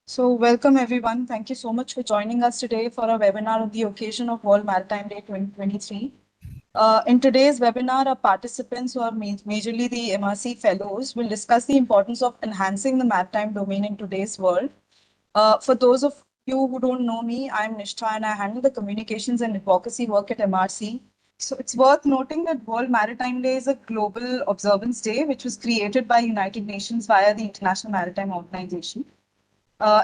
So welcome everyone. Thank you so much for joining us today for a webinar on the occasion of World Maritime Day 2023. In today's webinar, our participants who are majorly the MRC fellows will discuss the importance of enhancing the maritime domain in today's world. For those of you who don't know me, I'm Nishtha and I handle the communications and advocacy work at MRC. So it's worth noting that World Maritime Day is a global observance day which was created by United Nations via the International Maritime Organization.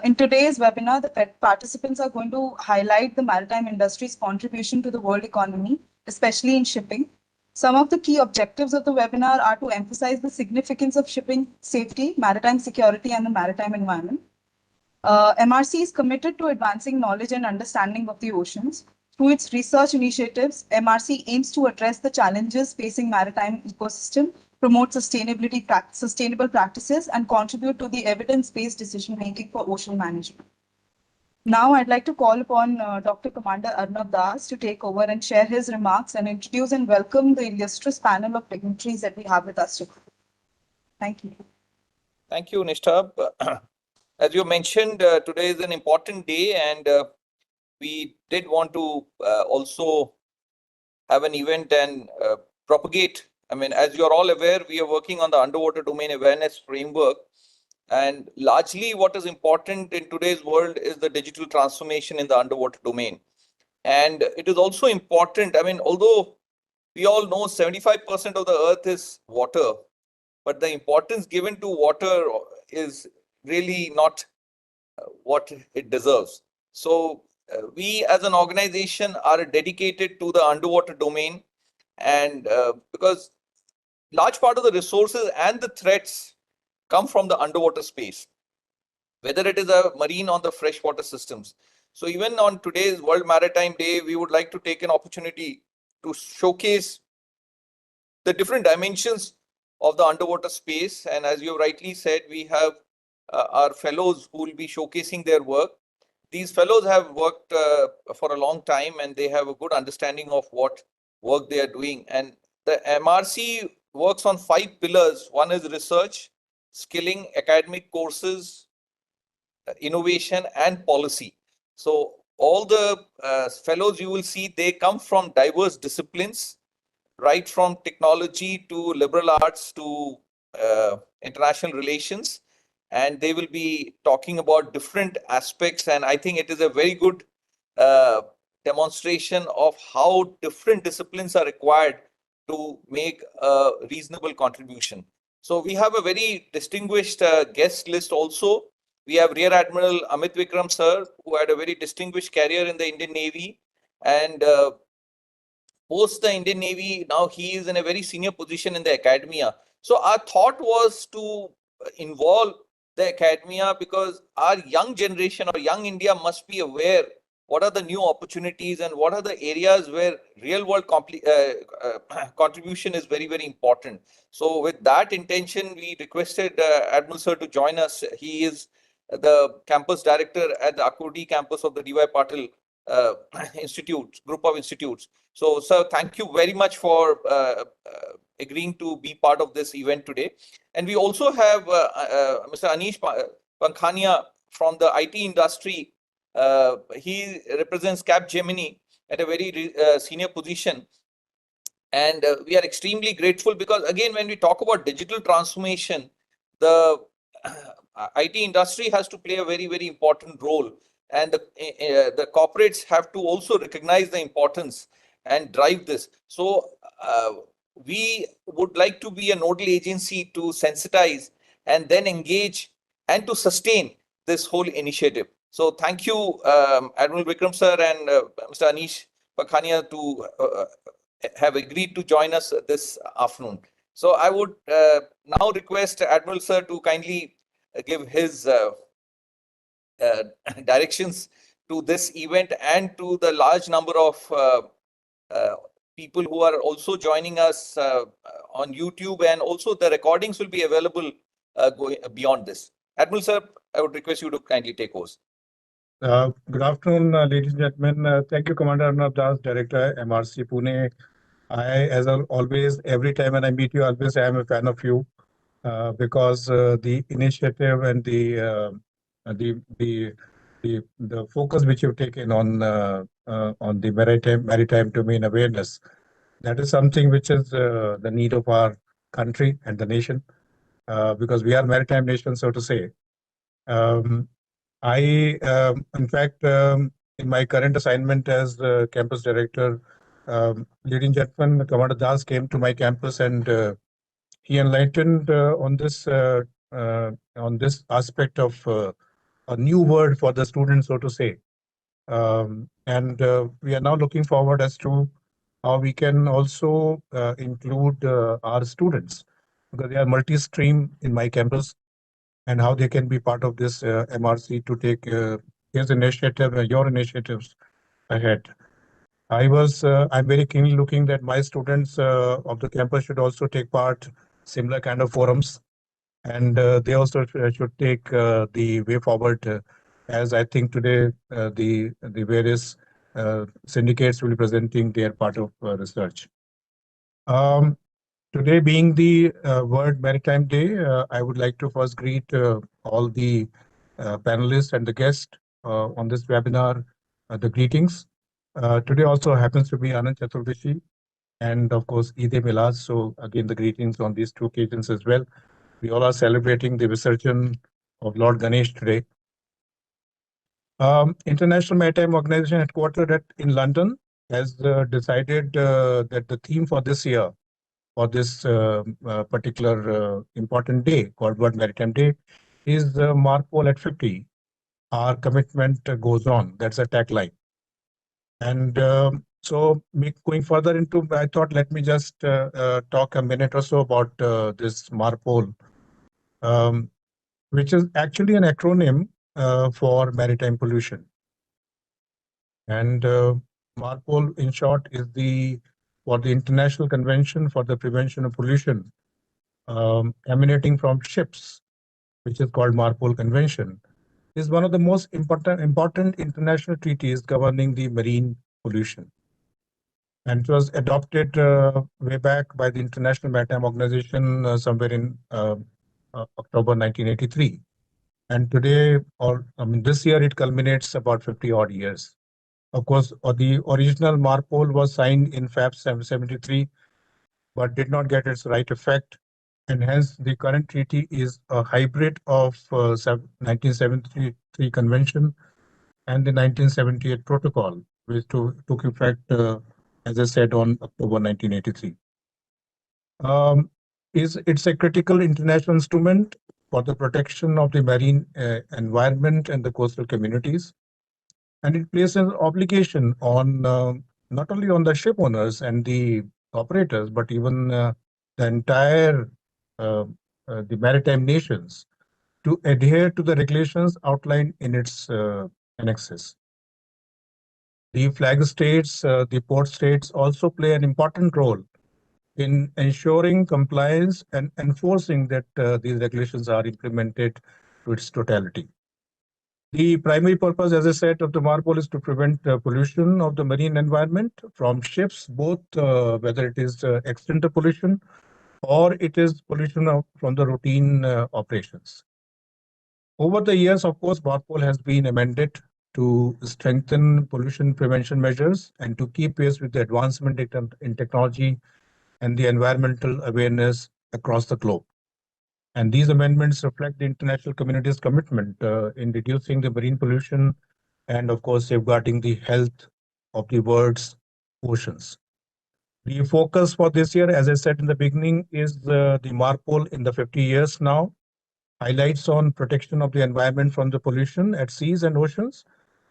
In today's webinar, the participants are going to highlight the maritime industry's contribution to the world economy, especially in shipping. Some of the key objectives of the webinar are to emphasize the significance of shipping safety, maritime security, and the maritime environment. MRC is committed to advancing knowledge and understanding of the oceans. Through its research initiatives, MRC aims to address the challenges facing maritime ecosystem, promote sustainable practices, and contribute to the evidence-based decision-making for ocean management. Now, I'd like to call upon Dr. Commander Arnav Das to take over and share his remarks and introduce and welcome the illustrious panel of dignitaries that we have with us today. Thank you. Thank you, Nishtha. As you mentioned, today is an important day, and we did want to also have an event and propagate. I mean, as you're all aware, we are working on the underwater domain awareness framework. And largely what is important in today's world is the digital transformation in the underwater domain. And it is also important, I mean, although we all know 75% of the earth is water, but the importance given to water is really not what it deserves. So we as an organization are dedicated to the underwater domain, and because large part of the resources and the threats come from the underwater space, whether it is a marine or the freshwater systems. So even on today's World Maritime Day, we would like to take an opportunity to showcase the different dimensions of the underwater space. And as you rightly said, we have our fellows who will be showcasing their work. These fellows have worked for a long time, and they have a good understanding of what work they are doing. And the MRC works on 5 pillars. One is research, skilling, academic courses, innovation, and policy. So all the fellows you will see, they come from diverse disciplines, right from technology to liberal arts to international relations, and they will be talking about different aspects. And I think it is a very good demonstration of how different disciplines are required to make a reasonable contribution. So we have a very distinguished guest list also. We have Rear Admiral Amit Vikram sir, who had a very distinguished career in the Indian Navy, and post the Indian Navy, now he is in a very senior position in the academia. So our thought was to involve the academia, because our young generation or young India must be aware what are the new opportunities and what are the areas where real world contribution is very, very important. So with that intention, we requested Admiral sir to join us. He is the campus director at the Akodi campus of the D.Y. Patil Institute, group of institutes. So, sir, thank you very much for agreeing to be part of this event today. And we also have Mr. Anish Pankhania from the IT industry. He represents Capgemini at a very senior position. And we are extremely grateful because, again, when we talk about digital transformation, the IT industry has to play a very, very important role. And the corporates have to also recognize the importance and drive this. So we would like to be a nodal agency to sensitize and then engage and to sustain this whole initiative. So thank you, Admiral Vikram sir and Mr. Anish Pakhania to have agreed to join us this afternoon. So I would now request Admiral sir to kindly give his directions to this event and to the large number of people who are also joining us on YouTube, and also the recordings will be available going beyond this. Admiral sir, I would request you to kindly take over. Good afternoon, ladies and gentlemen. Thank you, Commander Arnav Das, Director, MRC Pune. As always, every time when I meet you, always I am a fan of you because the initiative and the the focus which you've taken on the maritime domain awareness. That is something which is the need of our country and the nation, because we are maritime nation, so to say. In fact, in my current assignment as campus director, ladies and gentlemen, Commander Das came to my campus and he enlightened on this aspect of a new word for the students, so to say. And we are now looking forward as to how we can also include our students, because they are multi-stream in my campus, and how they can be part of this MRC to take his initiative, your initiatives ahead. I'm very keenly looking that my students of the campus should also take part similar kind of forums, and they also should take the way forward, as I think today the various syndicates will be presenting their part of research. Today being the World Maritime Day, I would like to first greet all the panelists and the guests on this webinar, the greetings. Today also happens to be Anand Chaturdashi and of course Eid Milad. So again, the greetings on these two occasions as well. We all are celebrating the Visarjan of Lord Ganesh today. International Maritime Organization headquartered in London has decided that the theme for this year, for this particular important day called World Maritime Day, is Marpol at 50. Our commitment goes on. That's a tagline. And going further into, I thought let me just talk a minute or so about this Marpol, which is actually an acronym for maritime pollution. And Marpol, in short, is the International Convention for the Prevention of Pollution emanating from ships, which is called Marpol Convention, is one of the most important international treaties governing the marine pollution. And it was adopted way back by the International Maritime Organization somewhere in October 1983. And today, this year, it culminates about 50 odd years. Of course, the original Marpol was signed in Feb 73, but did not get its right effect. And hence, the current treaty is a hybrid of 1973 Convention and the 1978 Protocol, which took effect, as I said, on October 1983. It's a critical international instrument for the protection of the marine environment and the coastal communities. And it places an obligation on not only on the ship owners and the operators, but even the entire the maritime nations to adhere to the regulations outlined in its annexes. The flag states, the port states also play an important role in ensuring compliance and enforcing that these regulations are implemented to its totality. The primary purpose, as I said, of the Marpol is to prevent pollution of the marine environment from ships, both whether it is accidental pollution or it is pollution from the routine operations. Over the years, of course, Marpol has been amended to strengthen pollution prevention measures and to keep pace with the advancement in technology and the environmental awareness across the globe. And these amendments reflect the international community's commitment in reducing the marine pollution and, of course, safeguarding the health of the world's oceans. The focus for this year, as I said in the beginning, is the Marpol in the 50 years now, highlights on protection of the environment from the pollution at seas and oceans,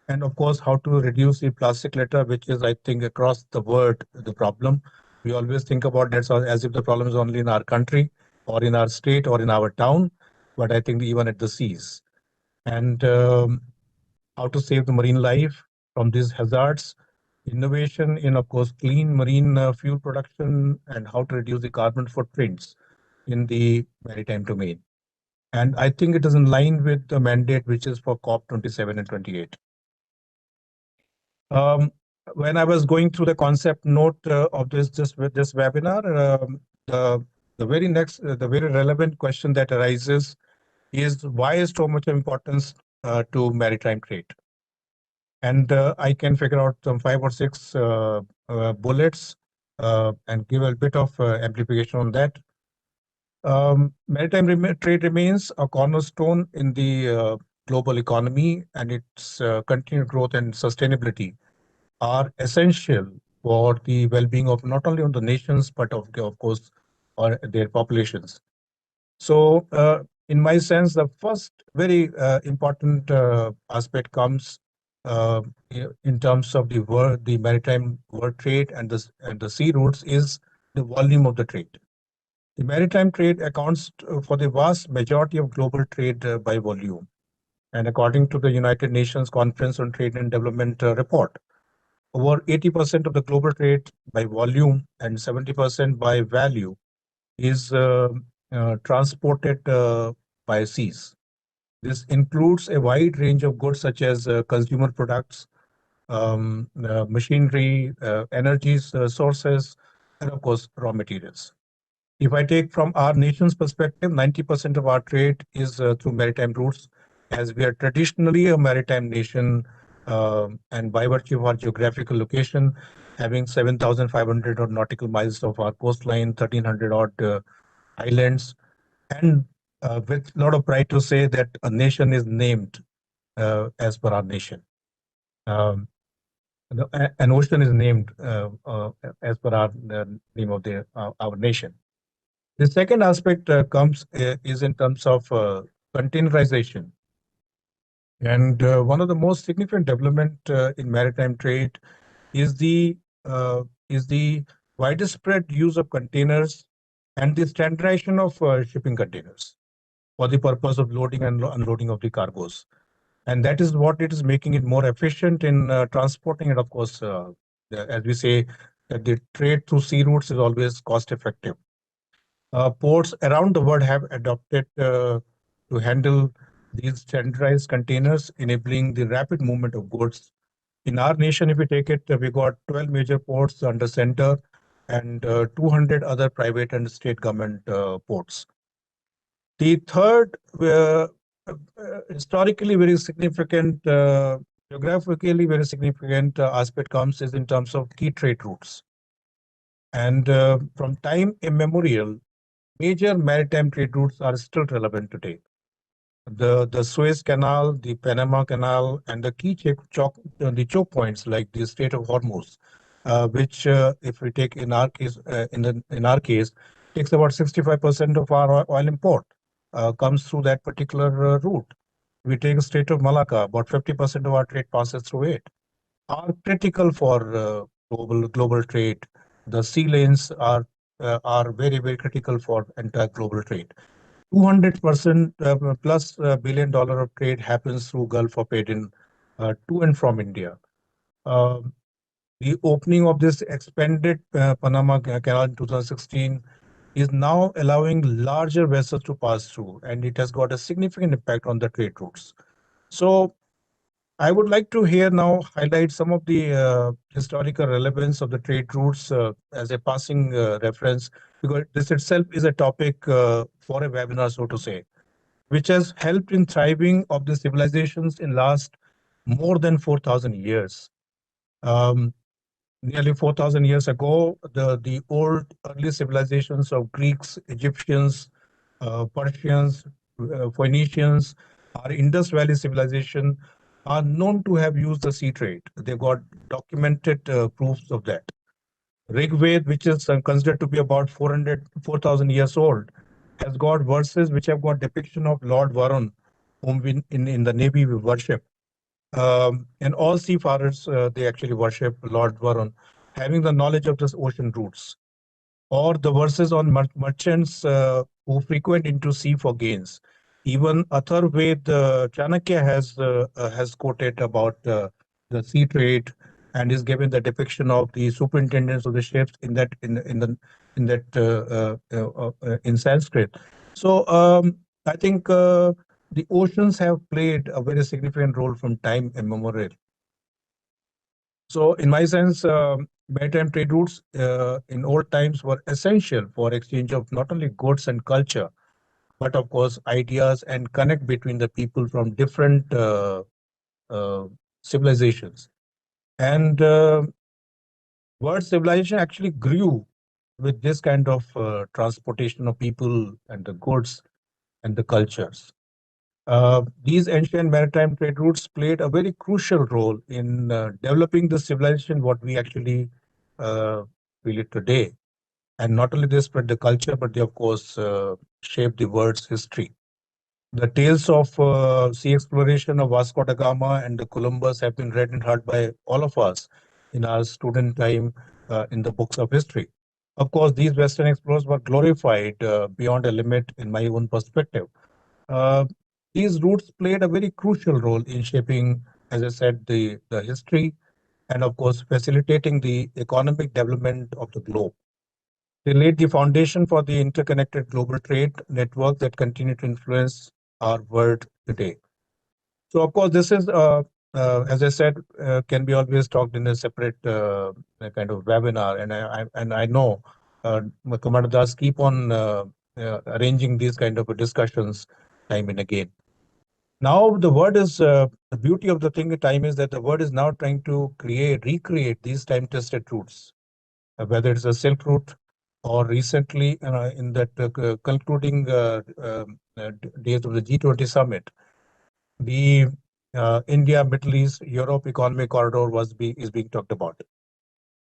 and of course, how to reduce the plastic litter, which is, I think, across the world, the problem. We always think about that as if the problem is only in our country or in our state or in our town, but I think even at the seas. And how to save the marine life from these hazards, innovation in, of course, clean marine fuel production, and how to reduce the carbon footprints in the maritime domain. And I think it is in line with the mandate, which is for COP27 and 28. When I was going through the concept note of this webinar, the very relevant question that arises is why is so much importance to maritime trade. And I can figure out some 5 or 6 bullets and give a bit of amplification on that. Maritime trade remains a cornerstone in the global economy, and its continued growth and sustainability are essential for the well-being of not only on the nations but of course, or their populations. So, in my sense, the first very important aspect comes in terms of the maritime world trade and the sea routes is the volume of the trade. The maritime trade accounts for the vast majority of global trade by volume. And according to the United Nations Conference on Trade and Development report, over 80% of the global trade by volume and 70% by value is transported by seas. This includes a wide range of goods such as consumer products, machinery, energy sources, and of course, raw materials. If I take from our nation's perspective, 90% of our trade is through maritime routes, as we are traditionally a maritime nation, and by virtue of our geographical location, having 7,500 odd nautical miles of our coastline, 1,300 odd islands, and with a lot of pride to say that a nation is named as per our nation. An ocean is named as per our name of our nation. The second aspect comes is in terms of containerization. And one of the most significant development in maritime trade is the widespread use of containers and the standardization of shipping containers for the purpose of loading and unloading of the cargoes. And that is what it is making it more efficient in transporting. And of course, as we say, that the trade through sea routes is always cost effective. Ports around the world have adopted to handle these standardized containers, enabling the rapid movement of goods. In our nation, if we take it, we got 12 major ports under center and 200 other private and state government ports. The third, historically very significant, geographically very significant aspect comes is in terms of key trade routes. And from time immemorial, major maritime trade routes are still relevant today. The Suez Canal, the Panama Canal, and the key choke points like the Strait of Hormuz, which, if we take in our case, in our case, takes about 65% of our oil import, comes through that particular route. We take Strait of Malacca, about 50% of our trade passes through it. Are critical for global trade. The sea lanes are very, very critical for entire global trade. 200% plus $1 billion of trade happens through Gulf of Aden to and from India. The opening of this expanded Panama Canal in 2016 is now allowing larger vessels to pass through, and it has got a significant impact on the trade routes. So I would like to here now highlight some of the historical relevance of the trade routes as a passing reference, because this itself is a topic for a webinar, so to say, which has helped in thriving of the civilizations in last more than 4,000 years. Nearly 4,000 years ago, the old early civilizations of Greeks, Egyptians, Persians, Phoenicians, our Indus Valley civilization are known to have used the sea trade. They've got documented proofs of that. Rig Ved, which is considered to be about 4,000 years old, has got verses which have got depiction of Lord Varun, whom we, in the Navy we worship. And all seafarers, they actually worship Lord Varun, having the knowledge of this ocean routes. Or the verses on merchants who frequent into sea for gains. Even Atharvaved Chanakya has quoted about the sea trade and is given the depiction of the superintendents of the ships in that in Sanskrit. So I think the oceans have played a very significant role from time immemorial. So in my sense, maritime trade routes in old times were essential for exchange of not only goods and culture, but of course ideas and connect between the people from different civilizations. And word civilization actually grew with this kind of transportation of people and the goods and the cultures. These ancient maritime trade routes played a very crucial role in developing the civilization what we actually feel it today. And not only they spread the culture, but they of course shaped the world's history. The tales of sea exploration of Vasco da Gama and the Columbus have been read and heard by all of us in our student time in the books of history. Of course, these Western explorers were glorified beyond a limit in my own perspective. Uh, these routes played a very crucial role in shaping, as I said, the history and of course facilitating the economic development of the globe. They laid the foundation for the interconnected global trade network that continue to influence our world today. So, of course, this is, as I said, can be always talked in a separate kind of webinar. And I know Commander Das keep on arranging these kind of discussions time and again. Now, the word is the beauty of the thing. Time is that the word is now trying to recreate these time-tested routes, whether it's a Silk Route or recently in that concluding days of the G20 summit, the India, Middle East, Europe economic corridor is being talked about.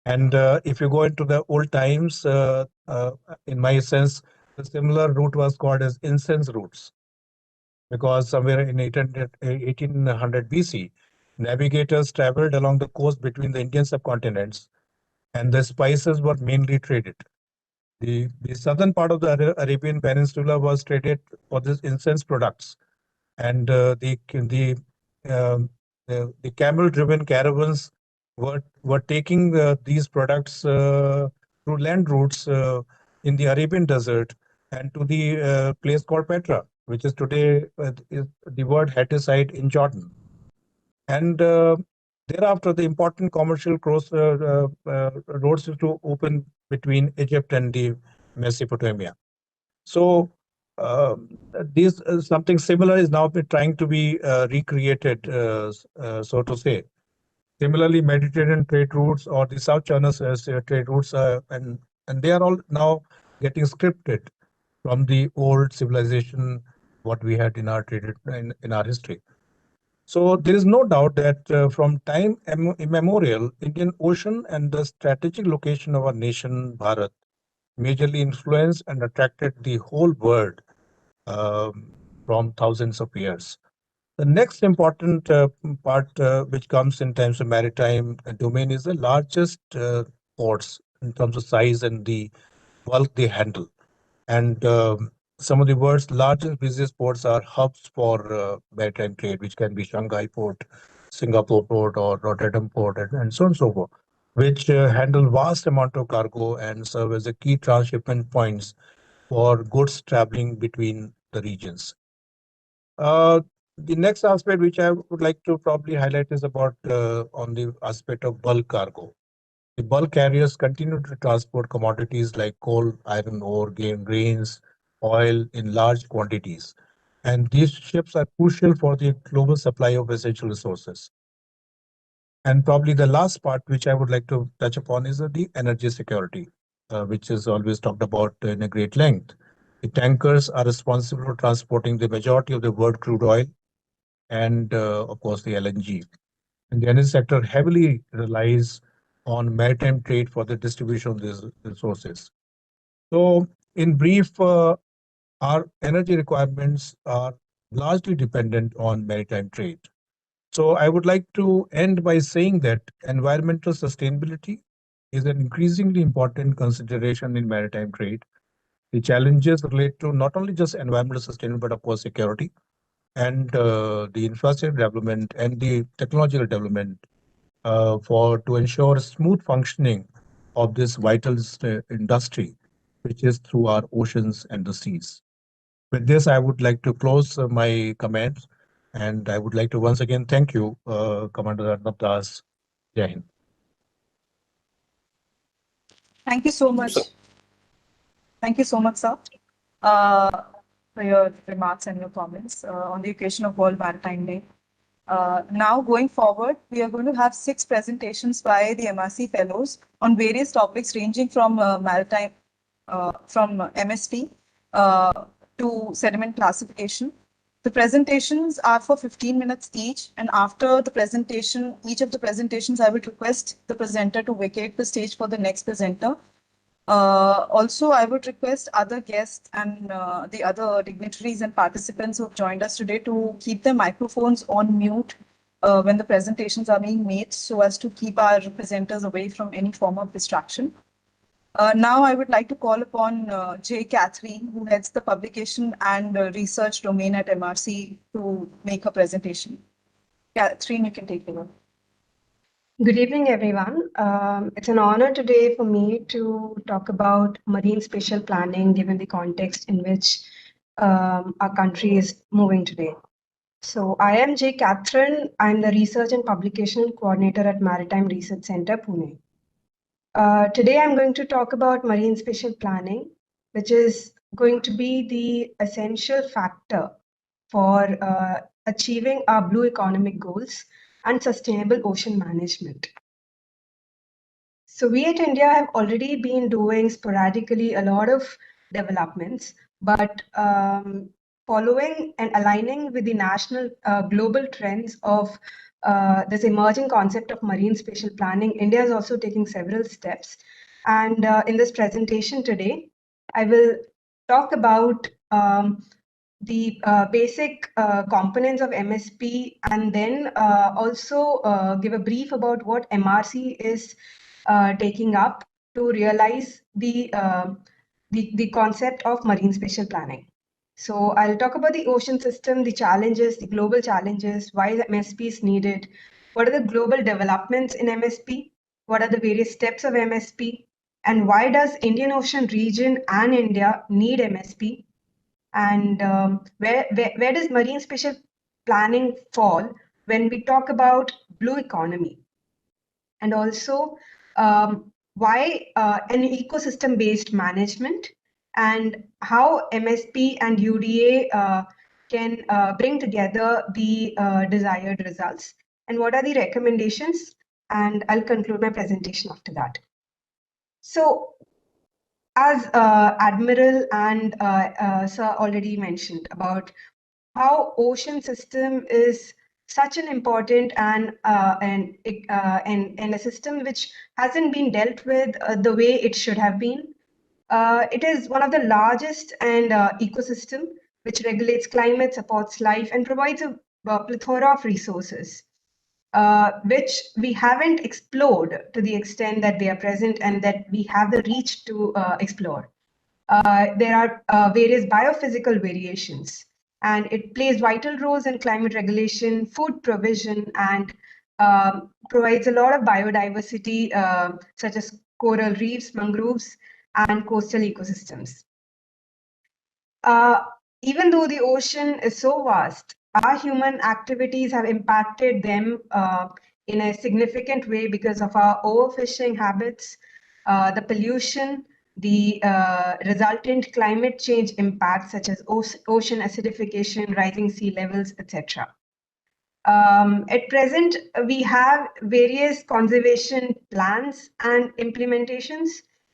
And if you go into the old times, in my sense, the similar route was called as incense routes, because somewhere in 1800 BC, navigators traveled along the coast between the Indian subcontinents, and the spices were mainly traded. The southern part of the Arabian Peninsula was traded for these incense products, and the camel-driven caravans were taking these products through land routes in the Arabian desert and to the place called Petra, which is today is the word Hattusite in Jordan. And thereafter, the important commercial roads to open between Egypt and the Mesopotamia. So this something similar is now trying to be recreated, so to say. Similarly, Mediterranean trade routes or the South China trade routes, and they are all now getting scripted from the old civilization what we had in our in our history. So there is no doubt that from time immemorial, Indian Ocean and the strategic location of our nation, Bharat, majorly influenced and attracted the whole world from thousands of years. The next important part which comes in terms of maritime domain is the largest ports in terms of size and the bulk they handle. And some of the world's largest busiest ports are hubs for maritime trade, which can be Shanghai port, Singapore port, or Rotterdam port, and so on and so forth, which handle vast amount of cargo and serve as a key transshipment points for goods traveling between the regions. The next aspect which I would like to probably highlight is about on the aspect of bulk cargo. The bulk carriers continue to transport commodities like coal, iron ore, grains, oil in large quantities. And these ships are crucial for the global supply of essential resources. And probably the last part which I would like to touch upon is the energy security, which is always talked about in a great length. The tankers are responsible for transporting the majority of the world crude oil and, of course, the LNG. And the energy sector heavily relies on maritime trade for the distribution of these resources. So, in brief, our energy requirements are largely dependent on maritime trade. So, I would like to end by saying that environmental sustainability is an increasingly important consideration in maritime trade. The challenges relate to not only just environmental sustainability, but of course security and the infrastructure development and the technological development to ensure smooth functioning of this vital industry, which is through our oceans and the seas. With this, I would like to close my comments, and I would like to once again thank you, Commander Arnab Das. Jai Hind. Thank you so much. Thank you so much, sir. Uh, for your remarks and your comments on the occasion of World Maritime Day. Now, going forward, we are going to have 6 presentations by the MRC Fellows on various topics ranging from maritime, from MSP to sediment classification. The presentations are for 15 minutes each, and after the presentation, each of the presentations, I would request the presenter to vacate the stage for the next presenter. Also, I would request other guests and the other dignitaries and participants who have joined us today to keep their microphones on mute when the presentations are being made, so as to keep our presenters away from any form of distraction. Now, I would like to call upon J. Catherine, who heads the publication and research domain at MRC, to make a presentation. Catherine, you can take over. Good evening, everyone. It's an honor today for me to talk about marine spatial planning, given the context in which our country is moving today. So I am J. Catherine. I'm the Research and Publication Coordinator at Maritime Research Center, Pune. Today, I'm going to talk about marine spatial planning, which is going to be the essential factor for achieving our blue economic goals and sustainable ocean management. So we at India have already been doing sporadically a lot of developments, but following and aligning with the national global trends of this emerging concept of marine spatial planning, India is also taking several steps. And in this presentation today, I will talk about the basic components of MSP, and then also give a brief about what MRC is taking up to realize the concept of marine spatial planning. So I'll talk about the ocean system, the challenges, the global challenges, why the MSP is needed, what are the global developments in MSP, what are the various steps of MSP, and why does Indian Ocean region and India need MSP, and where does marine spatial planning fall when we talk about blue economy, and also why an ecosystem-based management, and how MSP and UDA can bring together the desired results, and what are the recommendations, and I'll conclude my presentation after that. So, as Admiral and Sir already mentioned about how ocean system is such an important and a system which hasn't been dealt with the way it should have been. It is one of the largest and ecosystem which regulates climate, supports life, and provides a plethora of resources, which we haven't explored to the extent that they are present and that we have the reach to explore. There are various biophysical variations, and it plays vital roles in climate regulation, food provision, and provides a lot of biodiversity, such as coral reefs, mangroves, and coastal ecosystems. Even though the ocean is so vast, our human activities have impacted them in a significant way because of our overfishing habits, the pollution, the resultant climate change impacts such as ocean acidification, rising sea levels, etc. At present, we have various conservation plans and implementations,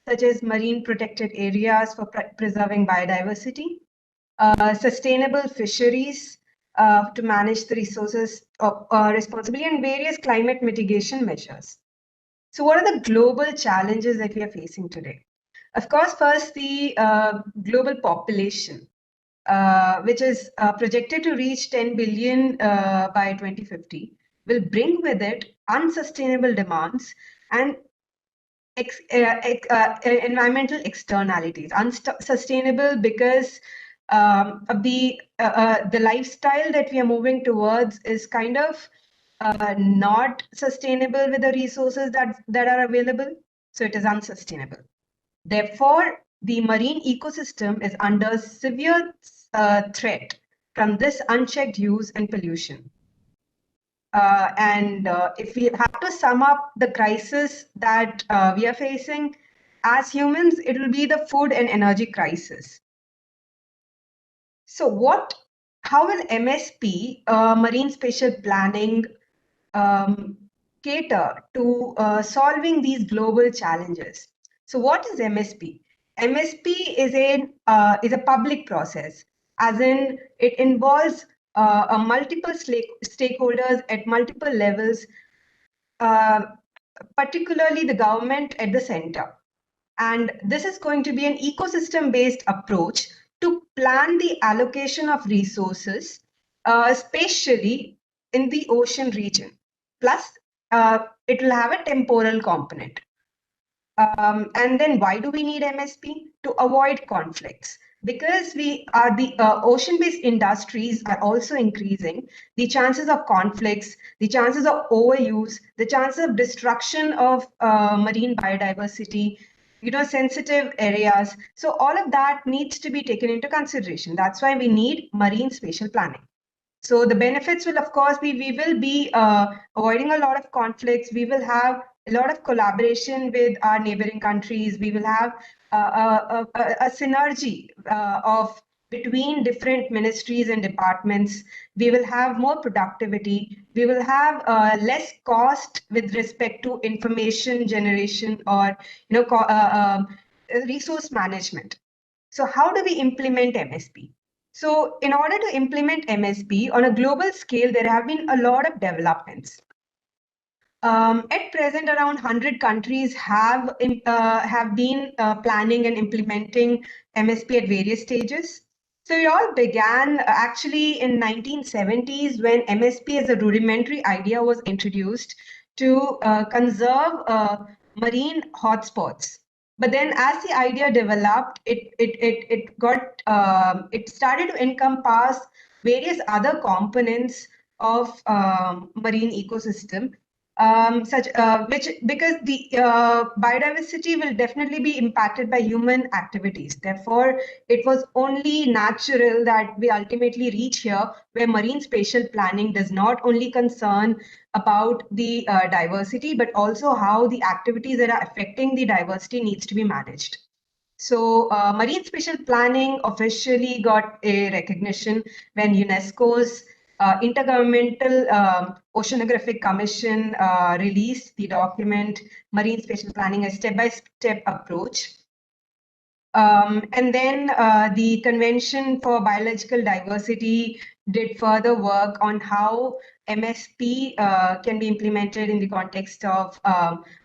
such as marine protected areas for preserving biodiversity, sustainable fisheries to manage the resources responsibly, and various climate mitigation measures. So what are the global challenges that we are facing today? Of course, first, the global population, which is projected to reach 10 billion by 2050, will bring with it unsustainable demands and environmental externalities. Unsustainable because of the lifestyle that we are moving towards is kind of not sustainable with the resources that are available, so it is unsustainable. Therefore, the marine ecosystem is under severe threat from this unchecked use and pollution. If we have to sum up the crisis that we are facing as humans, it will be the food and energy crisis. So how will MSP, Marine Spatial Planning, cater to solving these global challenges? So what is MSP? MSP is a public process, as in it involves multiple stakeholders at multiple levels, particularly the government at the center. And this is going to be an ecosystem-based approach to plan the allocation of resources, spatially in the ocean region. Plus, it will have a temporal component. And then why do we need MSP? To avoid conflicts. Because the ocean-based industries are also increasing, the chances of conflicts, the chances of overuse, the chances of destruction of marine biodiversity, sensitive areas. So all of that needs to be taken into consideration. That's why we need marine spatial planning. So the benefits will, of course, be we will be avoiding a lot of conflicts. We will have a lot of collaboration with our neighboring countries. We will have a synergy of between different ministries and departments. We will have more productivity. We will have less cost with respect to information generation or resource management. So how do we implement MSP? So in order to implement MSP on a global scale, there have been a lot of developments. At present, around 100 countries have been planning and implementing MSP at various stages. So it all began actually in 1970s when MSP as a rudimentary idea was introduced to conserve marine hotspots. But then, as the idea developed, it started to encompass various other components of marine ecosystem, because the biodiversity will definitely be impacted by human activities. Therefore, it was only natural that we ultimately reach here, where marine spatial planning does not only concern about the diversity, but also how the activities that are affecting the diversity needs to be managed. So marine spatial planning officially got a recognition when UNESCO's Intergovernmental Oceanographic Commission released the document Marine Spatial Planning, a step-by-step approach. And then the Convention for Biological Diversity did further work on how MSP can be implemented in the context of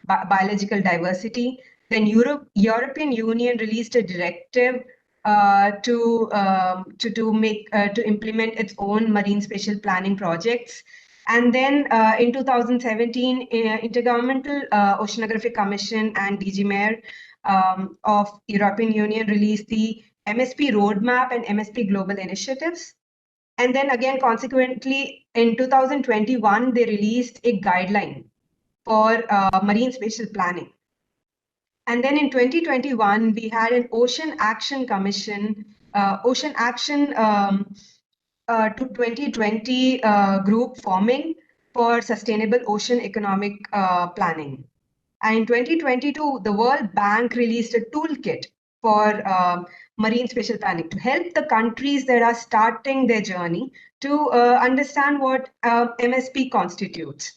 biological diversity. Then European Union released a directive to implement its own marine spatial planning projects. And then in 2017, Intergovernmental Oceanographic Commission and DG Mayor of European Union released the MSP roadmap and MSP global initiatives. And then again, consequently, in 2021, they released a guideline for marine spatial planning. And then in 2021, we had an Ocean Action Commission, Ocean Action to 2020 group forming for sustainable ocean economic planning. And in 2022, the World Bank released a toolkit for marine spatial planning to help the countries that are starting their journey to understand what MSP constitutes.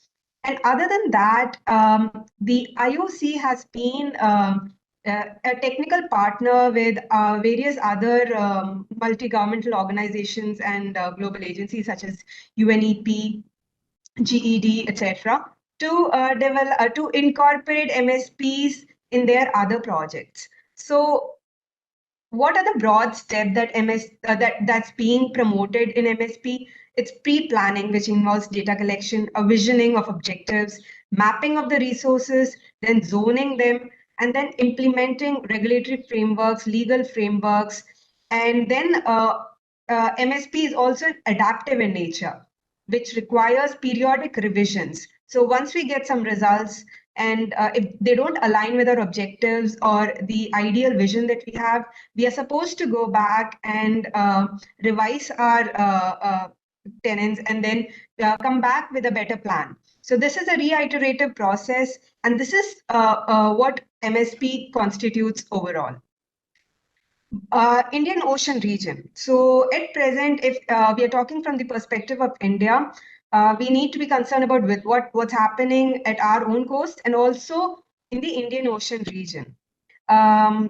And other than that, the IOC has been a technical partner with various other multi-governmental organizations and global agencies such as UNEP, GED, etc., to develop to incorporate MSPs in their other projects. So, what are the broad steps that that's being promoted in MSP? It's pre-planning, which involves data collection, a visioning of objectives, mapping of the resources, then zoning them, and then implementing regulatory frameworks, legal frameworks, and then MSP is also adaptive in nature, which requires periodic revisions. So once we get some results, and if they don't align with our objectives or the ideal vision that we have, we are supposed to go back and revise our tenants and then come back with a better plan. So this is a reiterative process, and this is what MSP constitutes overall. Indian Ocean region. So at present, if we are talking from the perspective of India, we need to be concerned about with what's happening at our own coast and also in the Indian Ocean region.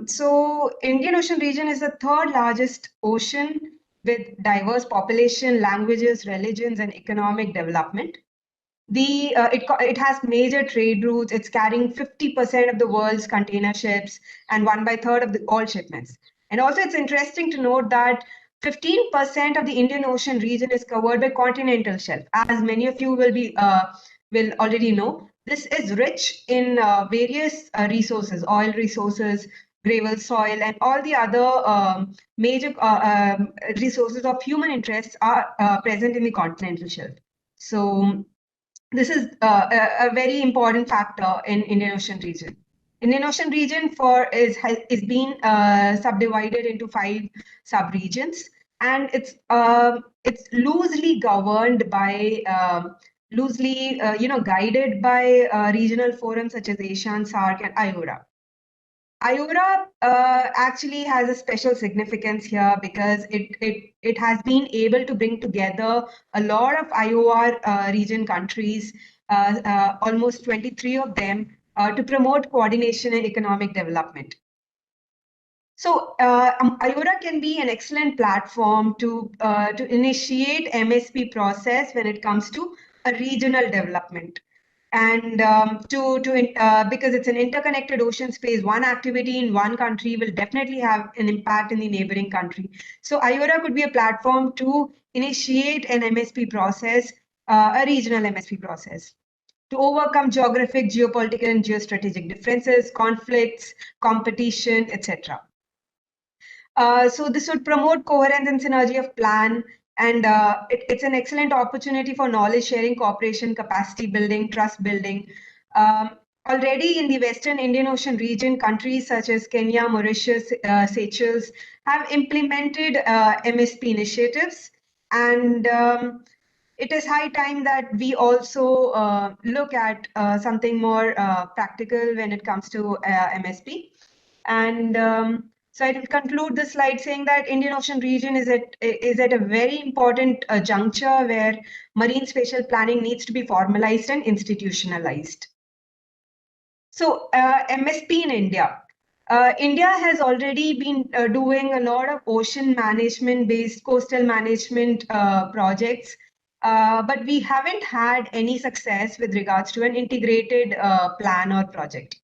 So Indian Ocean region is the third largest ocean with diverse population, languages, religions, and economic development. It has major trade routes. It's carrying 50% of the world's container ships and 1/3 of all shipments. And also, it's interesting to note that 15% of the Indian Ocean region is covered by continental shelf. As many of you will already know, this is rich in various resources, oil resources, gravel soil, and all the other major resources of human interest are present in the continental shelf. So this is a very important factor in Indian Ocean region. Indian Ocean region is being subdivided into 5 subregions, and it's loosely governed by guided by regional forums such as ASEAN, SAARC, and IORA. IORA actually has a special significance here because it has been able to bring together a lot of IOR region countries, almost 23 of them, to promote coordination and economic development. So IORA can be an excellent platform to initiate MSP process when it comes to a regional development. And because it's an interconnected ocean space, one activity in one country will definitely have an impact in the neighboring country. So IORA could be a platform to initiate an MSP process, a regional MSP process, to overcome geographic, geopolitical, and geostrategic differences, conflicts, competition, etc. So this would promote coherence and synergy of plan, and it's an excellent opportunity for knowledge sharing, cooperation, capacity building, trust building. Already in the Western Indian Ocean region, countries such as Kenya, Mauritius, Seychelles have implemented MSP initiatives, and it is high time that we also look at something more practical when it comes to MSP. And so I will conclude this slide saying that Indian Ocean region is at a very important juncture where marine spatial planning needs to be formalized and institutionalized. So MSP in India. India has already been doing a lot of ocean management based coastal management projects, but we haven't had any success with regards to an integrated plan or project.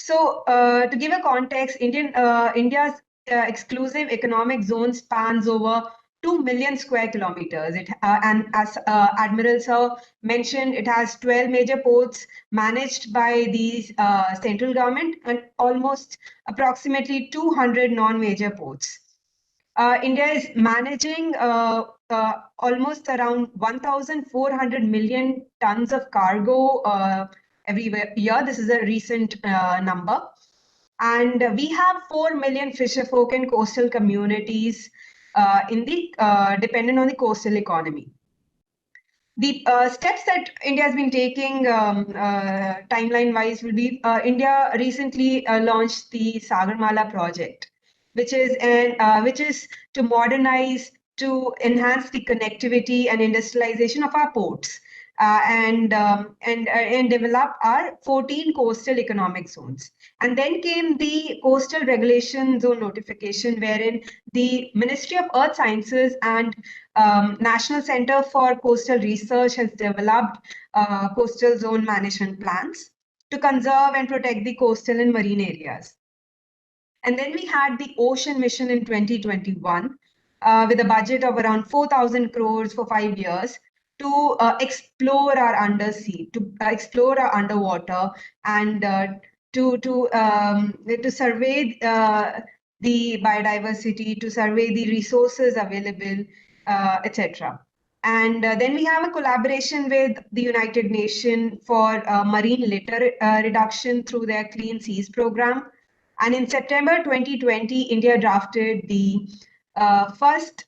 To give a context, India's exclusive economic zone spans over 2 million square kilometers. And as Admiral Sir mentioned, it has 12 major ports managed by the central government and almost approximately 200 non-major ports. India is managing almost around 1,400 million tons of cargo every year. This is a recent number. And we have 4 million fisherfolk and coastal communities dependent on the coastal economy. The steps that India has been taking timeline-wise will be, India recently launched the Sagarmala project, which is to modernize, to enhance the connectivity and industrialization of our ports, and develop our 14 coastal economic zones. And then came the Coastal Regulation Zone Notification, wherein the Ministry of Earth Sciences and National Center for Coastal Research has developed coastal zone management plans to conserve and protect the coastal and marine areas. And then we had the Ocean Mission in 2021 with a budget of around 4,000 crores for 5 years to explore our undersea, to explore our underwater, and to survey the biodiversity, to survey the resources available, etc. And then we have a collaboration with the United Nations for marine litter reduction through their Clean Seas program. And in September 2020, India drafted the first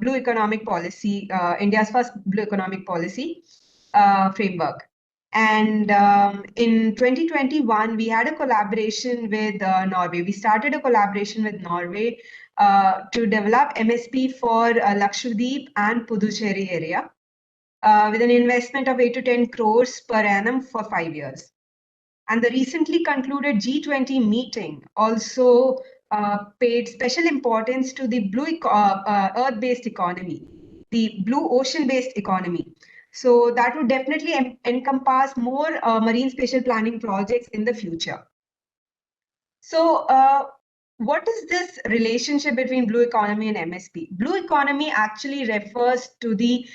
blue economic policy, India's first blue economic policy framework. And in 2021, we had a collaboration with Norway. We started a collaboration with Norway to develop MSP for Lakshadweep and Puducherry area with an investment of 8 to 10 crores per annum for 5 years. And the recently concluded G20 meeting also paid special importance to the blue earth-based economy, the blue ocean-based economy. So that would definitely encompass more marine spatial planning projects in the future. So what is this relationship between blue economy and MSP? Blue economy actually refers to the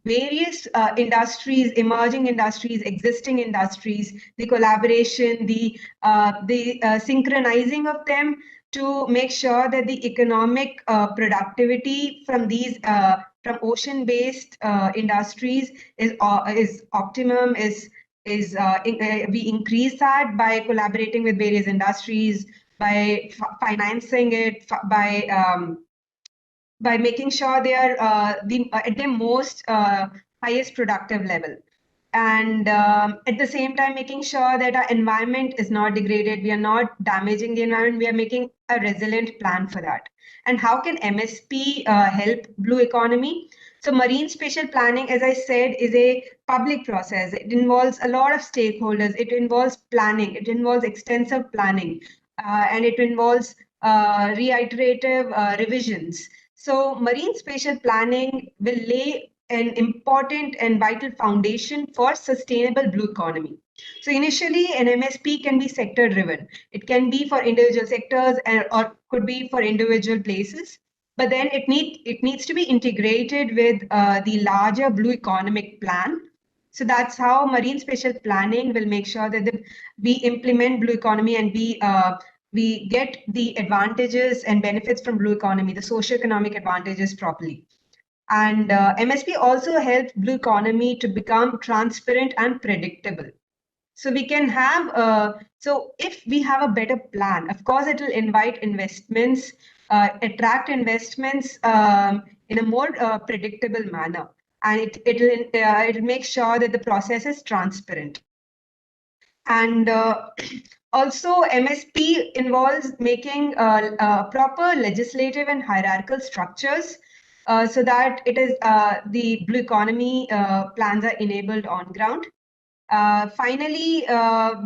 various industries, emerging industries, existing industries, the collaboration, the synchronizing of them to make sure that the economic productivity from these from ocean-based industries is optimum, we increase that by collaborating with various industries, by financing it, by making sure they are at their most highest productive level. And at the same time, making sure that our environment is not degraded, we are not damaging the environment, we are making a resilient plan for that. And how can MSP help blue economy? So marine spatial planning, as I said, is a public process. It involves a lot of stakeholders. It involves planning. It involves extensive planning. And it involves reiterative revisions. So marine spatial planning will lay an important and vital foundation for sustainable blue economy. So initially, an MSP can be sector driven. It can be for individual sectors or could be for individual places. But then it needs to be integrated with the larger blue economic plan. So that's how marine spatial planning will make sure that we implement blue economy and we get the advantages and benefits from blue economy, the socio-economic advantages properly. And MSP also helps blue economy to become transparent and predictable. So we can have, so if we have a better plan, of course, it will invite investments, attract investments in a more predictable manner. And it'll make sure that the process is transparent. And also, MSP involves making proper legislative and hierarchical structures so that it is the blue economy plans are enabled on ground. Finally,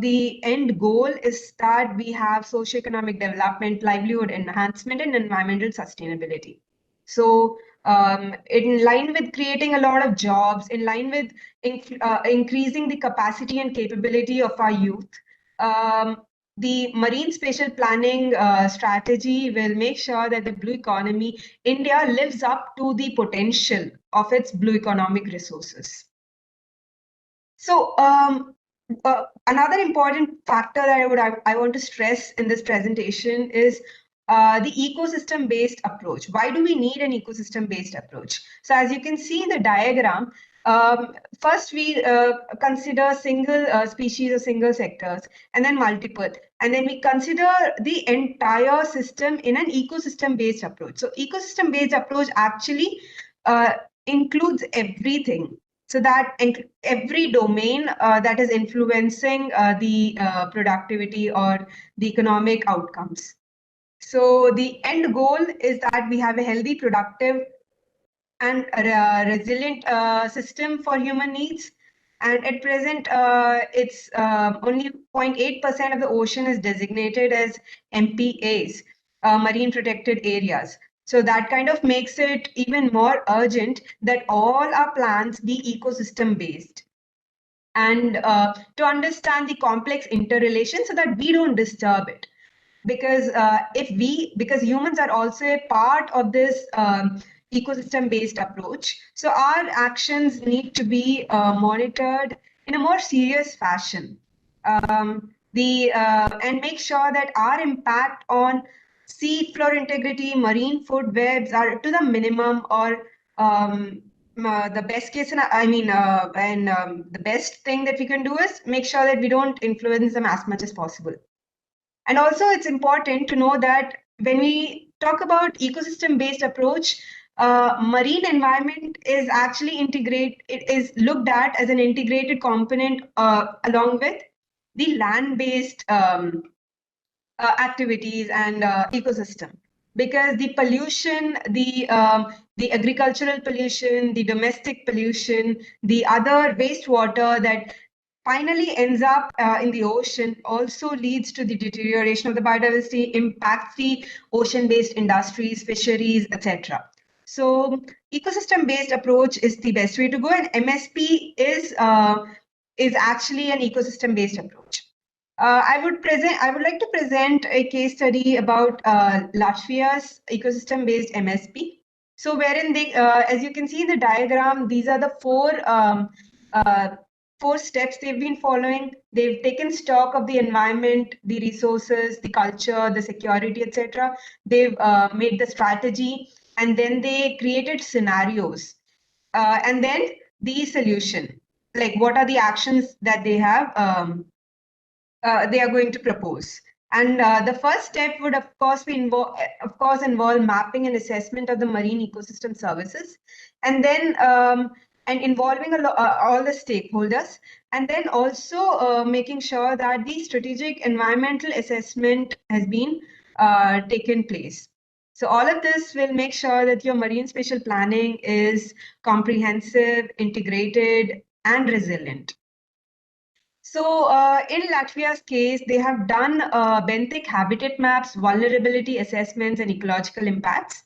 the end goal is that we have socioeconomic development, livelihood enhancement, and environmental sustainability. So in line with creating a lot of jobs, in line with increasing the capacity and capability of our youth, the marine spatial planning strategy will make sure that the blue economy, India lives up to the potential of its blue economic resources. So another important factor that I want to stress in this presentation is the ecosystem-based approach. Why do we need an ecosystem-based approach? So as you can see in the diagram, first we consider single species or single sectors, and then multiple. And then we consider the entire system in an ecosystem-based approach. So ecosystem-based approach actually includes everything. So that every domain that is influencing the productivity or the economic outcomes. So the end goal is that we have a healthy, productive, and resilient system for human needs. And at present, it's only 0.8% of the ocean is designated as MPAs, marine protected areas. So that kind of makes it even more urgent that all our plans be ecosystem based. And to understand the complex interrelation so that we don't disturb it. Because because humans are also a part of this ecosystem-based approach. So our actions need to be monitored in a more serious fashion. And make sure that our impact on sea floor integrity, marine food webs are to the minimum, or the best case, the best thing that we can do is make sure that we don't influence them as much as possible. And also, it's important to know that when we talk about ecosystem-based approach, marine environment is actually it is looked at as an integrated component along with the land-based activities and ecosystem, because the pollution, the agricultural pollution, the domestic pollution, the other wastewater that finally ends up in the ocean also leads to the deterioration of the biodiversity, impacts the ocean-based industries, fisheries, etc. So ecosystem-based approach is the best way to go, and MSP is actually an ecosystem-based approach. I would like to present a case study about Latvia's ecosystem-based MSP. So, wherein they, as you can see in the diagram, these are the four steps they've been following. They've taken stock of the environment, the resources, the culture, the security, etc. They've made the strategy, and then they created scenarios, and then the solution. Like, what are the actions that they have? They are going to propose. And the first step would, of course, involve mapping and assessment of the marine ecosystem services, and then and involving all the stakeholders, and then also making sure that the strategic environmental assessment has been taken place. So all of this will make sure that your marine spatial planning is comprehensive, integrated, and resilient. So in Latvia's case, they have done benthic habitat maps, vulnerability assessments, and ecological impacts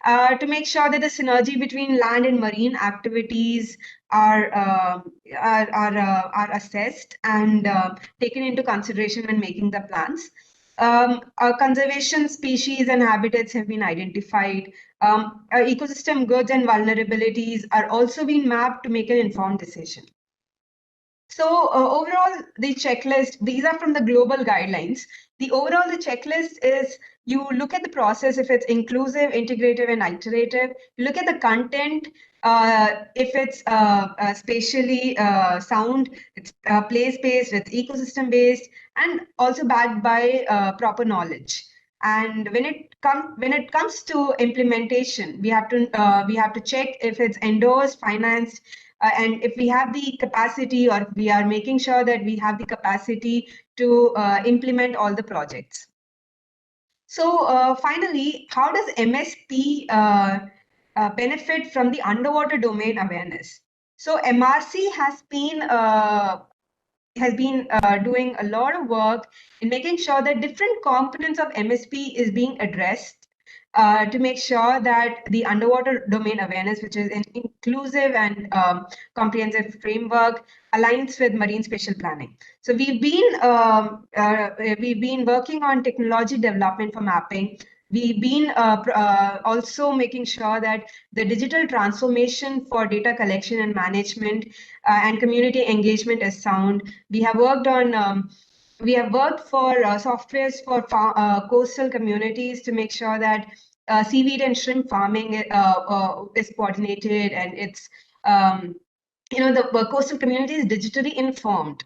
to make sure that the synergy between land and marine activities are assessed and taken into consideration when making the plans. Conservation species and habitats have been identified. Ecosystem goods and vulnerabilities are also being mapped to make an informed decision. So overall, the checklist, these are from the global guidelines. The checklist is, you look at the process, if it's inclusive, integrative, and iterative. You look at the content, if it's spatially sound, it's place-based, it's ecosystem-based, and also backed by proper knowledge. And when it comes to implementation, we have to check if it's endorsed, financed, and if we have the capacity, or we are making sure that we have the capacity to implement all the projects. So finally, how does MSP benefit from the underwater domain awareness? So MRC has been doing a lot of work in making sure that different components of MSP is being addressed to make sure that the underwater domain awareness, which is an inclusive and comprehensive framework, aligns with marine spatial planning. So we've been working on technology development for mapping. We've been also making sure that the digital transformation for data collection and management and community engagement is sound. We have worked on we have worked for softwares for coastal communities to make sure that seaweed and shrimp farming is coordinated, and it's the coastal community is digitally informed,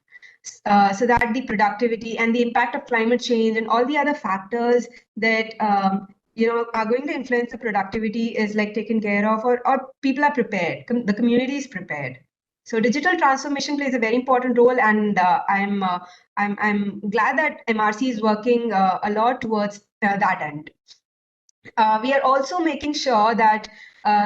so that the productivity and the impact of climate change and all the other factors that are going to influence the productivity is like taken care of, or people are prepared, the community is prepared. So digital transformation plays a very important role, and I'm glad that MRC is working a lot towards that end. We are also making sure that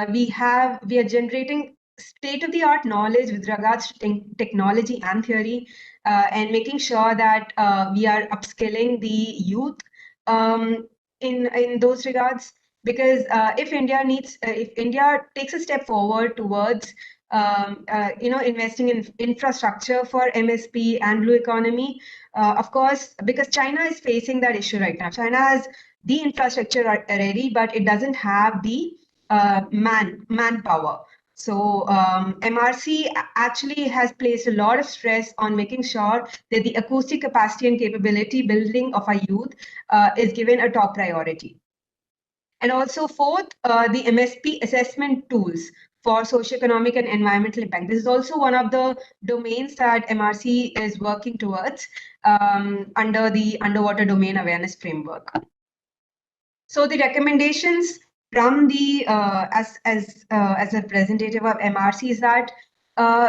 we are generating state-of-the-art knowledge with regards to technology and theory, and making sure that we are upskilling the youth in those regards. Because if India takes a step forward towards investing in infrastructure for MSP and blue economy, of course, because China is facing that issue right now. China has the infrastructure ready, but it doesn't have the manpower. So MRC actually has placed a lot of stress on making sure that the acoustic capacity and capability building of our youth is given a top priority. And also fourth, the MSP assessment tools for socioeconomic and environmental impact. This is also one of the domains that MRC is working towards under the underwater domain awareness framework. So the recommendations from the as a representative of MRC is that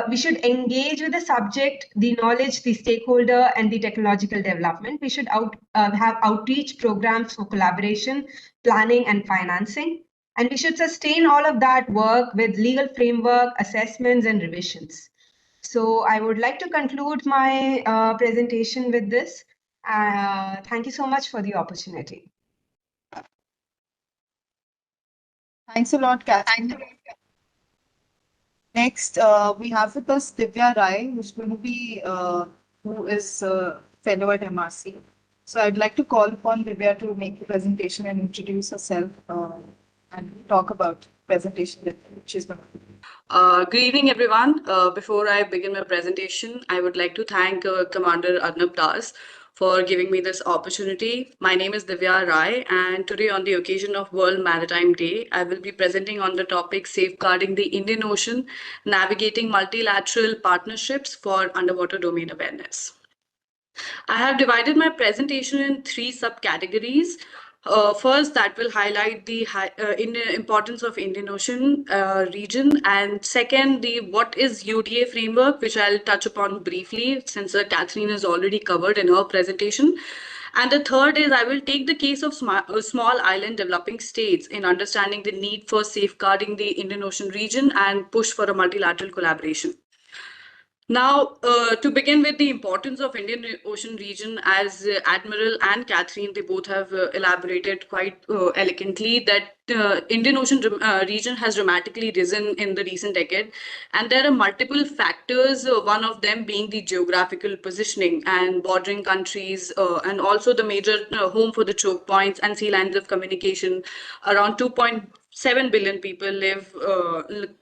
we should engage with the subject, the knowledge, the stakeholder, and the technological development. We should have outreach programs for collaboration, planning, and financing. And we should sustain all of that work with legal framework, assessments, and revisions. So I would like to conclude my presentation with this. Thank you so much for the opportunity. Thanks a lot, Catherine. Next, we have with us Divya Rai, who's going to be, who is a fellow at MRC. So I'd like to call upon Divya to make the presentation and introduce herself and talk about presentation that she's going to do. Good evening, everyone. Before I begin my presentation, I would like to thank Commander Arnab Das for giving me this opportunity. My name is Divya Rai, and today on the occasion of World Maritime Day, I will be presenting on the topic safeguarding the Indian Ocean, navigating multilateral partnerships for underwater domain awareness. I have divided my presentation in three subcategories. First, that will highlight the importance of Indian Ocean region, and second, the what is UDA framework, which I'll touch upon briefly since Catherine has already covered in her presentation. And the third is I will take the case of small island developing states in understanding the need for safeguarding the Indian Ocean region and push for a multilateral collaboration. Now, to begin with the importance of Indian Ocean region, as Admiral and Catherine, they both have elaborated quite elegantly that Indian Ocean region has dramatically risen in the recent decade. And there are multiple factors, one of them being the geographical positioning and bordering countries, and also the major home for the choke points and sea lines of communication. Around 2.7 billion people live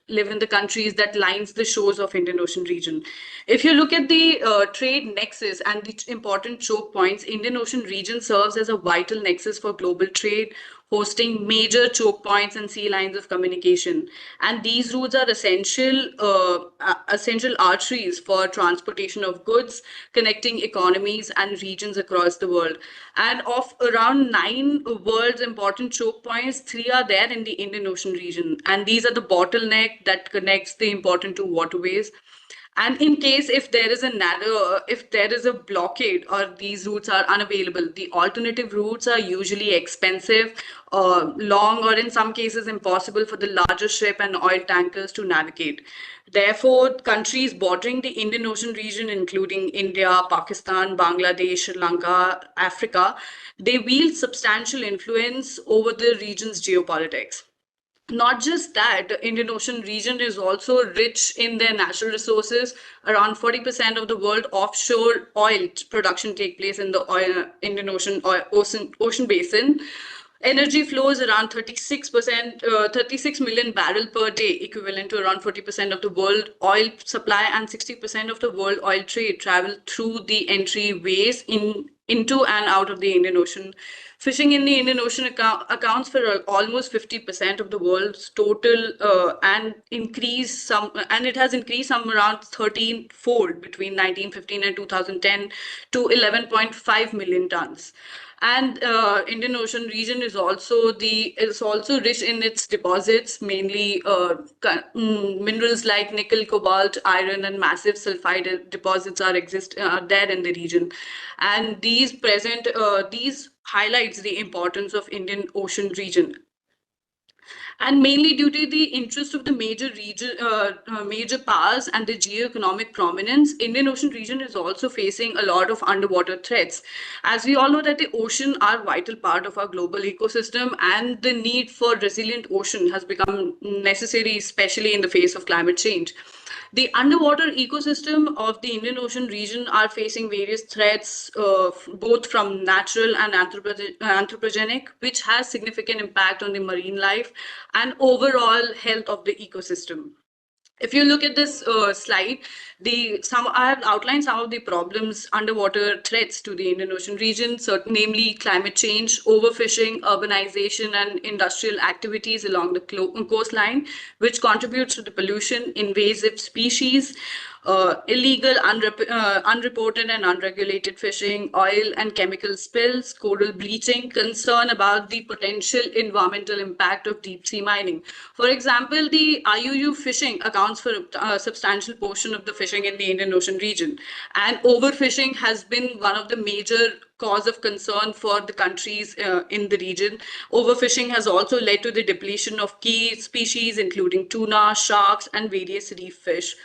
in the countries that lines the shores of Indian Ocean region. If you look at the trade nexus and the important choke points, Indian Ocean region serves as a vital nexus for global trade, hosting major choke points and sea lines of communication. And these routes are essential arteries for transportation of goods, connecting economies and regions across the world. And of around 9 world's important choke points, 3 are there in the Indian Ocean region. And these are the bottleneck that connects the important two waterways. And in case if there is a blockade or these routes are unavailable, the alternative routes are usually expensive, long, or in some cases impossible for the larger ship and oil tankers to navigate. Therefore, countries bordering the Indian Ocean region, including India, Pakistan, Bangladesh, Sri Lanka, Africa, they wield substantial influence over the region's geopolitics. Not just that, the Indian Ocean region is also rich in their natural resources. Around 40% of the world offshore oil production take place in the Indian Ocean basin. Energy flows around 36%, 36 million barrel per day, equivalent to around 40% of the world oil supply, and 60% of the world oil trade travel through the entryways into and out of the Indian Ocean. Fishing in the Indian Ocean accounts for almost 50% of the world's total, and it has increased some around 13-fold between 1915 and 2010 to 11.5 million tons. And Indian Ocean region is also rich in its deposits, mainly minerals like nickel, cobalt, iron, and massive sulfide deposits are there in the region. And these highlights the importance of Indian Ocean region. And mainly due to the interest of the major powers and the geoeconomic prominence, Indian Ocean region is also facing a lot of underwater threats. As we all know that the ocean are a vital part of our global ecosystem, and the need for resilient ocean has become necessary, especially in the face of climate change. The underwater ecosystem of the Indian Ocean region are facing various threats, both from natural and anthropogenic, which has significant impact on the marine life and overall health of the ecosystem. If you look at this slide, I have outlined some of the problems, underwater threats to the Indian Ocean region, namely climate change, overfishing, urbanization, and industrial activities along the coastline, which contributes to the pollution, invasive species, illegal, unreported and unregulated fishing, oil and chemical spills, coral bleaching, concern about the potential environmental impact of deep sea mining. For example, the IUU fishing accounts for a substantial portion of the fishing in the Indian Ocean region, and overfishing has been one of the major cause of concern for the countries in the region. Overfishing has also led to the depletion of key species, including tuna, sharks, and various reef fish.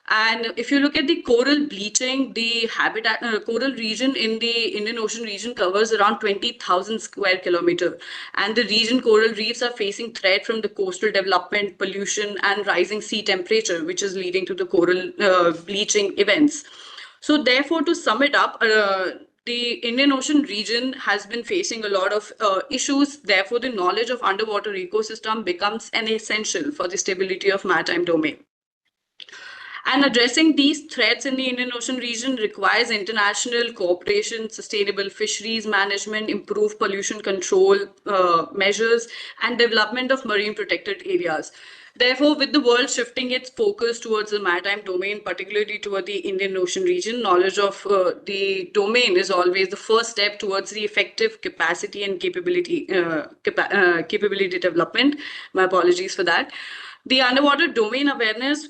And if you look at the coral bleaching, the habitat coral region in the Indian Ocean region covers around 20,000 square kilometer. And the region coral reefs are facing threat from the coastal development, pollution, and rising sea temperature, which is leading to the coral bleaching events. So therefore, to sum it up, the Indian Ocean region has been facing a lot of issues. Therefore, the knowledge of underwater ecosystem becomes an essential for the stability of maritime domain. And addressing these threats in the Indian Ocean region requires international cooperation, sustainable fisheries management, improved pollution control measures, and development of marine protected areas. Therefore, with the world shifting its focus towards the maritime domain, particularly toward the Indian Ocean region, knowledge of the domain is always the first step towards the effective capacity and capability development. My apologies for that. The underwater domain awareness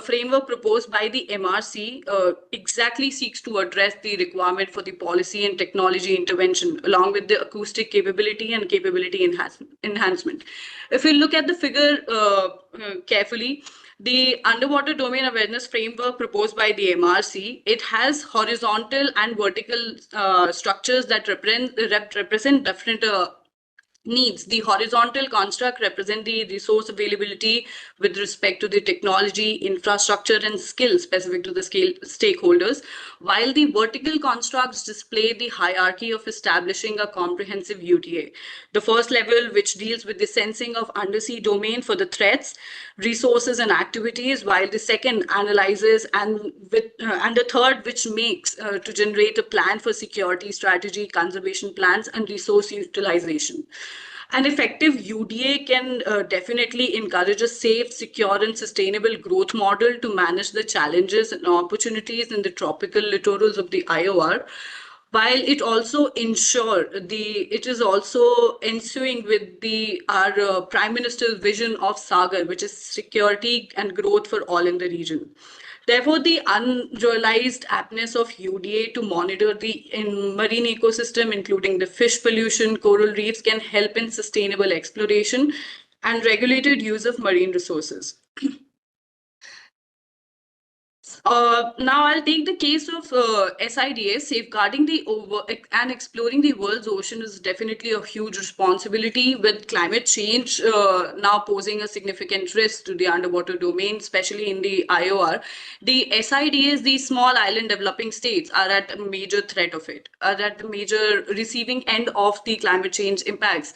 framework proposed by the MRC exactly seeks to address the requirement for the policy and technology intervention, along with the acoustic capability and capability enhancement. If we look at the figure carefully, the underwater domain awareness framework proposed by the MRC, it has horizontal and vertical structures that represent different needs. The horizontal construct represent the resource availability with respect to the technology, infrastructure, and skill specific to the stakeholders, while the vertical constructs display the hierarchy of establishing a comprehensive UDA. The first level, which deals with the sensing of undersea domain for the threats, resources, and activities, while the second analyzes, and the third, which makes to generate a plan for security strategy, conservation plans, and resource utilization. An effective UDA can definitely encourage a safe, secure, and sustainable growth model to manage the challenges and opportunities in the tropical littorals of the IOR, while it also it is also ensuing with our Prime Minister's vision of Sagar, which is security and growth for all in the region. Therefore, the unrealized aptness of UDA to monitor the marine ecosystem, including the fish pollution, coral reefs, can help in sustainable exploration and regulated use of marine resources. Now I'll take the case of SIDS. Safeguarding and exploring the world's ocean is definitely a huge responsibility, with climate change now posing a significant risk to the underwater domain, especially in the IOR. The SIDS, the small island developing states, are at a major threat of it, are at the major receiving end of the climate change impacts.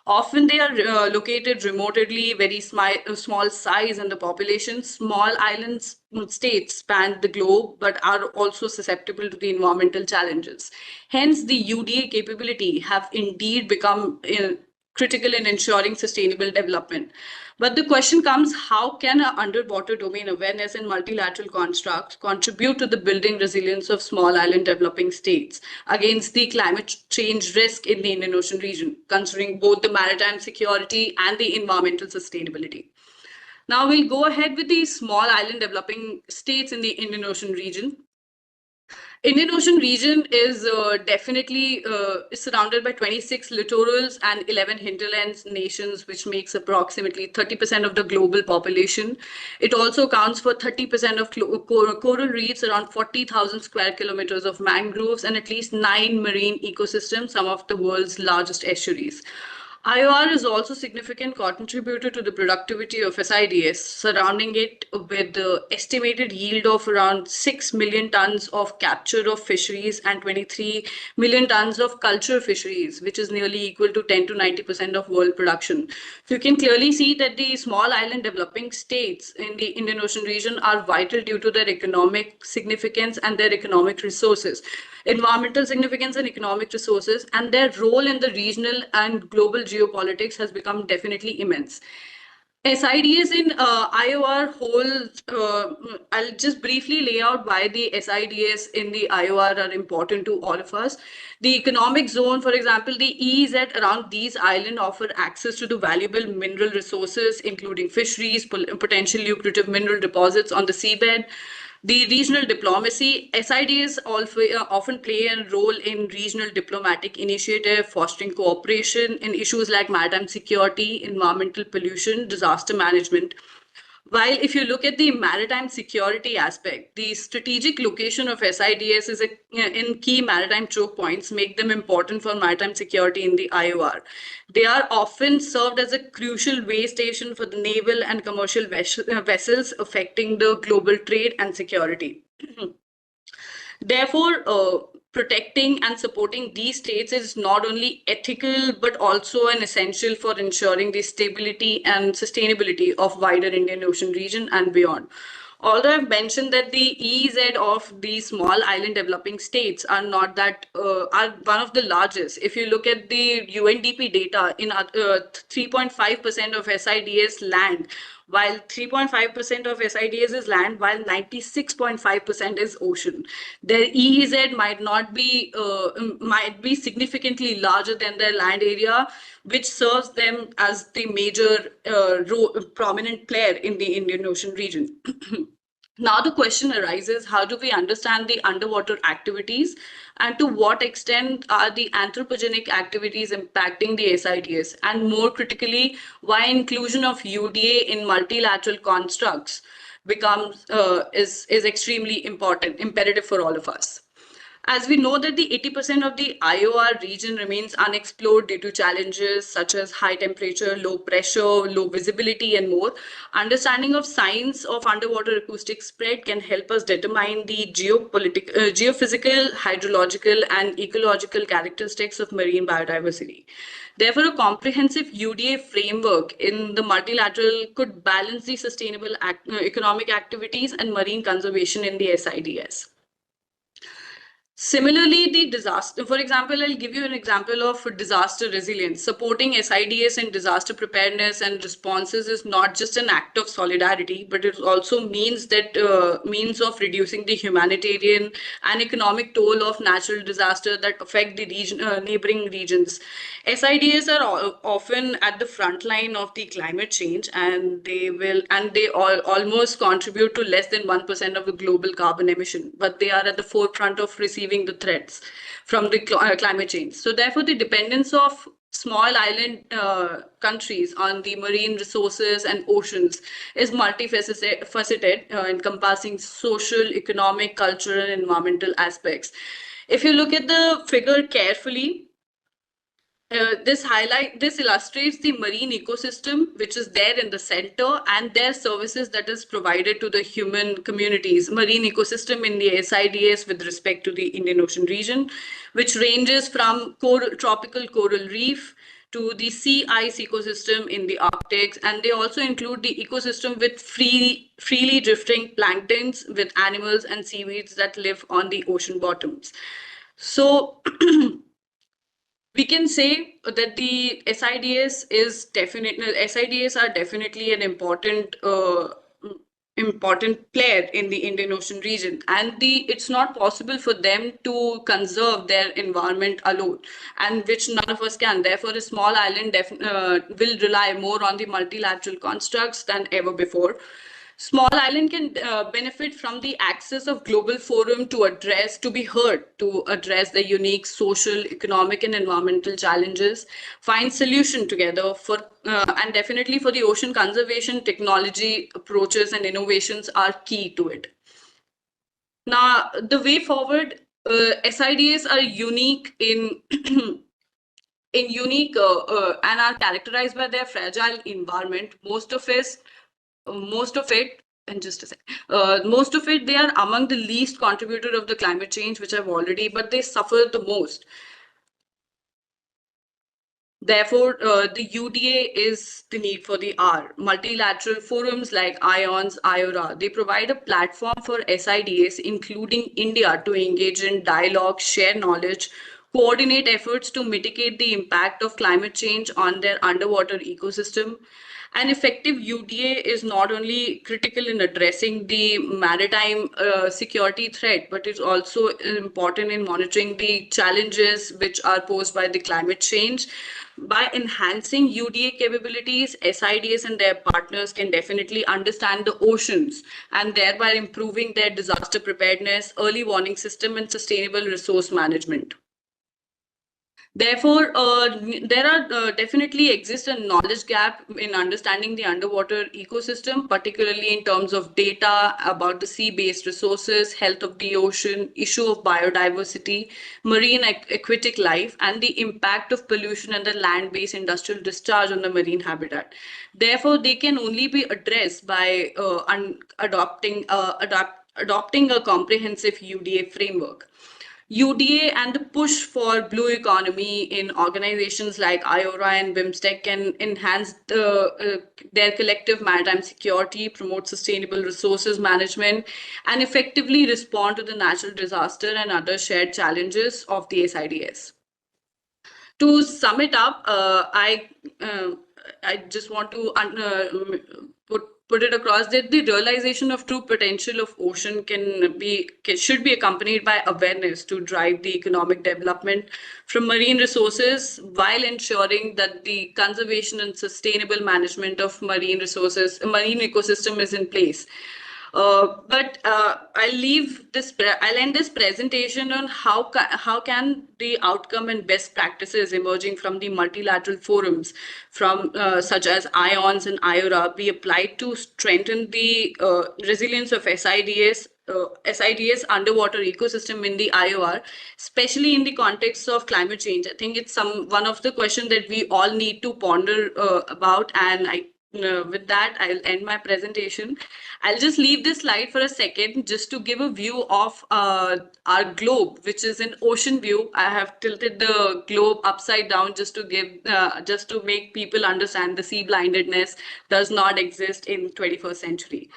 Often they are located remotely, very small size, and the population. Small islands states span the globe, but are also susceptible to the environmental challenges. Hence, the UDA capability have indeed become critical in ensuring sustainable development. But the question comes, how can an underwater domain awareness and multilateral constructs contribute to the building resilience of small island developing states against the climate change risk in the Indian Ocean region, considering both the maritime security and the environmental sustainability? Now we'll go ahead with the small island developing states in the Indian Ocean region. Indian Ocean region is definitely surrounded by 26 littorals and 11 hinterlands nations, which makes approximately 30% of the global population. It also accounts for 30% of coral reefs, around 40,000 square kilometers of mangroves, and at least 9 marine ecosystems, some of the world's largest estuaries. IOR is also a significant contributor to the productivity of SIDS, surrounding it with the estimated yield of around 6 million tons of capture of fisheries and 23 million tons of culture fisheries, which is nearly equal to 10 to 90% of world production. So you can clearly see that the small island developing states in the Indian Ocean region are vital due to their economic significance and their economic resources. Environmental significance and economic resources, and their role in the regional and global geopolitics has become definitely immense. SIDs in IOR holds, I'll just briefly lay out why the SIDs in the IOR are important to all of us. The economic zone, for example, the EEZ around these islands offer access to the valuable mineral resources, including fisheries, potentially lucrative mineral deposits on the seabed. The regional diplomacy, SIDs often play a role in regional diplomatic initiative, fostering cooperation in issues like maritime security, environmental pollution, disaster management. While if you look at the maritime security aspect, the strategic location of SIDs is in key maritime choke points make them important for maritime security in the IOR. They are often served as a crucial way station for the naval and commercial vessels affecting the global trade and security. Therefore, protecting and supporting these states is not only ethical, but also an essential for ensuring the stability and sustainability of wider Indian Ocean region and beyond. Although I've mentioned that the EEZ of these small island developing states are not that, are one of the largest. If you look at the UNDP data, in 3.5% of SIDS land, while 3.5% of SIDS is land, while 96.5% is ocean. Their EEZ might be significantly larger than their land area, which serves them as the major prominent player in the Indian Ocean region. Now the question arises, how do we understand the underwater activities, and to what extent are the anthropogenic activities impacting the SIDS? And more critically, why inclusion of UDA in multilateral constructs becomes is extremely important, imperative for all of us. As we know that the 80% of the IOR region remains unexplored due to challenges such as high temperature, low pressure, low visibility, and more, understanding of science of underwater acoustic spread can help us determine the geophysical, hydrological, and ecological characteristics of marine biodiversity. Therefore, a comprehensive UDA framework in the multilateral could balance the sustainable economic activities and marine conservation in the SIDS. Similarly, the disaster, for example, I'll give you an example of disaster resilience. Supporting SIDS in disaster preparedness and responses is not just an act of solidarity, but it also means that means of reducing the humanitarian and economic toll of natural disaster that affect the region, neighboring regions. SIDS are often at the front line of the climate change, and they almost contribute to less than 1% of the global carbon emission, but they are at the forefront of receiving the threats from the climate change. So therefore, the dependence of small island countries on the marine resources and oceans is multifaceted, encompassing social, economic, cultural, and environmental aspects. If you look at the figure carefully, this illustrates the marine ecosystem, which is there in the center, and their services that is provided to the human communities. Marine ecosystem in the SIDS with respect to the Indian Ocean region, which ranges from tropical coral reef to the sea ice ecosystem in the Arctic, and they also include the ecosystem with freely drifting planktons, with animals and seaweeds that live on the ocean bottoms. So we can say that the SIDS are definitely an important player in the Indian Ocean region, and it's not possible for them to conserve their environment alone, and which none of us can. Therefore, a small island will rely more on the multilateral constructs than ever before. Small island can benefit from the access of global forum to be heard, to address the unique social, economic, and environmental challenges, find solution together and definitely for the ocean conservation, technology approaches and innovations are key to it. Now, the way forward, SIDs are unique and are characterized by their fragile environment. Most of it, they are among the least contributor of the climate change, which I've already, but they suffer the most. Therefore, the UDA is the need for the R. Multilateral forums like IONS, IORA, they provide a platform for SIDS, including India, to engage in dialogue, share knowledge, coordinate efforts to mitigate the impact of climate change on their underwater ecosystem. An effective UDA is not only critical in addressing the maritime security threat, but is also important in monitoring the challenges which are posed by the climate change. By enhancing UDA capabilities, SIDS and their partners can definitely understand the oceans and thereby improving their disaster preparedness, early warning system, and sustainable resource management. Therefore, there are definitely exists a knowledge gap in understanding the underwater ecosystem, particularly in terms of data about the sea-based resources, health of the ocean, issue of biodiversity, marine aquatic life, and the impact of pollution and the land-based industrial discharge on the marine habitat. Therefore, they can only be addressed by adopting a comprehensive UDA framework. UDA and the push for blue economy in organizations like IORA and BIMSTEC can enhance their collective maritime security, promote sustainable resources management, and effectively respond to the natural disaster and other shared challenges of the SIDS. To sum it up, I just want to put it across that the realization of true potential of ocean should be accompanied by awareness to drive the economic development from marine resources, while ensuring that the conservation and sustainable management of marine ecosystem is in place. I'll end this presentation on how can the outcome and best practices emerging from the multilateral forums, from such as IONS and IORA, be applied to strengthen the resilience of SIDS underwater ecosystem in the IOR, especially in the context of climate change. I think it's one of the questions that we all need to ponder about, and with that, I'll end my presentation. I'll just leave this slide for a second just to give a view of our globe, which is an ocean view. I have tilted the globe upside down just to make people understand the sea blindedness does not exist in 21st century.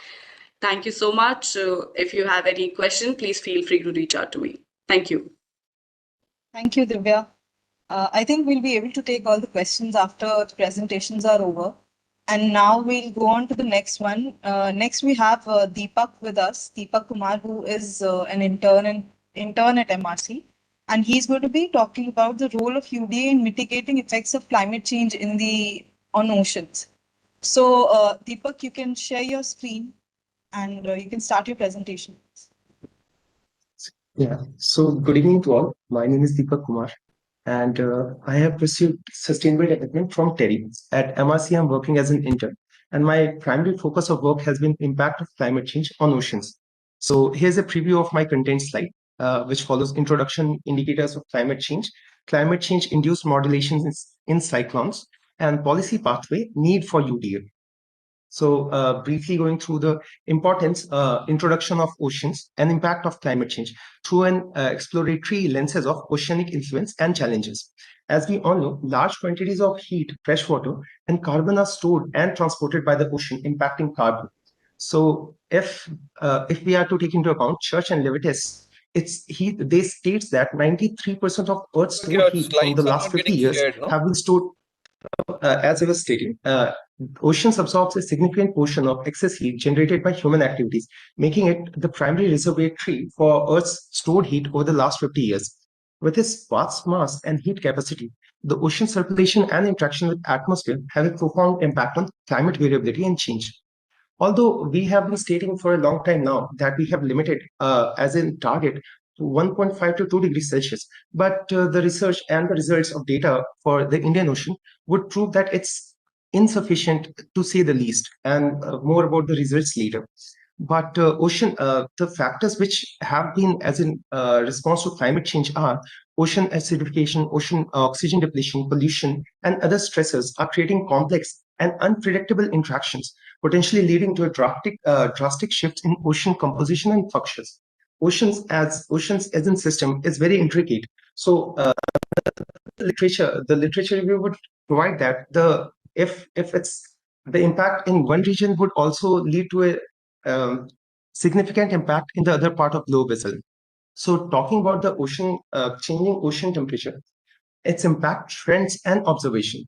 Thank you so much. If you have any question, please feel free to reach out to me. Thank you. Thank you, Divya. I think we'll be able to take all the questions after the presentations are over. And now we'll go on to the next one. Next, we have Deepak with us, Deepak Kumar, who is an intern at MRC. And he's going to be talking about the role of UDA in mitigating effects of climate change on oceans. So, Deepak, you can share your screen and you can start your presentation. Yeah, so good evening to all. My name is Deepak Kumar, and I have pursued sustainable development from TERI. At MRC, I'm working as an intern, and my primary focus of work has been impact of climate change on oceans. So here's a preview of my content slide, which follows introduction, indicators of climate change-induced modulations in cyclones, and policy pathway, need for UDA. So briefly going through the importance, introduction of oceans and impact of climate change through an exploratory lenses of oceanic influence and challenges. As we all know, large quantities of heat, fresh water, and carbon are stored and transported by the ocean, impacting carbon. So if we are to take into account Church and Levitas, they states that 93% of Earth's stored heat from the last 50 years have been stored. As I was stating, oceans absorbs a significant portion of excess heat generated by human activities, making it the primary reservoir for Earth's stored heat over the last 50 years. With its vast mass and heat capacity, the ocean circulation and interaction with atmosphere have a profound impact on climate variability and change. Although we have been stating for a long time now that we have limited as a target to 1.5 to 2 degrees Celsius, but the research and the results of data for the Indian Ocean would prove that it's insufficient, to say the least, and more about the results later. But the factors which have been as in response to climate change are ocean acidification, ocean oxygen depletion, pollution, and other stressors are creating complex and unpredictable interactions, potentially leading to a drastic shift in ocean composition and functions. Oceans as in system is very intricate. So the literature review would provide that if it's the impact in one region would also lead to a significant impact in the other part of globe as well. So talking about the ocean, changing ocean temperature, its impact, trends, and observation.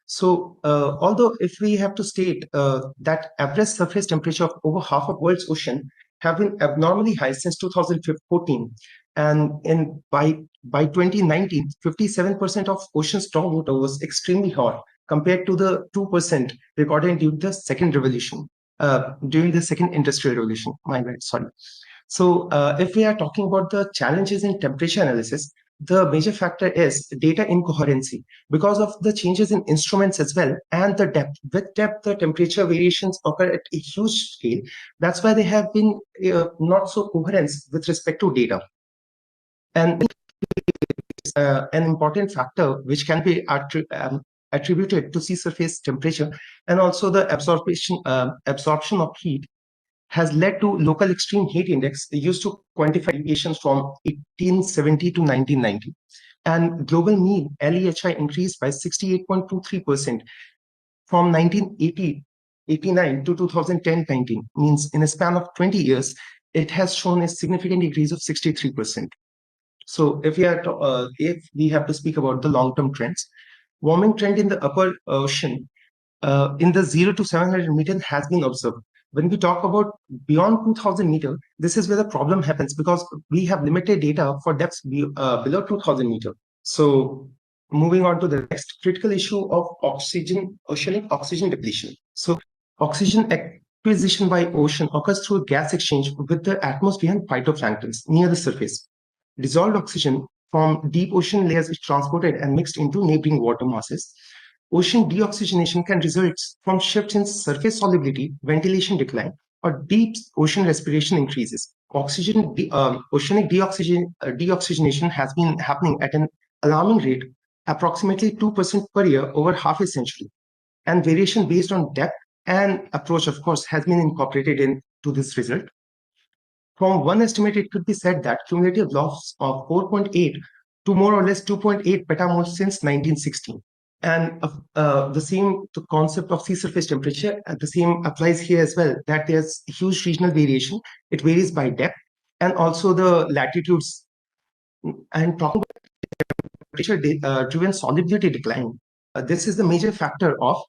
So, although if we have to state that average surface temperature of over half of world's ocean have been abnormally high since 2014, and by 2019, 57% of ocean stormwater was extremely hot compared to the 2% recorded during the second industrial revolution. My bad, sorry. So, if we are talking about the challenges in temperature analysis, the major factor is data incoherency because of the changes in instruments as well and the depth. With depth, the temperature variations occur at a huge scale. That's why they have been not so coherent with respect to data. And an important factor which can be attributed to sea surface temperature and also the absorption of heat has led to local extreme heat index used to quantify deviations from 1870 to 1990. And global mean LEHI increased by 68.23% from 1989 to 2010-19, means in a span of 20 years, it has shown a significant increase of 63%. So if we have to speak about the long-term trends, warming trend in the upper ocean in the 0 to 700 meter has been observed. When we talk about beyond 2000 meter, this is where the problem happens because we have limited data for depths below 2000 meter. So moving on to the next critical issue of oceanic oxygen depletion. So oxygen acquisition by ocean occurs through gas exchange with the atmosphere and phytoplanktons near the surface. Dissolved oxygen from deep ocean layers is transported and mixed into neighboring water masses. Ocean deoxygenation can result from shifts in surface solubility, ventilation decline, or deep ocean respiration increases. Oceanic deoxygenation has been happening at an alarming rate, approximately 2% per year over half a century. And variation based on depth and approach, of course, has been incorporated into this result. From one estimate, it could be said that cumulative loss of 4.8 to more or less 2.8 petamoles since 1916. And the concept of sea surface temperature, the same applies here as well, that there's huge regional variation. It varies by depth and also the latitudes. And talking about temperature-driven solubility decline, this is the major factor of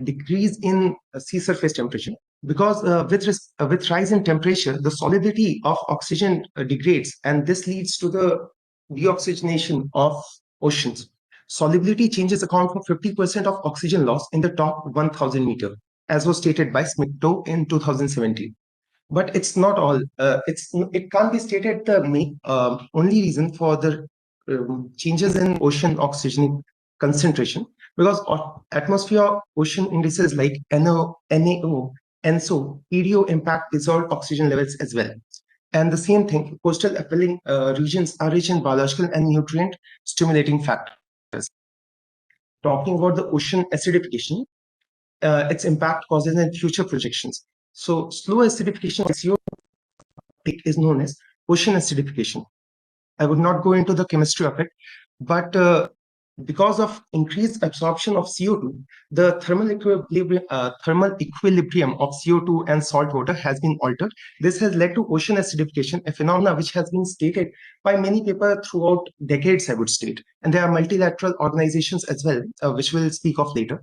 decrease in sea surface temperature. Because with rise in temperature, the solubility of oxygen degrades, and this leads to the deoxygenation of oceans. Solubility changes account for 50% of oxygen loss in the top 1000 meter, as was stated by Smith in 2017. But it's not all. It can't be stated the only reason for the changes in ocean oxygen concentration, because atmosphere ocean indices like NAO, ENSO, EDO impact dissolved oxygen levels as well. And the same thing, coastal upwelling regions are rich in biological and nutrient stimulating factors. Talking about the ocean acidification, its impact causes and future projections. So slow acidification of CO is known as ocean acidification. I would not go into the chemistry of it, but because of increased absorption of CO2, the thermal equilibrium of CO2 and salt water has been altered. This has led to ocean acidification, a phenomenon which has been stated by many people throughout decades, I would state. And there are multilateral organizations as well, which we'll speak of later.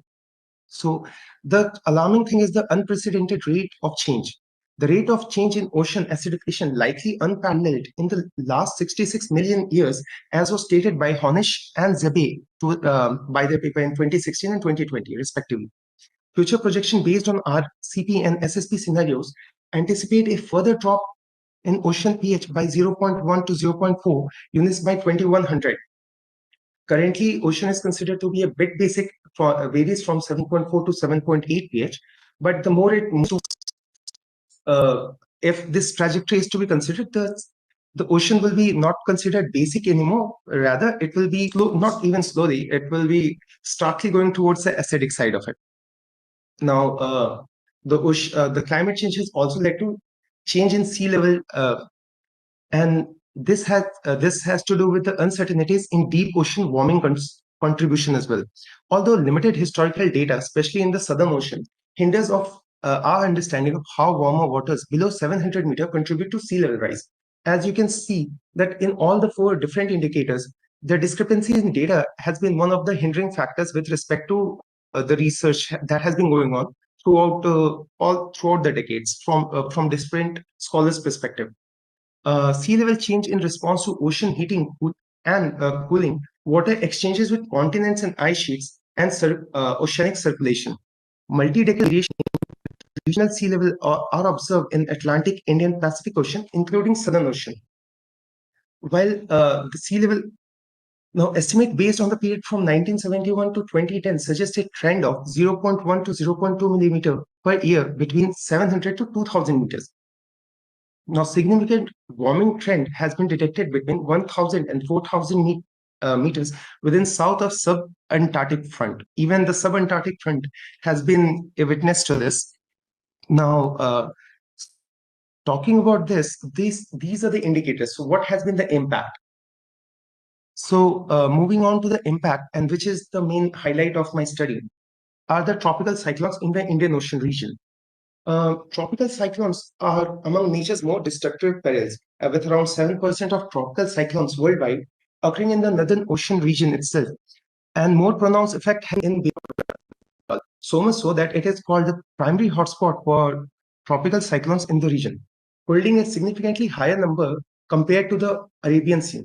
So the alarming thing is the unprecedented rate of change. The rate of change in ocean acidification likely unparalleled in the last 66 million years, as was stated by Honish and Zebe by their paper in 2016 and 2020, respectively. Future projection based on our CP and SSP scenarios anticipate a further drop in ocean pH by 0.1 to 0.4 units by 2100. Currently, ocean is considered to be a bit basic, varies from 7.4 to 7.8 pH, but the more it moves to, if this trajectory is to be considered, the ocean will be not considered basic anymore. Rather, it will be not even slowly, it will be starkly going towards the acidic side of it. Now, the climate change has also led to change in sea level, and this has to do with the uncertainties in deep ocean warming contribution as well. Although limited historical data, especially in the Southern Ocean, hinders of our understanding of how warmer waters below 700 meter contribute to sea level rise. as you can see that in all the 4 different indicators, the discrepancy in data has been one of the hindering factors with respect to the research that has been going on throughout the decades from different scholars' perspective. Sea level change in response to ocean heating and cooling, water exchanges with continents and ice sheets, and oceanic circulation. Multi-decade variation in regional sea level are observed in Atlantic, Indian, Pacific Ocean, including Southern Ocean. While the sea level now estimate based on the period from 1971 to 2010 suggests a trend of 0.1 to 0.2 millimeter per year between 700 to 2000 meters. Now, significant warming trend has been detected between 1000 and 4000 meters within south of sub-Antarctic front. Even the sub-Antarctic front has been a witness to this. Now, talking about this, these are the indicators. So what has been the impact? So moving on to the impact, and which is the main highlight of my study, are the tropical cyclones in the Indian Ocean region. Tropical cyclones are among nature's more destructive perils, with around 7% of tropical cyclones worldwide occurring in the Northern Ocean region itself, and more pronounced effect in Bengal, so much so that it is called the primary hotspot for tropical cyclones in the region, holding a significantly higher number compared to the Arabian Sea.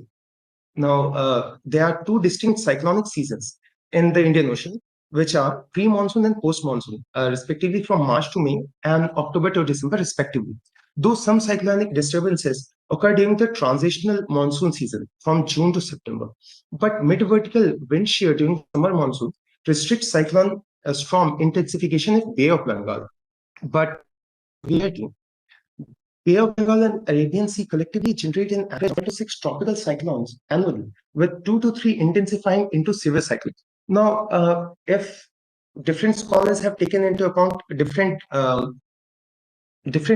Now, there are 2 distinct cyclonic seasons in the Indian Ocean, which are pre-monsoon and post-monsoon, respectively from March to May and October to December, respectively. Though some cyclonic disturbances occur during the transitional monsoon season from June to September, but mid-vertical wind shear during summer monsoon restricts cyclone storm intensification in Bay of Bengal. But Bay of Bengal and Arabian Sea collectively generate an average of 5 to 6 tropical cyclones annually, with 2 to 3 intensifying into severe cyclones. Now, if different scholars have taken into account different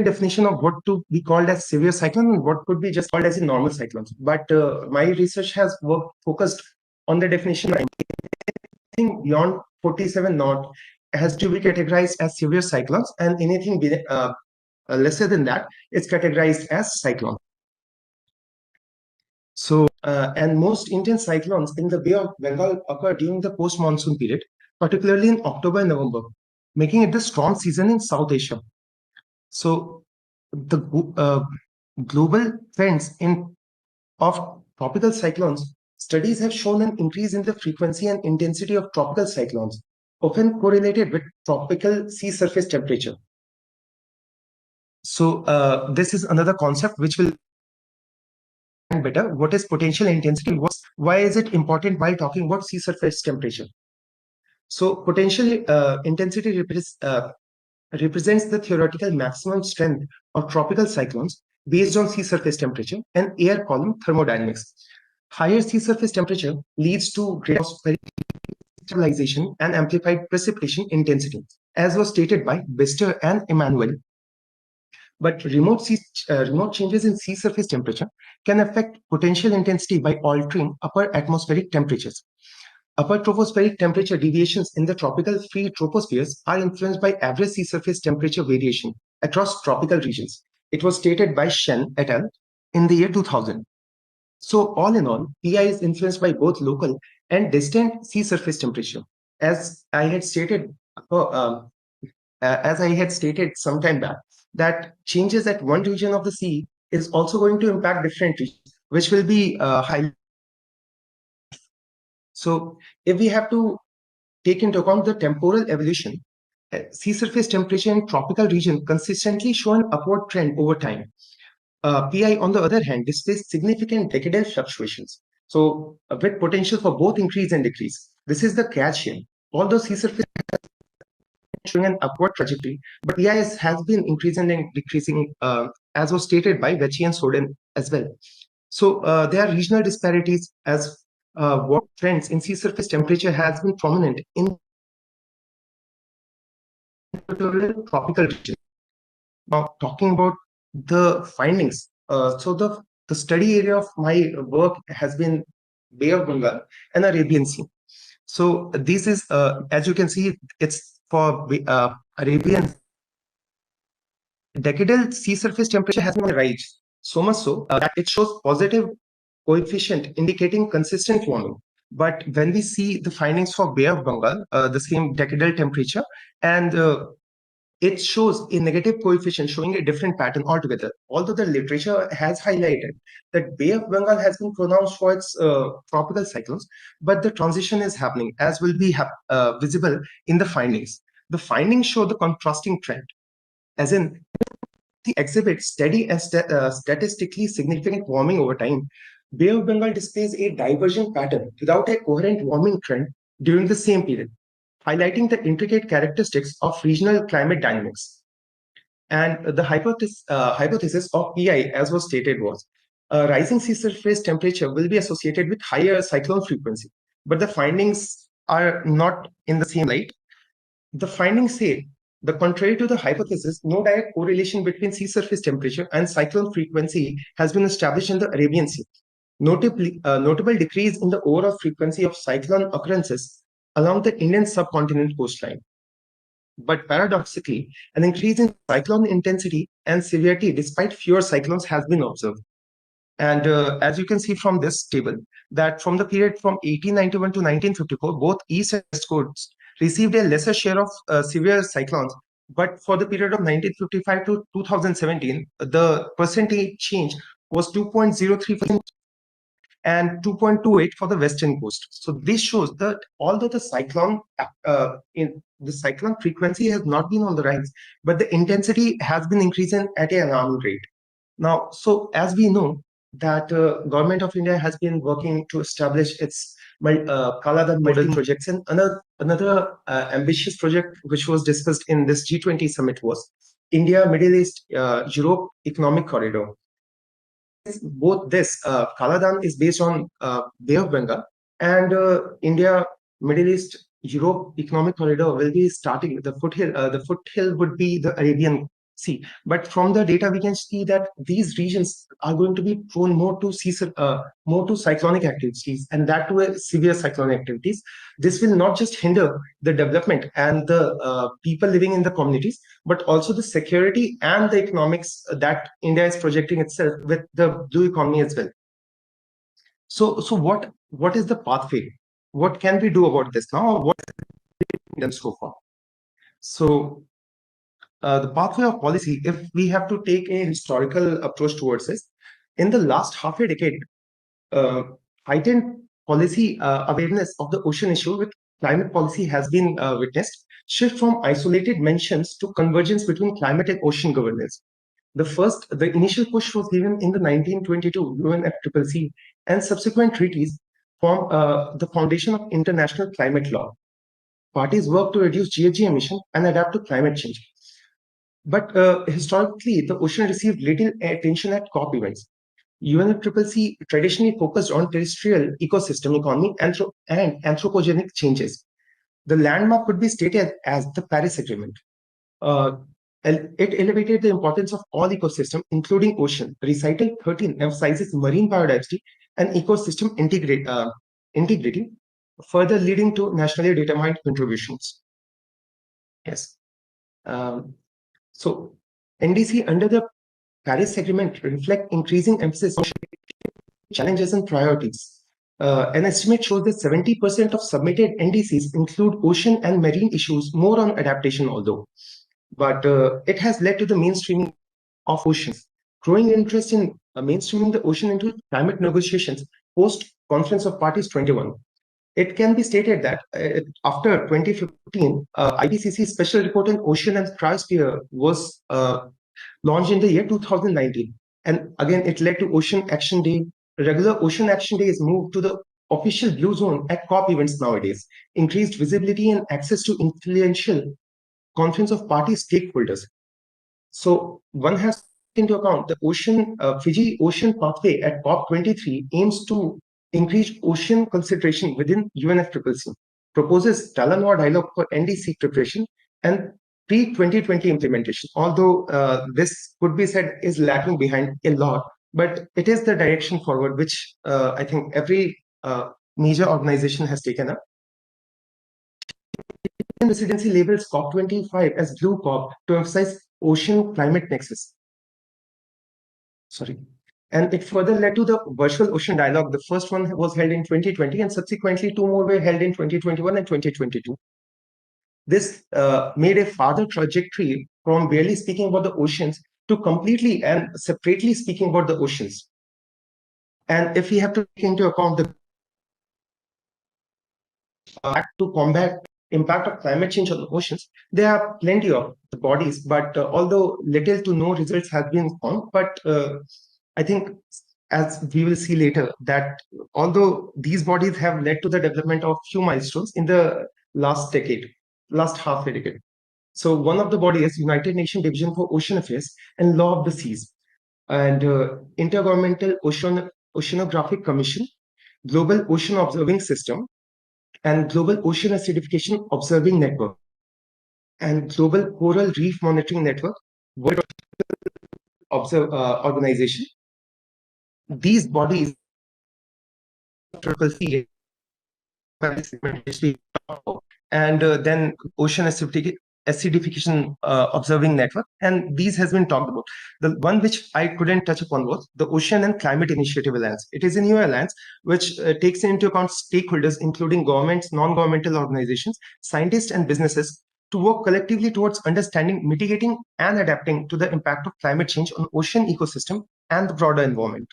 definition of what to be called as severe cyclone and what could be just called as a normal cyclones, but my research has focused on the definition. Anything beyond 47 knot has to be categorized as severe cyclones, and anything lesser than that is categorized as cyclone. So, and most intense cyclones in the Bay of Bengal occur during the post-monsoon period, particularly in October and November, making it the storm season in South Asia. So, the global trends of tropical cyclones, studies have shown an increase in the frequency and intensity of tropical cyclones, often correlated with tropical sea surface temperature. So, this is another concept which will better what is potential intensity, why is it important while talking about sea surface temperature. So potential intensity represents the theoretical maximum strength of tropical cyclones based on sea surface temperature and air column thermodynamics. Higher sea surface temperature leads to greater stabilization and amplified precipitation intensity, as was stated by Bester and Emmanuel. But remote changes in sea surface temperature can affect potential intensity by altering upper atmospheric temperatures. Upper tropospheric temperature deviations in the tropical free tropospheres are influenced by average sea surface temperature variation across tropical regions. It was stated by Shen et al. In the year 2000. So all in all, PI is influenced by both local and distant sea surface temperature. As I had stated some time back, that changes at one region of the sea is also going to impact different regions, which will be highly. So if we have to take into account the temporal evolution, sea surface temperature in tropical region consistently show an upward trend over time. PI, on the other hand, displays significant decadal fluctuations. So with potential for both increase and decrease. This is the catch here. Although sea surface showing an upward trajectory, but PIS has been increasing and decreasing, as was stated by Vecchi and Soden as well. So there are regional disparities as what trends in sea surface temperature has been prominent in tropical region. Now, talking about the findings, so the study area of my work has been Bay of Bengal and Arabian Sea. So this is, as you can see, it's for Arabian. Decadal sea surface temperature has been on the rise So much so that it shows positive coefficient indicating consistent warming. But when we see the findings for Bay of Bengal, the same decadal temperature, and it shows a negative coefficient showing a different pattern altogether. Although the literature has highlighted that Bay of Bengal has been pronounced for its tropical cyclones, but the transition is happening, as will be visible in the findings. The findings show the contrasting trend, as in the exhibit steady and statistically significant warming over time. Bay of Bengal displays a divergent pattern without a coherent warming trend during the same period, highlighting the intricate characteristics of regional climate dynamics. And the hypothesis of PI, as was stated, was rising sea surface temperature will be associated with higher cyclone frequency. But the findings are not in the same light. The findings say, the contrary to the hypothesis, no direct correlation between sea surface temperature and cyclone frequency has been established in the Arabian Sea. Notable decrease in the overall frequency of cyclone occurrences along the Indian subcontinent coastline. But paradoxically, an increase in cyclone intensity and severity despite fewer cyclones has been observed. And as you can see from this table, that from the period from 1891 to 1954, both east and west coasts received a lesser share of severe cyclones. But for the period of 1955 to 2017, the percentage change was 2.03% and 2.28 for the western coast. So this shows that although the cyclone frequency has not been on the rise, but the intensity has been increasing at an alarming rate. Now, so as we know that Government of India has been working to establish its Kaladan model projects, and another ambitious project which was discussed in this G20 summit was India, Middle East, Europe Economic Corridor. Both this Kaladan is based on Bay of Bengal, and India, Middle East, Europe Economic Corridor will be starting the foothill. The foothill would be the Arabian Sea. But from the data, we can see that these regions are going to be prone more to cyclonic activities, and that to severe cyclonic activities. This will not just hinder the development and the people living in the communities, but also the security and the economics that India is projecting itself with the blue economy as well. So what is the pathway? What can we do about this now? What has been done so far? So the pathway of policy, if we have to take a historical approach towards this, in the last half a decade, heightened policy awareness of the ocean issue with climate policy has been witnessed. Shift from isolated mentions to convergence between climate and ocean governance. The initial push was given in the 1922 UNFCCC, and subsequent treaties form the foundation of international climate law. Parties work to reduce GHG emission and adapt to climate change. But historically, the ocean received little attention at COP events. UNFCCC traditionally focused on terrestrial ecosystem economy and anthropogenic changes. The landmark could be stated as the Paris Agreement. It elevated the importance of all ecosystems, including ocean. Recital 13 emphasizes marine biodiversity and ecosystem integrity, further leading to nationally determined contributions. Yes. So NDC under the Paris Agreement reflect increasing emphasis on challenges and priorities. An estimate shows that 70% of submitted NDCs include ocean and marine issues, more on adaptation although. But it has led to the mainstreaming of oceans. Growing interest in mainstreaming the ocean into climate negotiations post-Conference of Parties 21. It can be stated that after 2015, IPCC Special Report on Ocean and Cryosphere was launched in the year 2019. And again, it led to Ocean Action Day. Regular Ocean Action Day is moved to the official blue zone at COP events nowadays. Increased visibility and access to influential Conference of Party stakeholders. So one has to take into account the Fiji Ocean Pathway at COP23 aims to increase ocean consideration within UNFCCC, proposes Talanoa dialogue for NDC preparation and pre-2020 implementation. Although this could be said is lacking behind a lot, but it is the direction forward which I think every major organization has taken up. Residency labels COP25 as Blue COP to emphasize ocean climate nexus. Sorry. And it further led to the virtual ocean dialogue. The first one was held in 2020, and subsequently 2 more were held in 2021 and 2022. This made a further trajectory from barely speaking about the oceans to completely and separately speaking about the oceans. And if we have to take into account the to combat impact of climate change on the oceans, there are plenty of bodies, but although little to no results have been found, but I think, as we will see later, that although these bodies have led to the development of few milestones in the last half a decade. So one of the bodies is United Nations Division for Ocean Affairs and Law of the Seas, and Intergovernmental Oceanographic Commission, Global Ocean Observing System, and Global Ocean Acidification Observing Network, and Global Coral Reef Monitoring Network, World Organization. These bodies and then Ocean Acidification Observing Network, and these has been talked about. The one which I couldn't touch upon was the Ocean and Climate Initiative Alliance. It is a new alliance which takes into account stakeholders, including governments, non-governmental organizations, scientists, and businesses, to work collectively towards understanding, mitigating, and adapting to the impact of climate change on ocean ecosystem and the broader environment.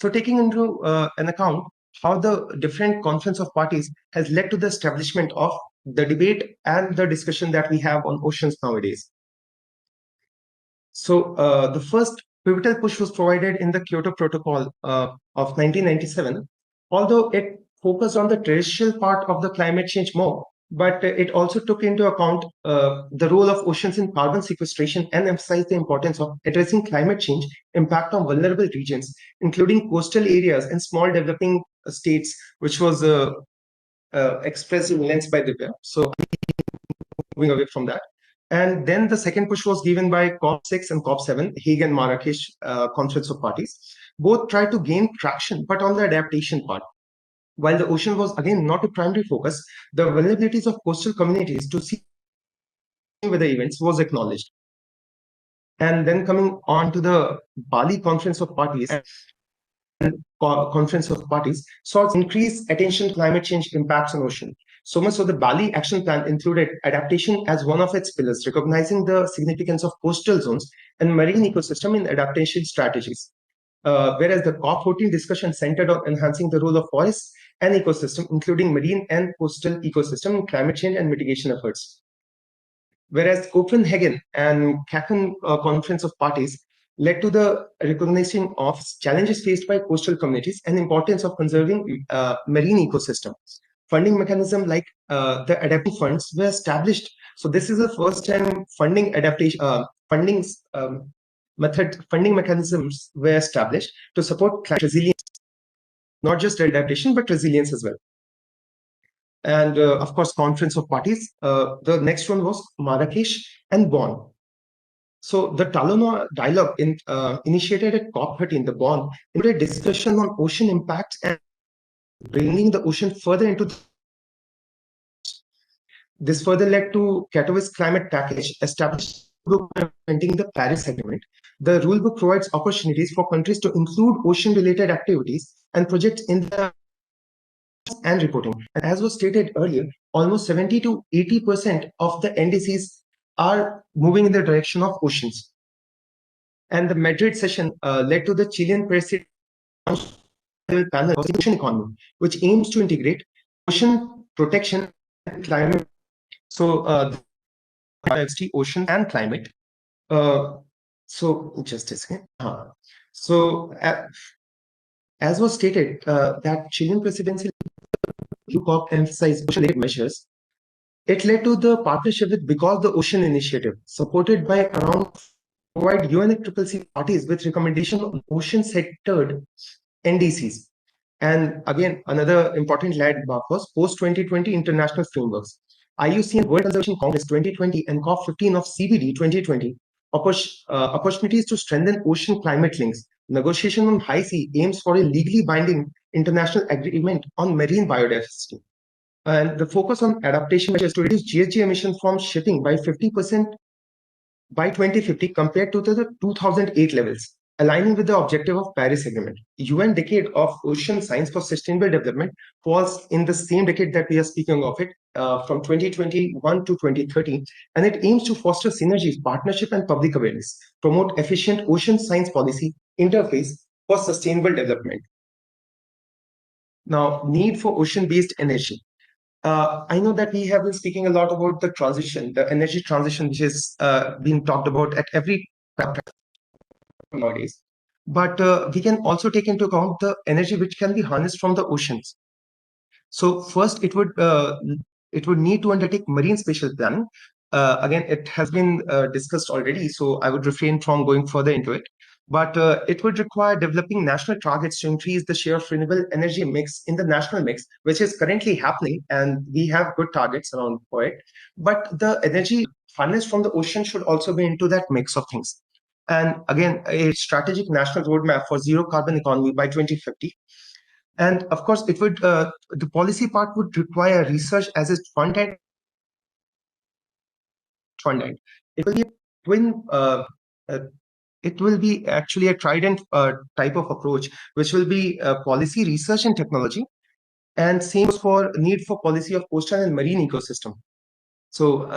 So taking into an account how the different conference of parties has led to the establishment of the debate and the discussion that we have on oceans nowadays. So the first pivotal push was provided in the Kyoto Protocol of 1997, although it focused on the terrestrial part of the climate change more, but it also took into account the role of oceans in carbon sequestration and emphasized the importance of addressing climate change impact on vulnerable regions, including coastal areas and small developing states, which was expressed in lengths by Divya. So moving away from that. And then the second push was given by COP6 and COP7, Hague and Marrakesh Conference of Parties. Both tried to gain traction, but on the adaptation part. While the ocean was again not a primary focus, the vulnerabilities of coastal communities to sea weather events was acknowledged. And then coming on to the Bali Conference of Parties, saw increased attention to climate change impacts on ocean. So much so the Bali Action Plan included adaptation as one of its pillars, recognizing the significance of coastal zones and marine ecosystem in adaptation strategies. Whereas the COP14 discussion centered on enhancing the role of forests and ecosystem, including marine and coastal ecosystem in climate change and mitigation efforts. Whereas Copenhagen and Cancun Conference of Parties led to the recognition of challenges faced by coastal communities and importance of conserving marine ecosystems. Funding mechanisms like the adaptation funds were established. So this is the first time funding mechanisms were established to support climate resilience, not just adaptation, but resilience as well. And of course, Conference of Parties. The next one was Marrakesh and Bonn. So the Talona dialogue initiated at COP13, the Bonn, included discussion on ocean impacts and bringing the ocean further into this further led to Katowice climate package established implementing the Paris Agreement. The rulebook provides opportunities for countries to include ocean-related activities and projects in the and reporting. And as was stated earlier, almost 70 to 80% of the NDCs are moving in the direction of oceans. And the Madrid session led to the Chilean president panel of the ocean economy, which aims to integrate ocean protection and climate. So ocean and climate. So just a second. So as was stated, that Chilean presidency COP emphasized ocean-related measures. It led to the partnership with Because the Ocean Initiative, supported by around provide UNFCCC parties with recommendation on ocean-centered NDCs. And again, another important landmark was post-2020 international frameworks. IUCN World Conservation Congress 2020 and COP15 of CBD 2020 opportunities to strengthen ocean climate links. Negotiation on high sea aims for a legally binding international agreement on marine biodiversity. And the focus on adaptation measures to reduce GHG emissions from shipping by 50% by 2050 compared to the 2008 levels. aligning with the objective of Paris Agreement. UN Decade of Ocean Science for Sustainable Development falls in the same decade that we are speaking of it, from 2021 to 2030, and it aims to foster synergies, partnership, and public awareness, promote efficient ocean science policy interface for sustainable development. Now, need for ocean-based energy. I know that we have been speaking a lot about the transition, the energy transition, which is being talked about at every nowadays. But we can also take into account the energy which can be harnessed from the oceans. So first, it would need to undertake marine spatial planning. Again, it has been discussed already, so I would refrain from going further into it. But it would require developing national targets to increase the share of renewable energy mix in the national mix, which is currently happening, and we have good targets around for it. But the energy harnessed from the ocean should also be into that mix of things. And again, a strategic national roadmap for zero carbon economy by 2050. And of course, it would the policy part would require research as its front end. It will be a twin. It will be actually a trident type of approach, which will be policy, research, and technology. And same for need for policy of coastal and marine ecosystem. So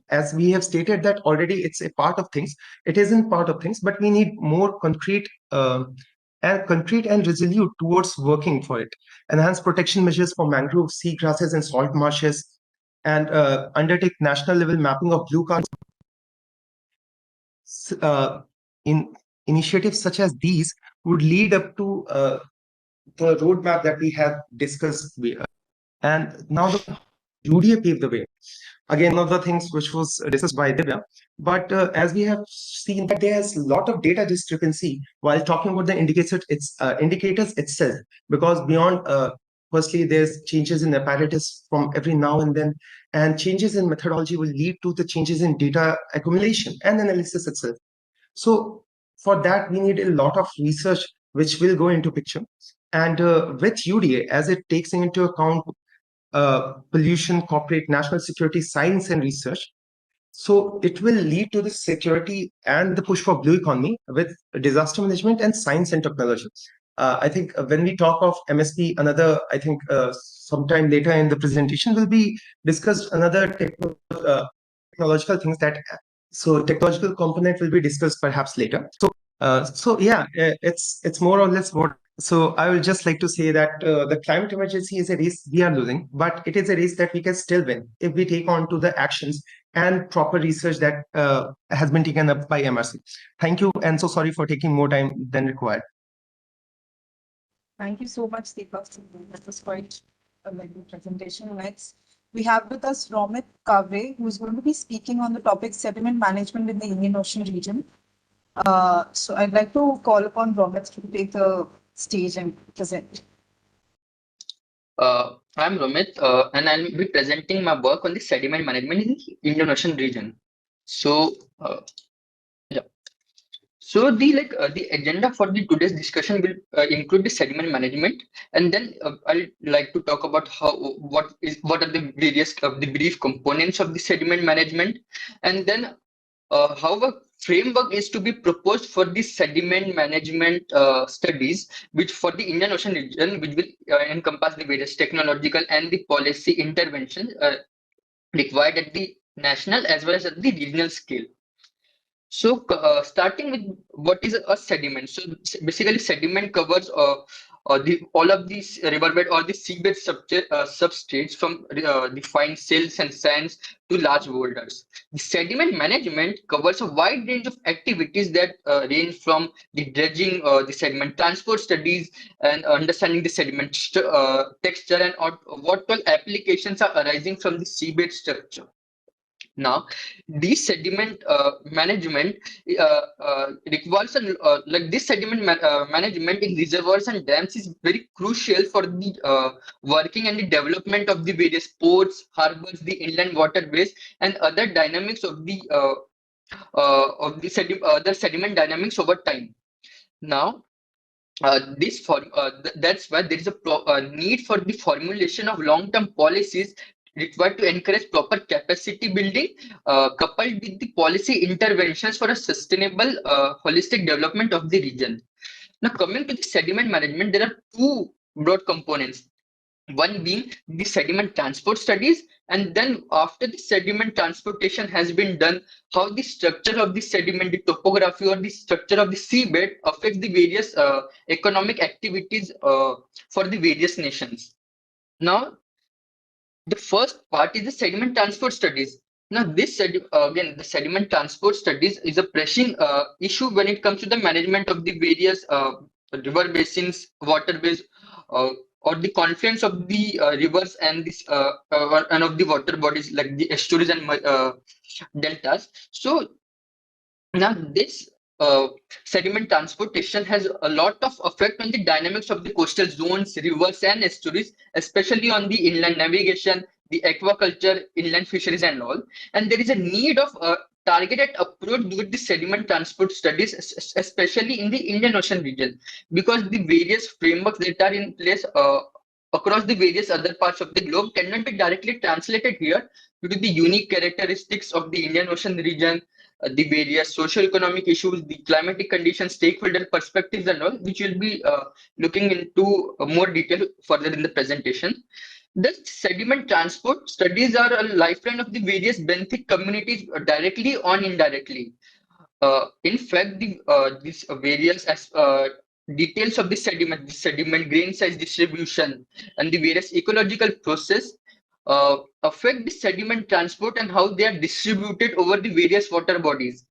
as we have stated that already, it's a part of things. It isn't part of things, but we need more concrete and resolute towards working for it. Enhance protection measures for mangrove, seagrasses, and salt marshes, and undertake national level mapping of blue carbon. In initiatives such as these would lead up to the roadmap that we have discussed. And now the UDA paved the way. Again, one of the things which was discussed by Divya, but as we have seen that there's a lot of data discrepancy while talking about the indicators itself, because beyond, firstly, there's changes in apparatus from every now and then, and changes in methodology will lead to the changes in data accumulation and analysis itself. So for that, we need a lot of research which will go into picture. And with UDA, as it takes into account pollution, corporate, national security, science, and research. So it will lead to the security and the push for blue economy with disaster management and science and technology. I think when we talk of MSP, sometime later in the presentation will be discussed another technological things that, so technological component will be discussed perhaps later. So yeah, it's more or less what. So I would just like to say that the climate emergency is a race we are losing, but it is a race that we can still win if we take on to the actions and proper research that has been taken up by MRC. Thank you, and so sorry for taking more time than required. Thank you so much, Deepak. That was quite a very good presentation. Next, we have with us Romit Kavre, who is going to be speaking on the topic sediment management in the Indian Ocean region. So I'd like to call upon Romit to take the stage and present. I'm Romit, and I'll be presenting my work on the sediment management in the Indian Ocean region. So, yeah. So the agenda for the today's discussion will include the sediment management, and then I'd like to talk about what are the various the brief components of the sediment management, and then how a framework is to be proposed for the sediment management studies, which for the Indian Ocean region, which will encompass the various technological and the policy interventions required at the national as well as at the regional scale. So starting with what is a sediment. So basically sediment covers all of these riverbed or the seabed substrates from the fine silts and sands to large boulders. The sediment management covers a wide range of activities that range from the dredging, the sediment transport studies, and understanding the sediment texture and what all applications are arising from the seabed structure. Now, this sediment management requires like this sediment management in reservoirs and dams is very crucial for the working and the development of the various ports, harbors, the inland waterways, and other dynamics of the sediment dynamics over time. Now, that's why there is a need for the formulation of long-term policies required to encourage proper capacity building, coupled with the policy interventions for a sustainable, holistic development of the region. Now, coming to the sediment management, there are two broad components. One being the sediment transport studies, and then after the sediment transportation has been done, how the structure of the sediment, the topography or the structure of the seabed affects the various economic activities for the various nations. Now, the first part is the sediment transport studies. Now, again, the sediment transport studies is a pressing issue when it comes to the management of the various river basins, waterways, uh, or the confluence of the rivers and and of the water bodies like the estuaries and deltas. So now, this sediment transportation has a lot of effect on the dynamics of the coastal zones, rivers, and estuaries, especially on the inland navigation, the aquaculture, inland fisheries, and all. And there is a need of a targeted approach with the sediment transport studies, especially in the Indian Ocean region, because the various frameworks that are in place across the various other parts of the globe cannot be directly translated here due to the unique characteristics of the Indian Ocean region, the various socio-economic issues, the climatic conditions, stakeholder perspectives, and all, which we'll be looking into more detail further in the presentation. The sediment transport studies are a lifeline of the various benthic communities directly or indirectly. In fact, these various details of the sediment grain size distribution, and the various ecological process affect the sediment transport and how they are distributed over the various water bodies.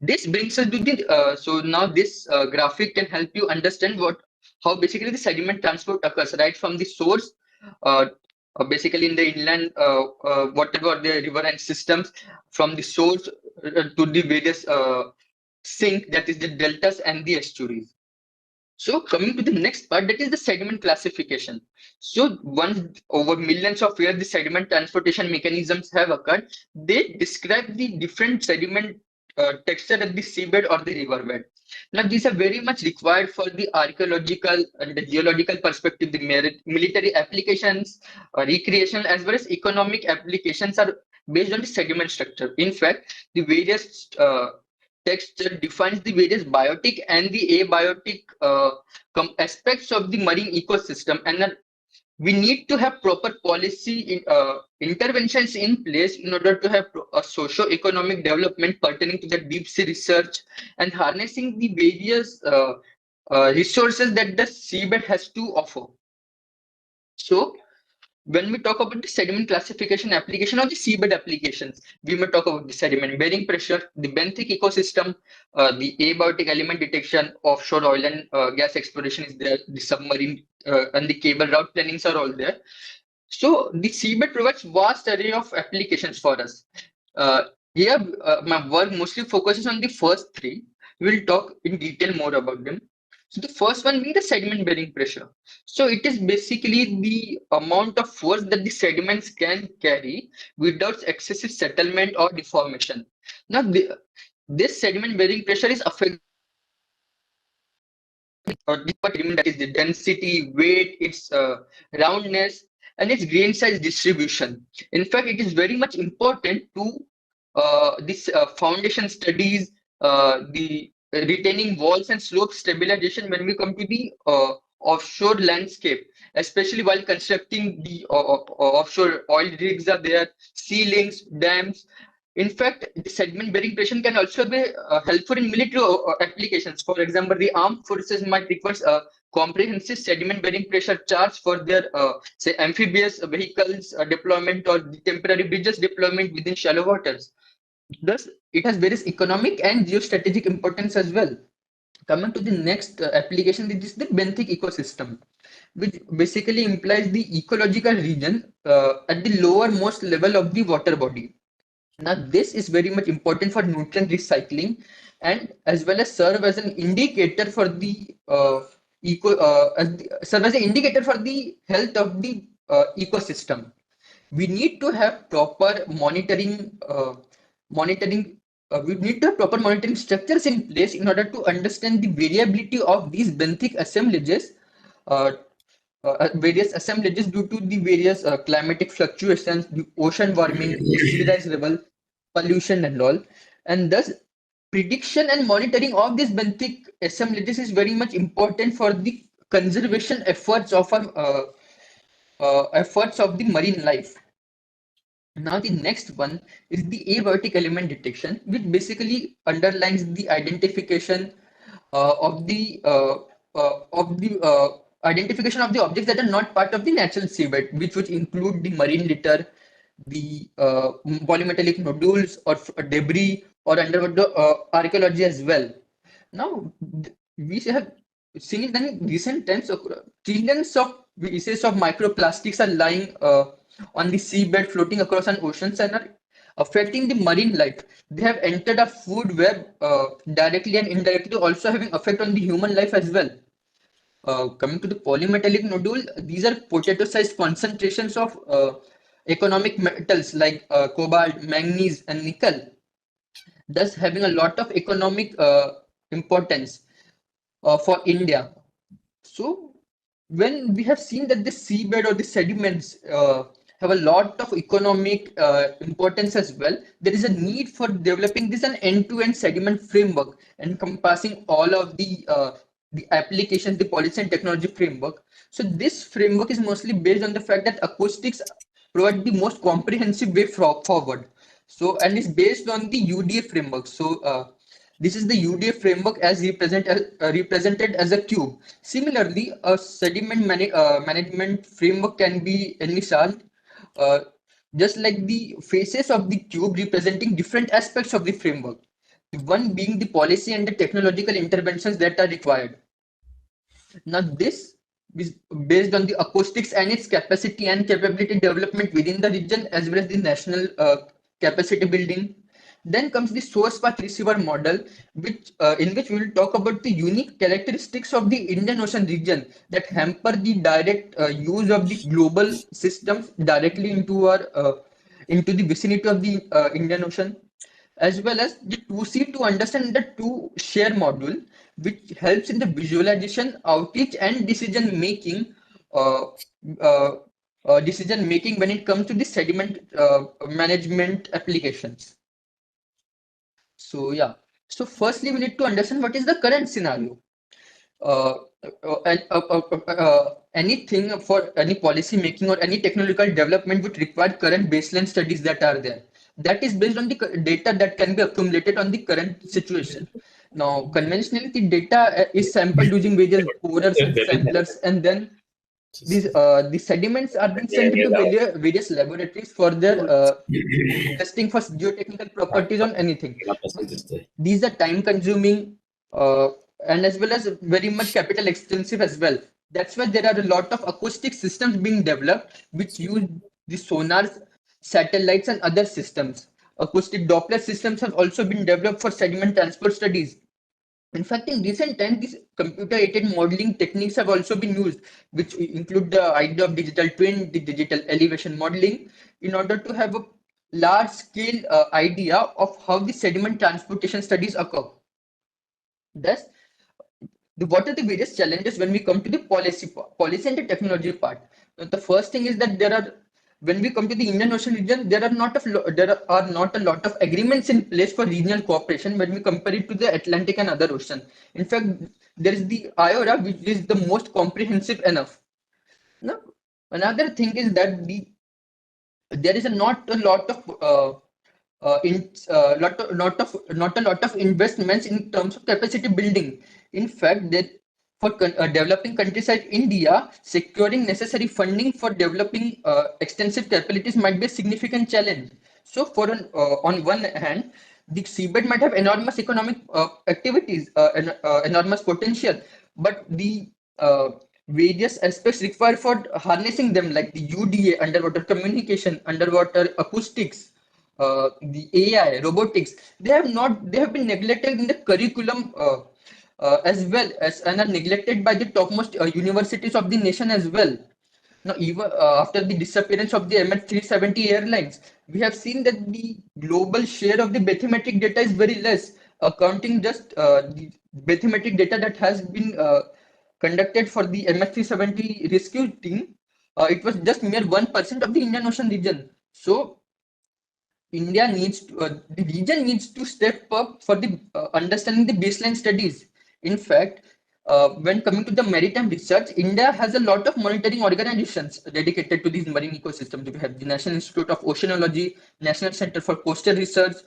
This brings us to the so now this graphic can help you understand how basically the sediment transport occurs right from the source, uh, basically in the inland whatever the river and systems, from the source to the various sink, that is the deltas and the estuaries. So coming to the next part, that is the sediment classification. So once over millions of years, the sediment transportation mechanisms have occurred. They describe the different sediment texture at the seabed or the riverbed. Now these are very much required for the archaeological and the geological perspective. The military applications, recreational as well as economic applications are based on the sediment structure. In fact, the various texture defines the various biotic and the abiotic aspects of the marine ecosystem, and we need to have proper policy interventions in place in order to have a socio-economic development pertaining to the deep sea research and harnessing the various resources that the seabed has to offer. So when we talk about the sediment classification application or the seabed applications, we may talk about the sediment bearing pressure, the benthic ecosystem, the abiotic element detection, offshore oil and gas exploration is there, the submarine and the cable route plannings are all there. So the seabed provides vast array of applications for us. Here, my work mostly focuses on the first three. We'll talk in detail more about them. So the first one being the sediment bearing pressure. So it is basically the amount of force that the sediments can carry without excessive settlement or deformation. Now, this sediment bearing pressure is affected that is the density, weight, its roundness, and its grain size distribution. In fact, it is very much important to this foundation studies, the retaining walls and slope stabilization when we come to the offshore landscape, especially while constructing the offshore oil rigs are there, ceilings, dams. In fact, the sediment bearing pressure can also be helpful in military applications. For example, the armed forces might require a comprehensive sediment bearing pressure charts for their say amphibious vehicles deployment or the temporary bridges deployment within shallow waters. Thus, it has various economic and geostrategic importance as well. Coming to the next application, which is the benthic ecosystem, which basically implies the ecological region at the lowermost level of the water body. Now, this is very much important for nutrient recycling and as well as serve as an indicator for the serve as an indicator for the health of the ecosystem. We need to have proper monitoring we need to have proper monitoring structures in place in order to understand the variability of these benthic assemblages uh, various assemblages due to the various climatic fluctuations, the ocean warming, the sea rise level, pollution and all. And thus prediction and monitoring of these benthic assemblages is very much important for the conservation efforts of our efforts of the marine life. Now the next one is the aortic element detection, which basically underlines the identification of the identification of the objects that are not part of the natural seabed, which would include the marine litter, the polymetallic nodules or debris or underwater archaeology as well. Now we have seen that in recent times, trillions of pieces of microplastics are lying on the seabed, floating across an oceans and are affecting the marine life. They have entered our food web directly and indirectly, also having effect on the human life as well. Coming to the polymetallic nodule, these are potato-sized concentrations of economic metals like cobalt, manganese, and nickel, thus having a lot of economic importance for India. So when we have seen that the seabed or the sediments have a lot of economic importance as well, there is a need for developing this an end-to-end sediment framework encompassing all of the applications, the policy and technology framework. So this framework is mostly based on the fact that acoustics provide the most comprehensive way forward. So and it's based on the UDA framework. So this is the UDA framework as represented as a cube. Similarly, a sediment management framework can be envisioned just like the faces of the cube representing different aspects of the framework. The one being the policy and the technological interventions that are required. Now, this is based on the acoustics and its capacity and capability development within the region as well as the national capacity building. Then comes the source path receiver model, which in which we will talk about the unique characteristics of the Indian Ocean region that hamper the direct use of the global systems directly into the vicinity of the Indian Ocean, as well as the 2C to understand the 2 share module, which helps in the visualization, outreach, and uh, uh, decision making when it comes to the sediment management applications. So yeah. So firstly, we need to understand what is the current scenario. Anything for any policy making or any technological development would require current baseline studies that are there. That is based on the data that can be accumulated on the current situation. Now, conventionally, the data is sampled using various borers and samplers, and then the sediments are being sent into various laboratories for their testing for geotechnical properties on anything. These are time consuming and as well as very much capital extensive as well. That's why there are a lot of acoustic systems being developed which use the sonars, satellites, and other systems. Acoustic Doppler systems have also been developed for sediment transport studies. In fact, in recent times, these computer-aided modeling techniques have also been used, which include the idea of digital twin, the digital elevation modeling, in order to have a large-scale idea of how the sediment transportation studies occur. Thus, what are the various challenges when we come to the policy and the technology part? The first thing is that when we come to the Indian Ocean region, there are not a lot of agreements in place for regional cooperation when we compare it to the Atlantic and other ocean. In fact, there is the IORA, which is the most comprehensive enough. Now, another thing is that there is not a lot of investments in terms of capacity building. In fact, that for developing countries like India, securing necessary funding for developing extensive capabilities might be a significant challenge. So, on one hand, the seabed might have enormous economic activities, enormous potential, but the various aspects required for harnessing them, like the UDA, underwater communication, underwater acoustics, the AI, robotics, they have been neglected in the curriculum as well as and are neglected by the topmost universities of the nation as well. Now, even after the disappearance of the MH370 airlines, we have seen that the global share of the bathymetric data is very less, accounting just the bathymetric data that has been conducted for the MS-370 rescue team, it was just mere 1% of the Indian Ocean region. So the region needs to step up for the understanding the baseline studies. In fact, when coming to the maritime research, India has a lot of monitoring organizations dedicated to these marine ecosystems. We have the National Institute of Oceanology, National Center for Coastal Research,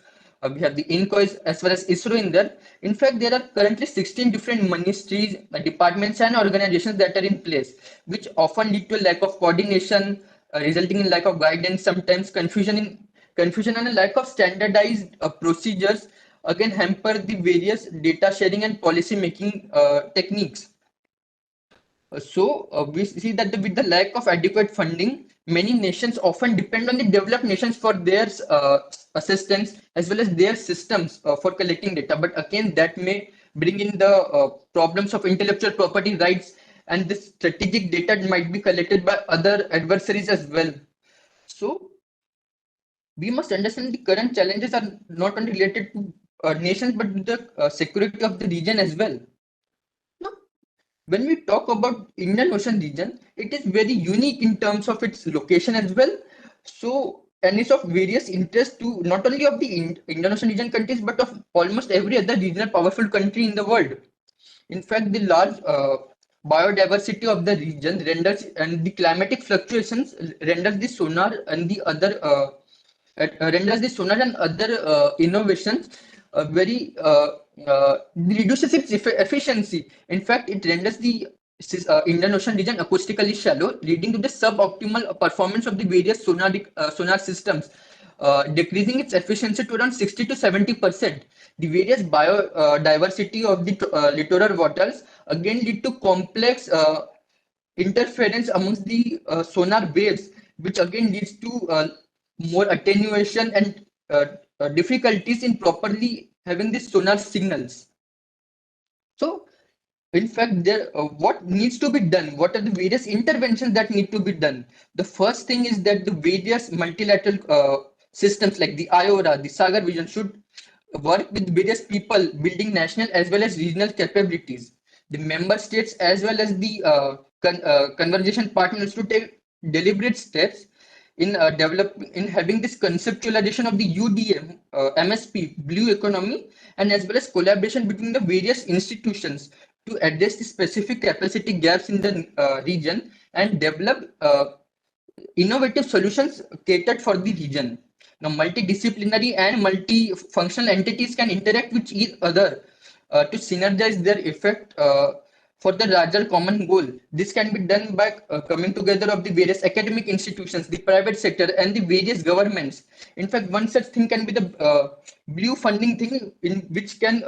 we have the INCOIS as well as ISRO in there. In fact, there are currently 16 different ministries, departments and organizations that are in place, which often lead to a lack of coordination, resulting in lack of guidance, sometimes confusion and a lack of standardized procedures again hamper the various data sharing and policy making techniques. We see that with the lack of adequate funding, many nations often depend on the developed nations for their assistance as well as their systems for collecting data. But again, that may bring in the problems of intellectual property rights, and this strategic data might be collected by other adversaries as well. So we must understand the current challenges are not only related to nations but the security of the region as well. Now, when we talk about Indian Ocean region, it is very unique in terms of its location as well. So, and it's of various interest to not only of the Indian Ocean region countries but of almost every other regional powerful country in the world. In fact, the large biodiversity of the region renders and the climatic fluctuations renders the sonar and the other renders the sonar and other innovations very reduces its efficiency. In fact, it renders the Indian Ocean region acoustically shallow, leading to the suboptimal performance of the various sonar systems, decreasing its efficiency to around 60 to 70%. The various biodiversity of the littoral waters again lead to complex interference amongst the sonar waves, which again leads to more attenuation and difficulties in properly having the sonar signals. So, in fact, what needs to be done? What are the various interventions that need to be done? The first thing is that the various multilateral systems like the IORA, the Sagar Vision should work with various people building national as well as regional capabilities. The member states as well as the conversation partners to take deliberate steps in having this conceptualization of the UDM, MSP, blue economy, and as well as collaboration between the various institutions to address the specific capacity gaps in the region and develop innovative solutions catered for the region. Now, multidisciplinary and multifunctional entities can interact with each other to synergize their effect for the larger common goal. This can be done by coming together of the various academic institutions, the private sector, and the various governments. In fact, one such thing can be the blue funding thing, in which can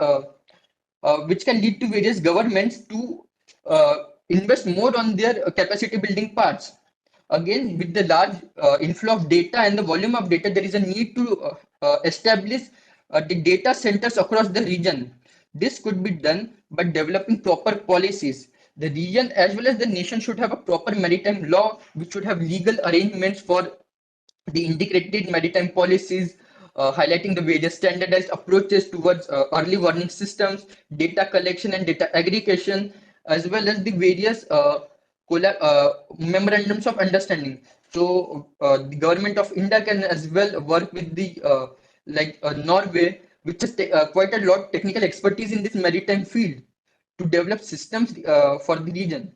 lead to various governments to invest more on their capacity building parts. Again, with the large inflow of data and the volume of data, there is a need to establish the data centers across the region. This could be done by developing proper policies. The region as well as the nation should have a proper maritime law, which should have legal arrangements for the integrated maritime policies, highlighting the various standardized approaches towards early warning systems, data collection and data aggregation, as well as the various memorandums of understanding. So the government of India can as well work with the Norway, which has quite a lot of technical expertise in this maritime field to develop systems for the region.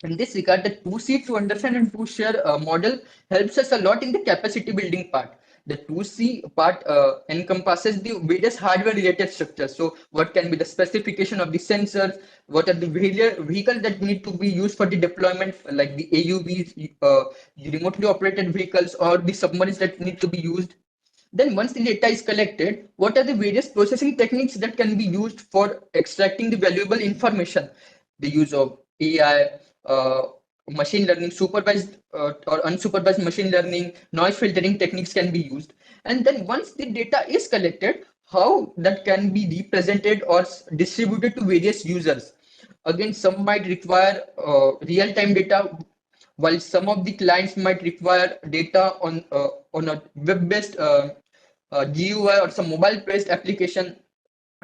In this regard, the 2C to understand and to share model helps us a lot in the capacity building part. The 2C part encompasses the various hardware related structures. So what can be the specification of the sensors, what are the vehicles that need to be used for the deployment, like the AUVs, the remotely operated vehicles, or the submarines that need to be used. Then once the data is collected, what are the various processing techniques that can be used for extracting the valuable information? The use of AI, machine learning, supervised or unsupervised machine learning, noise filtering techniques can be used. And then once the data is collected, how that can be represented or distributed to various users. Again, some might require real-time data, while some of the clients might require data on a web-based GUI or some mobile-based application.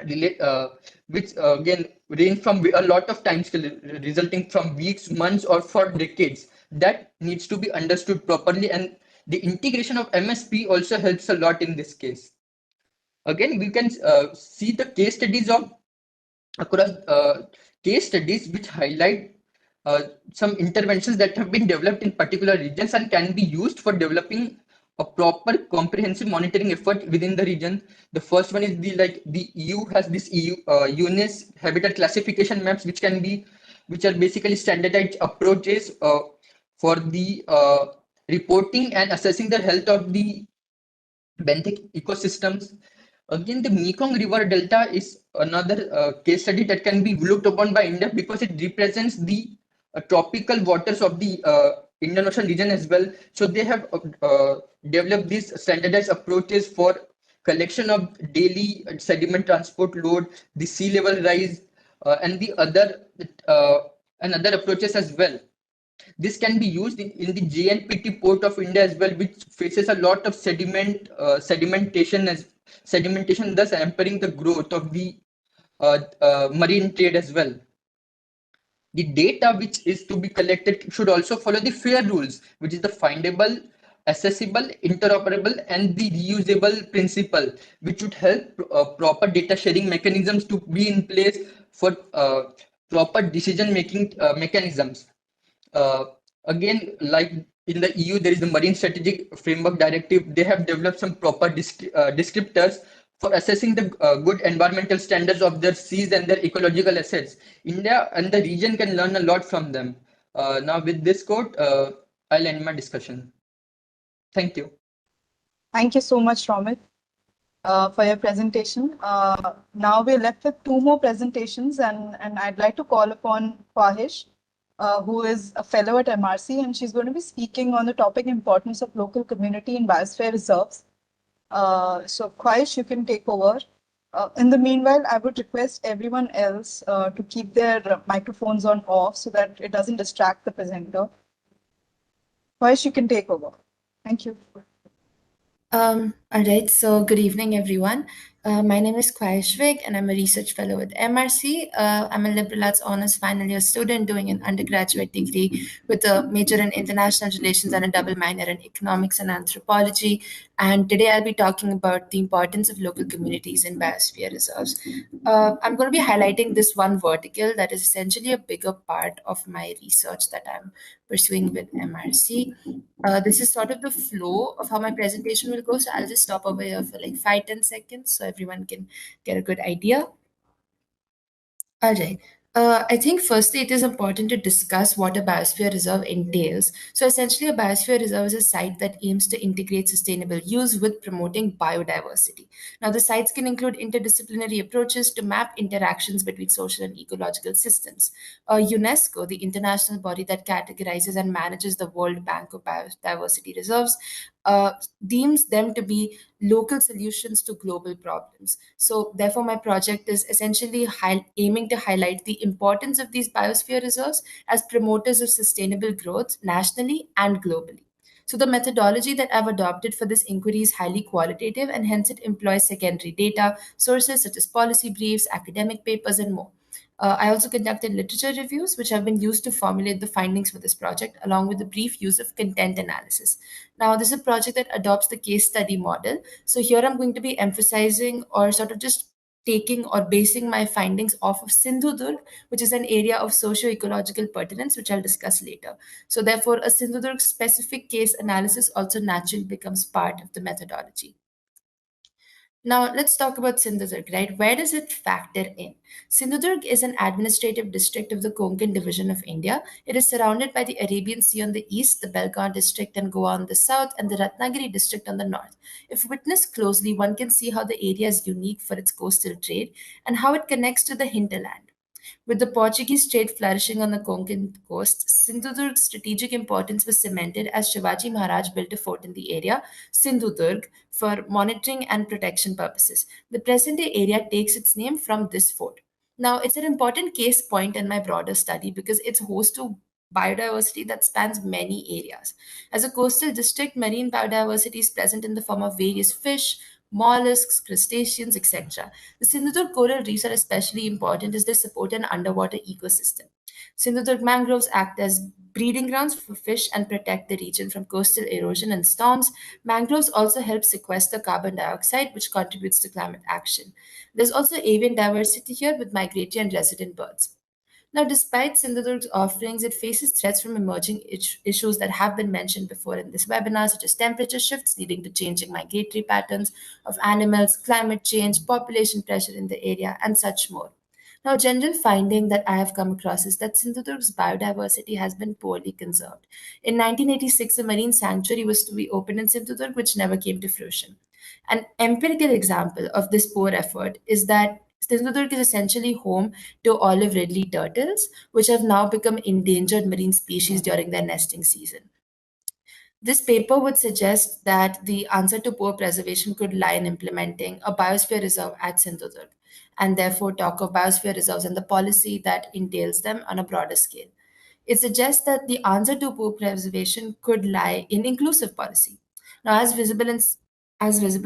which again range from a lot of time scale, resulting from weeks, months, or for decades. That needs to be understood properly, and the integration of MSP also helps a lot in this case. Again, we can see the case studies of across case studies which highlight some interventions that have been developed in particular regions and can be used for developing a proper comprehensive monitoring effort within the region. The first one is the EU has this EU UNIS habitat classification maps, which are basically standardized approaches for the reporting and assessing the health of the benthic ecosystems. Again, the Mekong River Delta is another case study that can be looked upon by India because it represents the tropical waters of the Indian Ocean region as well. So they have developed these standardized approaches for collection of daily sediment transport load, the sea level rise, and the other approaches as well. This can be used in the JNPT port of India as well, which faces a lot of sedimentation, thus hampering the growth of the marine trade as well. The data which is to be collected should also follow the FAIR rules, which is the findable, accessible, interoperable, and the reusable principle, which would help proper data sharing mechanisms to be in place for proper decision making mechanisms. Again, like in the EU, there is the Marine Strategic Framework Directive. They have developed some proper descriptors for assessing the good environmental standards of their seas and their ecological assets. India and the region can learn a lot from them. Now, with this quote, I'll end my discussion. Thank you. Thank you so much, Romit, for your presentation. Now we're left with two more presentations, and I'd like to call upon Khwahish, who is a fellow at MRC, and she's going to be speaking on the topic importance of local community in biosphere reserves. So Khwahish, you can take over. In the meanwhile, I would request everyone else to keep their microphones on off so that it doesn't distract the presenter. Khwahish, you can take over. Thank you. All right, so good evening, everyone. My name is Khwahish and I'm a research fellow at MRC. I'm a liberal arts honors final year student doing an undergraduate degree with a major in international relations and a double minor in economics and anthropology. And today I'll be talking about the importance of local communities in biosphere reserves. I'm going to be highlighting this one vertical that is essentially a bigger part of my research that I'm pursuing with MRC. This is sort of the flow of how my presentation will go. So I'll just stop over here for like 5-10 seconds so everyone can get a good idea. All right. I think firstly, it is important to discuss what a biosphere reserve entails. So essentially, a biosphere reserve is a site that aims to integrate sustainable use with promoting biodiversity. Now, the sites can include interdisciplinary approaches to map interactions between social and ecological systems. UNESCO, the international body that categorizes and manages the World Bank of Biodiversity Reserves, deems them to be local solutions to global problems. So therefore, my project is essentially aiming to highlight the importance of these biosphere reserves as promoters of sustainable growth nationally and globally. So the methodology that I've adopted for this inquiry is highly qualitative, and hence it employs secondary data, sources such as policy briefs, academic papers, and more. I also conducted literature reviews, which have been used to formulate the findings for this project, along with the brief use of content analysis. Now, this is a project that adopts the case study model. So here I'm going to be emphasizing or sort of just taking or basing my findings off of Sindhudurg, which is an area of socio-ecological pertinence, which I'll discuss later. So therefore, a Sindhudurg specific case analysis also naturally becomes part of the methodology. Now, let's talk about Sindhudurg, right? Where does it factor in? Sindhudurg is an administrative district of the Konkan division of India. It is surrounded by the Arabian Sea on the east, the Belgaum district and Goa on the south, and the Ratnagiri district on the north. If witnessed closely, one can see how the area is unique for its coastal trade and how it connects to the hinterland. With the Portuguese trade flourishing on the Konkan coast, Sindhudurg's strategic importance was cemented as Shivaji Maharaj built a fort in the area, Sindhudurg, for monitoring and protection purposes. The present-day area takes its name from this fort. Now, it's an important case point in my broader study because it's host to biodiversity that spans many areas. As a coastal district, marine biodiversity is present in the form of various fish, mollusks, crustaceans, etc. The Sindhudurg coral reefs are especially important as they support an underwater ecosystem. Sindhudurg mangroves act as breeding grounds for fish and protect the region from coastal erosion and storms. Mangroves also help sequester carbon dioxide, which contributes to climate action. There's also avian diversity here with migratory and resident birds. Now, despite Sindhudurg's offerings, it faces threats from emerging issues that have been mentioned before in this webinar, such as temperature shifts leading to changing migratory patterns of animals, climate change, population pressure in the area, and such more. Now, a general finding that I have come across is that Sindhudurg's biodiversity has been poorly conserved. In 1986, a marine sanctuary was to be opened in Sindhudurg, which never came to fruition. An empirical example of this poor effort is that Sindhudurg is essentially home to olive ridley turtles, which have now become endangered marine species during their nesting season. This paper would suggest that the answer to poor preservation could lie in implementing a biosphere reserve at Sindhudurg, and therefore talk of biosphere reserves and the policy that entails them on a broader scale. It suggests that the answer to poor preservation could lie in inclusive policy. Now, as visible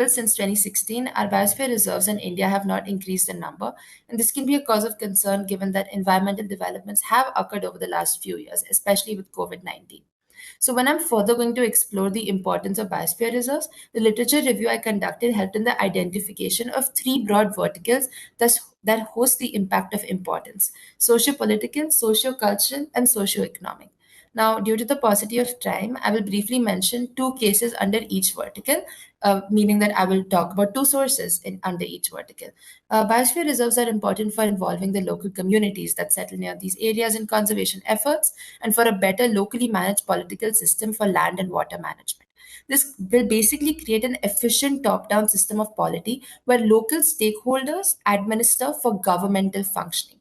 since 2016, our biosphere reserves in India have not increased in number, and this can be a cause of concern given that environmental developments have occurred over the last few years, especially with COVID-19. So, when I'm further going to explore the importance of biosphere reserves, the literature review I conducted helped in the identification of three broad verticals that host the impact of importance: socio-political, socio-cultural, and socio-economic. Now, due to the paucity of time, I will briefly mention two cases under each vertical, meaning that I will talk about two sources under each vertical. Biosphere reserves are important for involving the local communities that settle near these areas in conservation efforts and for a better locally managed political system for land and water management. This will basically create an efficient top down system of polity where local stakeholders administer for governmental functioning.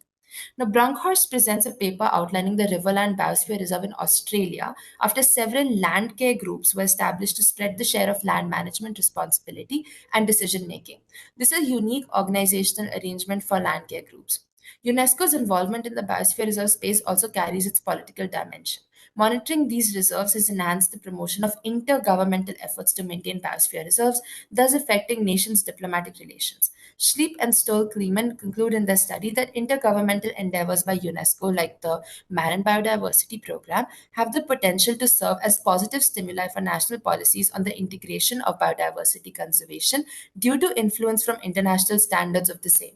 Now, Brunkhorst presents a paper outlining the Riverland Biosphere Reserve in Australia after several land care groups were established to spread the share of land management responsibility and decision making. This is a unique organizational arrangement for land care groups. UNESCO's involvement in the biosphere reserve space also carries its political dimension. Monitoring these reserves has enhanced the promotion of intergovernmental efforts to maintain biosphere reserves, thus affecting nations' diplomatic relations. Schleep and Stoll-Kleeman conclude in their study that intergovernmental endeavors by UNESCO, like the Marine Biodiversity Program, have the potential to serve as positive stimuli for national policies on the integration of biodiversity conservation due to influence from international standards of the same.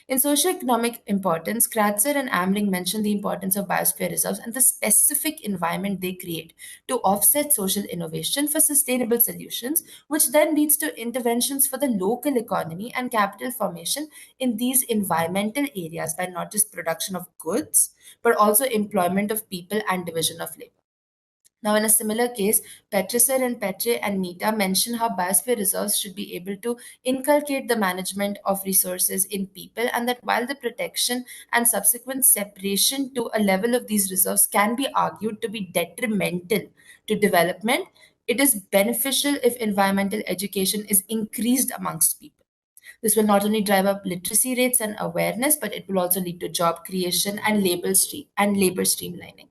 In socioeconomic importance, Kratzer and Amling mention the importance of biosphere reserves and the specific environment they create to offset social innovation for sustainable solutions, which then leads to interventions for the local economy and capital formation in these environmental areas by not just production of goods, but also employment of people and division of labor. Now, in a similar case, Petriser and Petre and Mita mention how biosphere reserves should be able to inculcate the management of resources in people, and that while the protection and subsequent separation to a level of these reserves can be argued to be detrimental to development, it is beneficial if environmental education is increased amongst people. This will not only drive up literacy rates and awareness, but it will also lead to job creation and labor streamlining.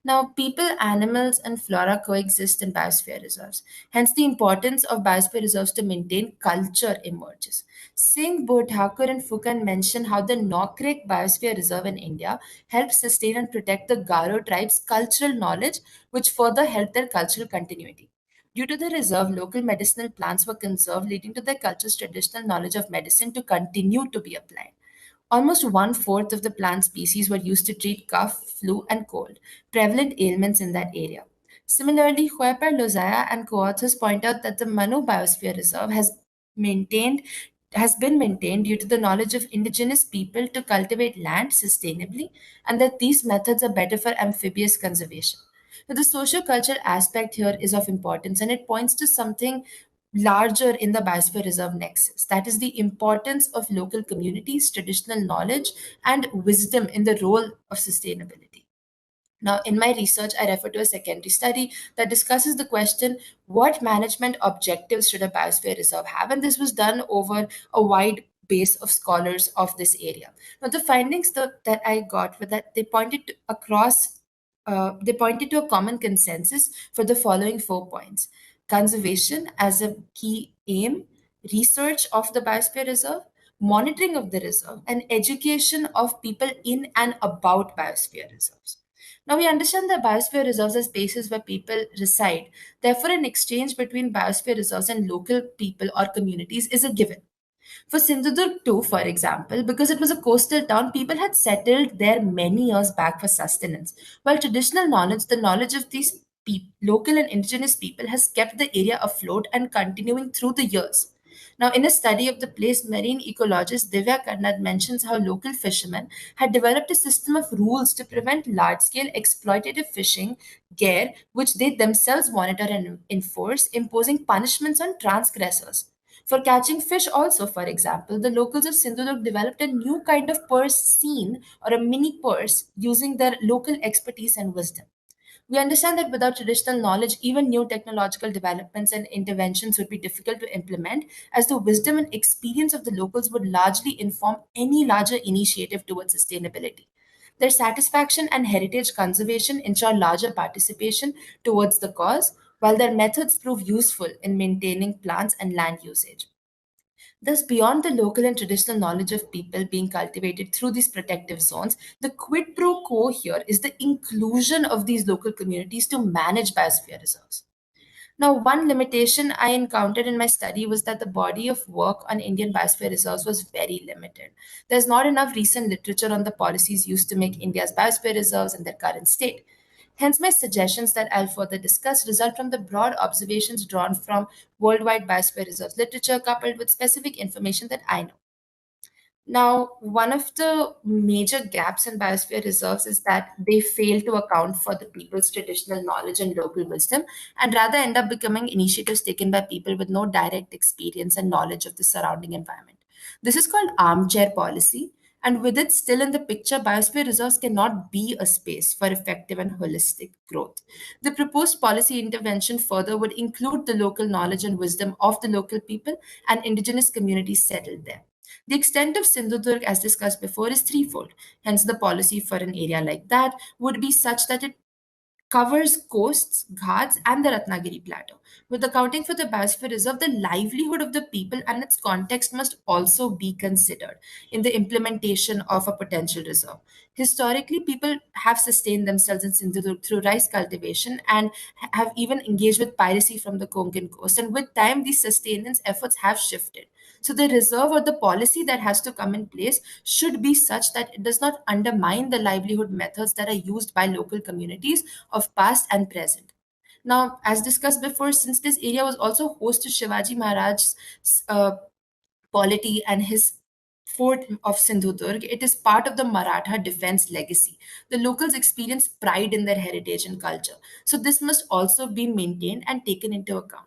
Now, people, animals, and flora coexist in biosphere reserves. Hence, the importance of biosphere reserves to maintain culture emerges. Singh, Bodhakur, and Fukan mention how the Nokrek Biosphere Reserve in India helps sustain and protect the Garo tribe's cultural knowledge, which further helped their cultural continuity. Due to the reserve, local medicinal plants were conserved, leading to their culture's traditional knowledge of medicine to continue to be applied. Almost one-fourth of the plant species were used to treat cough, flu, and cold, prevalent ailments in that area. Similarly, Hueper Lozaya and co-authors point out that the Manu Biosphere Reserve has been maintained due to the knowledge of indigenous people to cultivate land sustainably, and that these methods are better for amphibious conservation. So the socio-cultural aspect here is of importance, and it points to something larger in the biosphere reserve nexus. That is the importance of local communities, traditional knowledge, and wisdom in the role of sustainability. Now, in my research, I refer to a secondary study that discusses the question, what management objectives should a biosphere reserve have? And this was done over a wide base of scholars of this area. Now, the findings that I got were that they pointed to a common consensus for the following 4 points: conservation as a key aim, research of the biosphere reserve, monitoring of the reserve, and education of people in and about biosphere reserves. Now, we understand that biosphere reserves are spaces where people reside. Therefore, an exchange between biosphere reserves and local people or communities is a given. For Sindhudurg too, for example, because it was a coastal town, people had settled there many years back for sustenance. While traditional knowledge, the knowledge of these local and indigenous people, has kept the area afloat and continuing through the years. Now, in a study of the place, marine ecologist Divya Karnad mentions how local fishermen had developed a system of rules to prevent large scale exploitative fishing gear, which they themselves monitor and enforce, imposing punishments on transgressors. For catching fish, also, for example, the locals of Sindhudurg developed a new kind of purse scene or a mini purse using their local expertise and wisdom. We understand that without traditional knowledge, even new technological developments and interventions would be difficult to implement, as the wisdom and experience of the locals would largely inform any larger initiative towards sustainability. Their satisfaction and heritage conservation ensure larger participation towards the cause, while their methods prove useful in maintaining plants and land usage. Thus, beyond the local and traditional knowledge of people being cultivated through these protective zones, the quid pro quo here is the inclusion of these local communities to manage biosphere reserves. Now, one limitation I encountered in my study was that the body of work on Indian biosphere reserves was very limited. There's not enough recent literature on the policies used to make India's biosphere reserves and their current state. Hence, my suggestions that I'll further discuss result from the broad observations drawn from worldwide biosphere reserves literature coupled with specific information that I know. Now, one of the major gaps in biosphere reserves is that they fail to account for the people's traditional knowledge and local wisdom, and rather end up becoming initiatives taken by people with no direct experience and knowledge of the surrounding environment. This is called armchair policy, and with it still in the picture, biosphere reserves cannot be a space for effective and holistic growth. The proposed policy intervention further would include the local knowledge and wisdom of the local people and indigenous communities settled there. The extent of Sindhudurg, as discussed before, is threefold. Hence, the policy for an area like that would be such that it covers coasts, ghats, and the Ratnagiri Plateau. With accounting for the biosphere reserve, the livelihood of the people and its context must also be considered in the implementation of a potential reserve. Historically, people have sustained themselves in Sindhudurg through rice cultivation and have even engaged with piracy from the Konkan coast. And with time, these sustenance efforts have shifted. So the reserve or the policy that has to come in place should be such that it does not undermine the livelihood methods that are used by local communities of past and present. Now, as discussed before, since this area was also host to Shivaji Maharaj's polity and his fort of Sindhudurg, it is part of the Maratha defense legacy. The locals experience pride in their heritage and culture. So this must also be maintained and taken into account.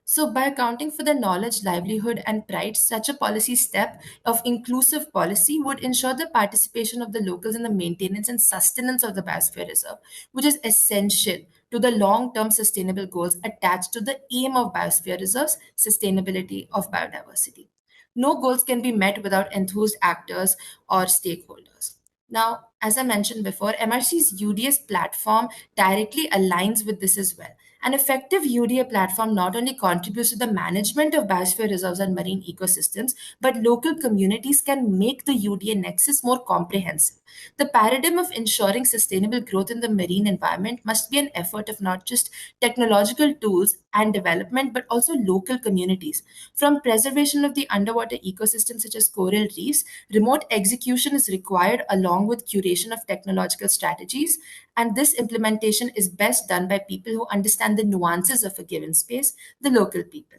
So, by accounting for the knowledge, livelihood, and pride, such a policy step of inclusive policy would ensure the participation of the locals in the maintenance and sustenance of the biosphere reserve, which is essential to the long-term sustainable goals attached to the aim of biosphere reserves, sustainability of biodiversity. No goals can be met without enthused actors or stakeholders. Now, as I mentioned before, MRC's UDS platform directly aligns with this as well. An effective UDA platform not only contributes to the management of biosphere reserves and marine ecosystems, but local communities can make the UDA nexus more comprehensive. The paradigm of ensuring sustainable growth in the marine environment must be an effort of not just technological tools and development, but also local communities. From preservation of the underwater ecosystems such as coral reefs, remote execution is required along with curation of technological strategies, and this implementation is best done by people who understand the nuances of a given space, the local people.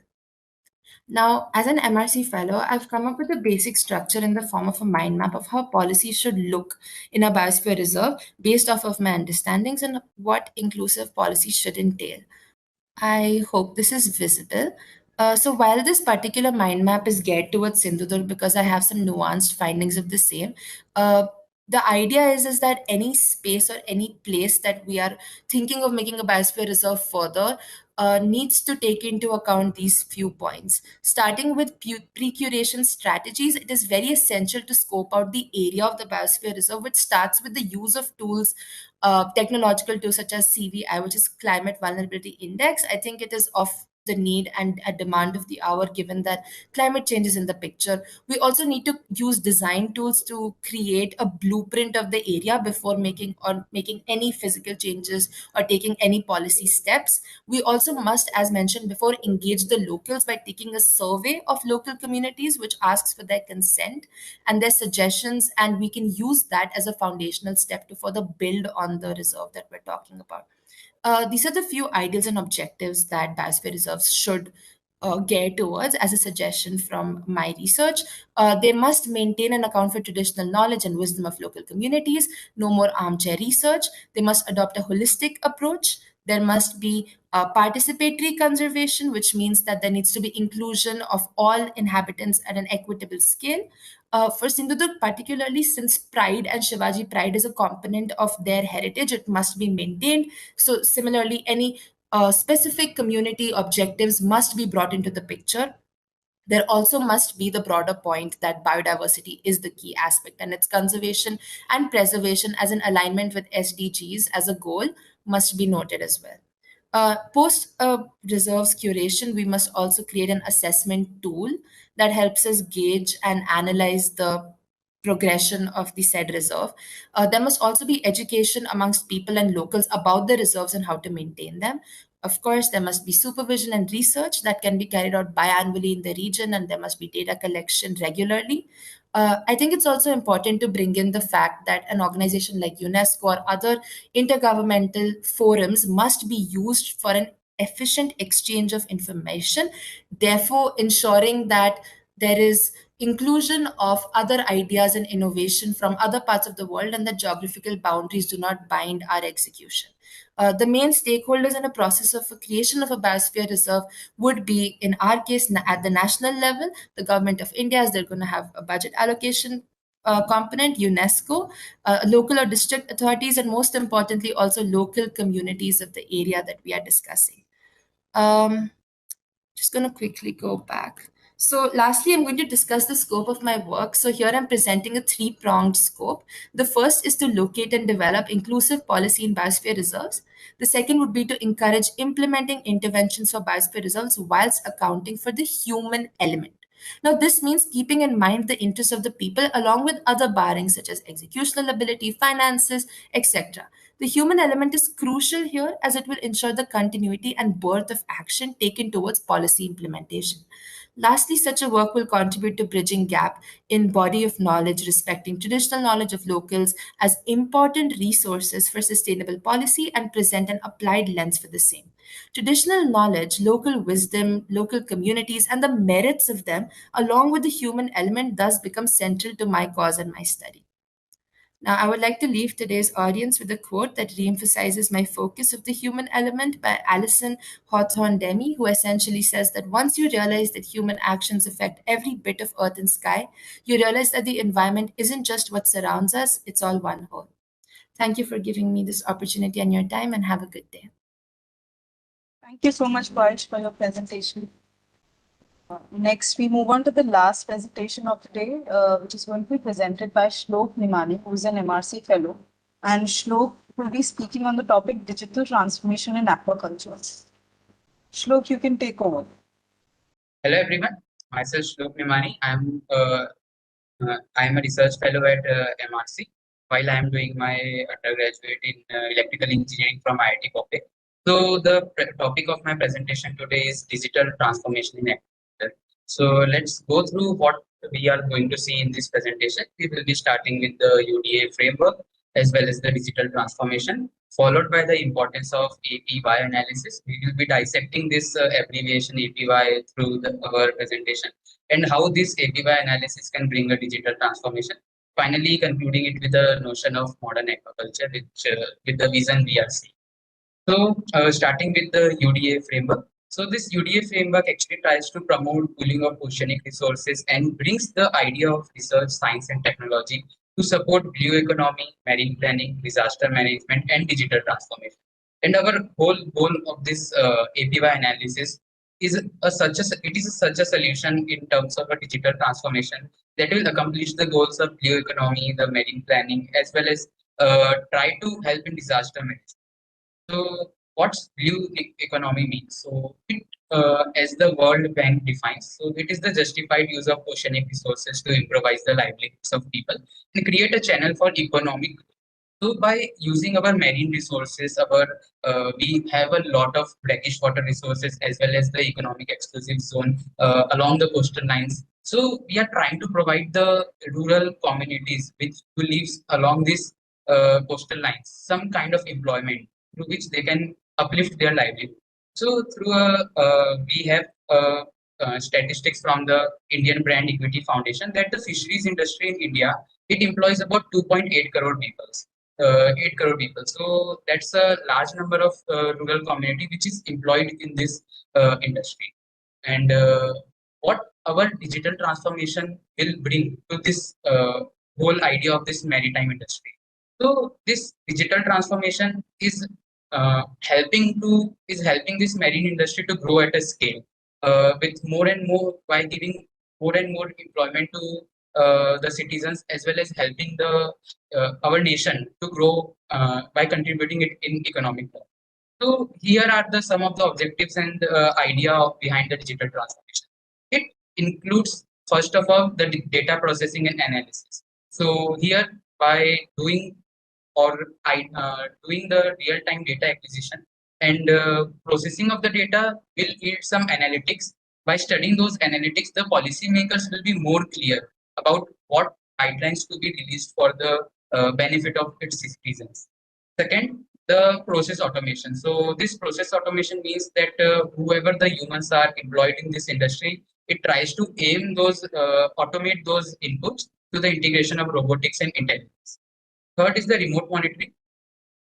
Now, as an MRC fellow, I've come up with a basic structure in the form of a mind map of how policy should look in a biosphere reserve based off of my understandings and what inclusive policy should entail. I hope this is visible. So while this particular mind map is geared towards Sindhudurg because I have some nuanced findings of the same, the idea is that any space or any place that we are thinking of making a biosphere reserve further needs to take into account these few points. Starting with pre-curation strategies, it is very essential to scope out the area of the biosphere reserve, which starts with the use of tools, technological tools such as CVI, which is Climate Vulnerability Index. I think it is of the need and a demand of the hour, given that climate change is in the picture. We also need to use design tools to create a blueprint of the area before making any physical changes or taking any policy steps. We also must, as mentioned before, engage the locals by taking a survey of local communities, which asks for their consent and their suggestions, and we can use that as a foundational step to further build on the reserve that we're talking about. These are the few ideals and objectives that biosphere reserves should gear towards as a suggestion from my research. They must maintain and account for traditional knowledge and wisdom of local communities, no more armchair research. They must adopt a holistic approach. There must be participatory conservation, which means that there needs to be inclusion of all inhabitants at an equitable scale. For Sindhudurg, particularly since pride and Shivaji pride is a component of their heritage, it must be maintained. So similarly, any specific community objectives must be brought into the picture. There also must be the broader point that biodiversity is the key aspect, and its conservation and preservation as an alignment with SDGs as a goal must be noted as well. Post reserves curation, we must also create an assessment tool that helps us gauge and analyze the progression of the said reserve. There must also be education amongst people and locals about the reserves and how to maintain them. Of course, there must be supervision and research that can be carried out biannually in the region, and there must be data collection regularly. I think it's also important to bring in the fact that an organization like UNESCO or other intergovernmental forums must be used for an efficient exchange of information, therefore ensuring that there is inclusion of other ideas and innovation from other parts of the world, and that geographical boundaries do not bind our execution. The main stakeholders in a process of a creation of a biosphere reserve would be, in our case, at the national level, the government of India, as they're going to have a budget allocation component, UNESCO, local or district authorities, and most importantly, also local communities of the area that we are discussing. Just going to quickly go back. So lastly, I'm going to discuss the scope of my work. So here I'm presenting a three-pronged scope. The first is to locate and develop inclusive policy in biosphere reserves. The second would be to encourage implementing interventions for biosphere reserves whilst accounting for the human element. Now, this means keeping in mind the interests of the people along with other barrings such as executional ability, finances, etc. The human element is crucial here as it will ensure the continuity and birth of action taken towards policy implementation. Lastly, such a work will contribute to bridging gap in body of knowledge respecting traditional knowledge of locals as important resources for sustainable policy and present an applied lens for the same. Traditional knowledge, local wisdom, local communities, and the merits of them, along with the human element, thus become central to my cause and my study. Now, I would like to leave today's audience with a quote that reemphasizes my focus of the human element by Alison Hawthorne Demi, who essentially says that once you realize that human actions affect every bit of earth and sky, you realize that the environment isn't just what surrounds us, it's all one whole. Thank you for giving me this opportunity and your time, and have a good day. Thank you so much, Paresh, for your presentation. Next, we move on to the last presentation of the day, which is going to be presented by Shlok Nimani, who is an MRC fellow. And Shlok will be speaking on the topic digital transformation in aquaculture. Shlok, you can take over. Hello everyone, myself Shlok Nimani. I'm a research fellow at MRC while I'm doing my undergraduate in electrical engineering from IIT Bombay. So the topic of my presentation today is digital transformation in agriculture. So let's go through what we are going to see in this presentation. We will be starting with the UDA framework as well as the digital transformation, followed by the importance of APY analysis. We will be dissecting this abbreviation APY through our presentation and how this APY analysis can bring a digital transformation. Finally, concluding it with the notion of modern aquaculture, which with the vision we are seeing. So, starting with the UDA framework. So, this UDA framework actually tries to promote pooling of oceanic resources and brings the idea of research, science, and technology to support blue economy, marine planning, disaster management, and digital transformation. And our whole goal of this APY analysis is such a solution in terms of a digital transformation that will accomplish the goals of blue economy, the marine planning, as well as try to help in disaster management. So, what's blue economy means? So, it as the World Bank defines. So it is the justified use of oceanic resources to improvise the livelihoods of people and create a channel for economic growth. So by using our marine resources, we have a lot of brackish water resources as well as the economic exclusive zone along the coastal lines. So we are trying to provide the rural communities which who lives along this coastal lines some kind of employment through which they can uplift their livelihood. So we have statistics from the Indian Brand Equity Foundation that the fisheries industry in India, it employs about 2.8 crore people. 8 crore people. So that's a large number of rural community which is employed in this industry. And what our digital transformation will bring to this whole idea of this maritime industry. So this digital transformation is helping this marine industry to grow at a scale with more and more by giving more and more employment to the citizens as well as helping the our nation to grow by contributing it in economic terms. So here are the some of the objectives and idea behind the digital transformation. It includes first of all the data processing and analysis. So here by doing the real-time data acquisition and processing of the data will yield some analytics. By studying those analytics, the policymakers will be more clear about what guidelines to be released for the benefit of its citizens. Second, the process automation. So this process automation means that whoever the humans are employed in this industry, it tries to automate those inputs to the integration of robotics and intelligence. Third is the remote monitoring.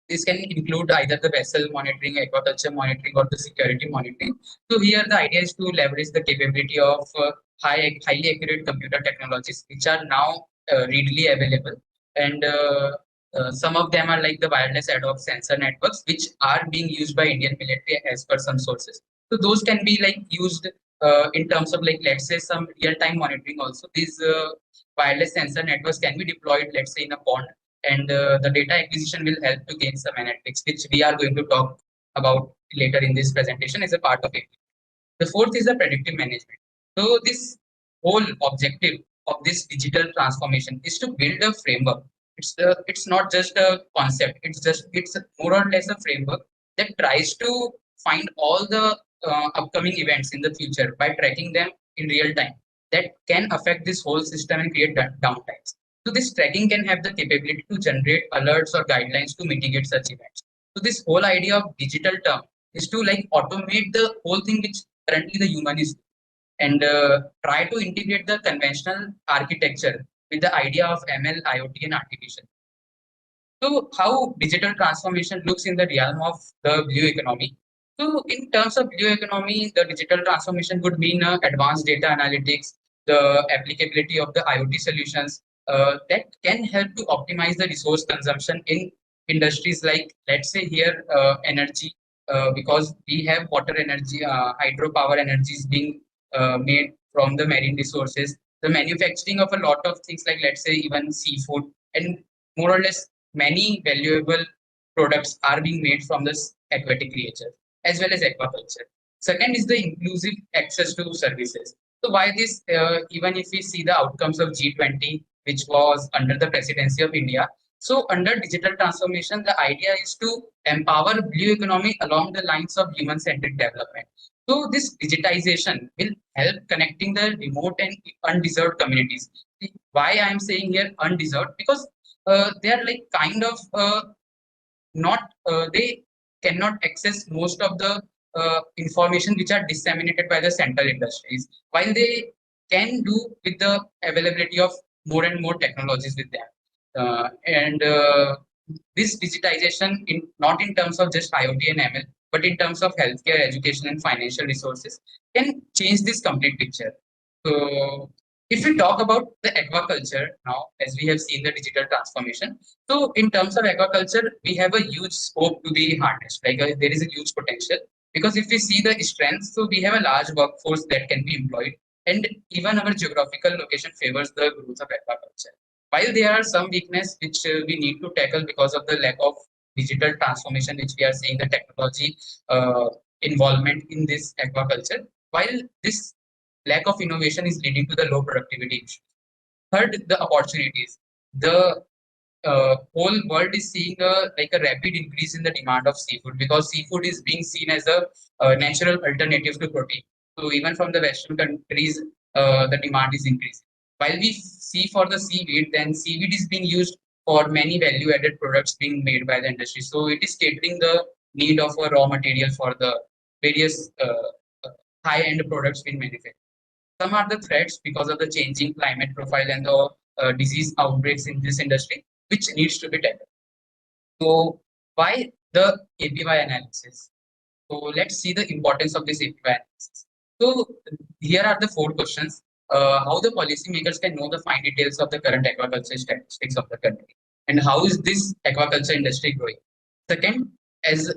This can include either the vessel monitoring, aquaculture monitoring, or the security monitoring. So here the idea is to leverage the capability of highly accurate computer technologies, which are now readily available. And some of them are like the wireless ad hoc sensor networks, which are being used by Indian military as per some sources. So those can be like used in terms of like, let's say, some real-time monitoring also. These wireless sensor networks can be deployed, let's say, in a pond, and the data acquisition will help to gain some analytics, which we are going to talk about later in this presentation as a part of it. The fourth is the predictive management. So this whole objective of this digital transformation is to build a framework. It's not just a concept. It's more or less a framework that tries to find all the upcoming events in the future by tracking them in real time that can affect this whole system and create downtimes. So this tracking can have the capability to generate alerts or guidelines to mitigate such events. So this whole idea of digital term is to like automate the whole thing which currently the human is doing, and try to integrate the conventional architecture with the idea of ML, IoT, and artificial. So how digital transformation looks in the realm of the blue economy. So in terms of blue economy, the digital transformation would mean advanced data analytics, the applicability of the IoT solutions that can help to optimize the resource consumption in industries like, let's say here, energy, because we have water energy, hydropower energies being made from the marine resources, the manufacturing of a lot of things like, let's say, even seafood, and more or less many valuable products are being made from this aquatic creature as well as aquaculture. Second is the inclusive access to services. So why this, even if we see the outcomes of G20, which was under the presidency of India, so under digital transformation, the idea is to empower blue economy along the lines of human-centric development. So this digitization will help connecting the remote and undeserved communities. Why I am saying here undeserved? Because they are like kind of not they cannot access most of the information which are disseminated by the central industries, while they can do with the availability of more and more technologies with them. And this digitization, in not in terms of just IoT and ML, but in terms of healthcare, education, and financial resources, can change this complete picture. So if we talk about the aquaculture now, as we have seen the digital transformation, so in terms of aquaculture, we have a huge scope to be harnessed. Like there is a huge potential, because if we see the strengths, so we have a large workforce that can be employed, and even our geographical location favors the growth of aquaculture. While there are some weakness which we need to tackle because of the lack of digital transformation, which we are seeing the technology involvement in this aquaculture, while this lack of innovation is leading to the low productivity issues. Third, the opportunities. The whole world is seeing a rapid increase in the demand of seafood because seafood is being seen as a natural alternative to protein. So even from the Western countries, the demand is increasing. While we see for the seaweed, then seaweed is being used for many value-added products being made by the industry. So it is catering the need of a raw material for the various high-end products being manufactured. Some are the threats because of the changing climate profile and the disease outbreaks in this industry, which needs to be tackled. So, why the APY analysis? So, let's see the importance of this APY analysis. So, here are the 4 questions. How the policymakers can know the fine details of the current aquaculture statistics of the country, and how is this aquaculture industry growing? Second, as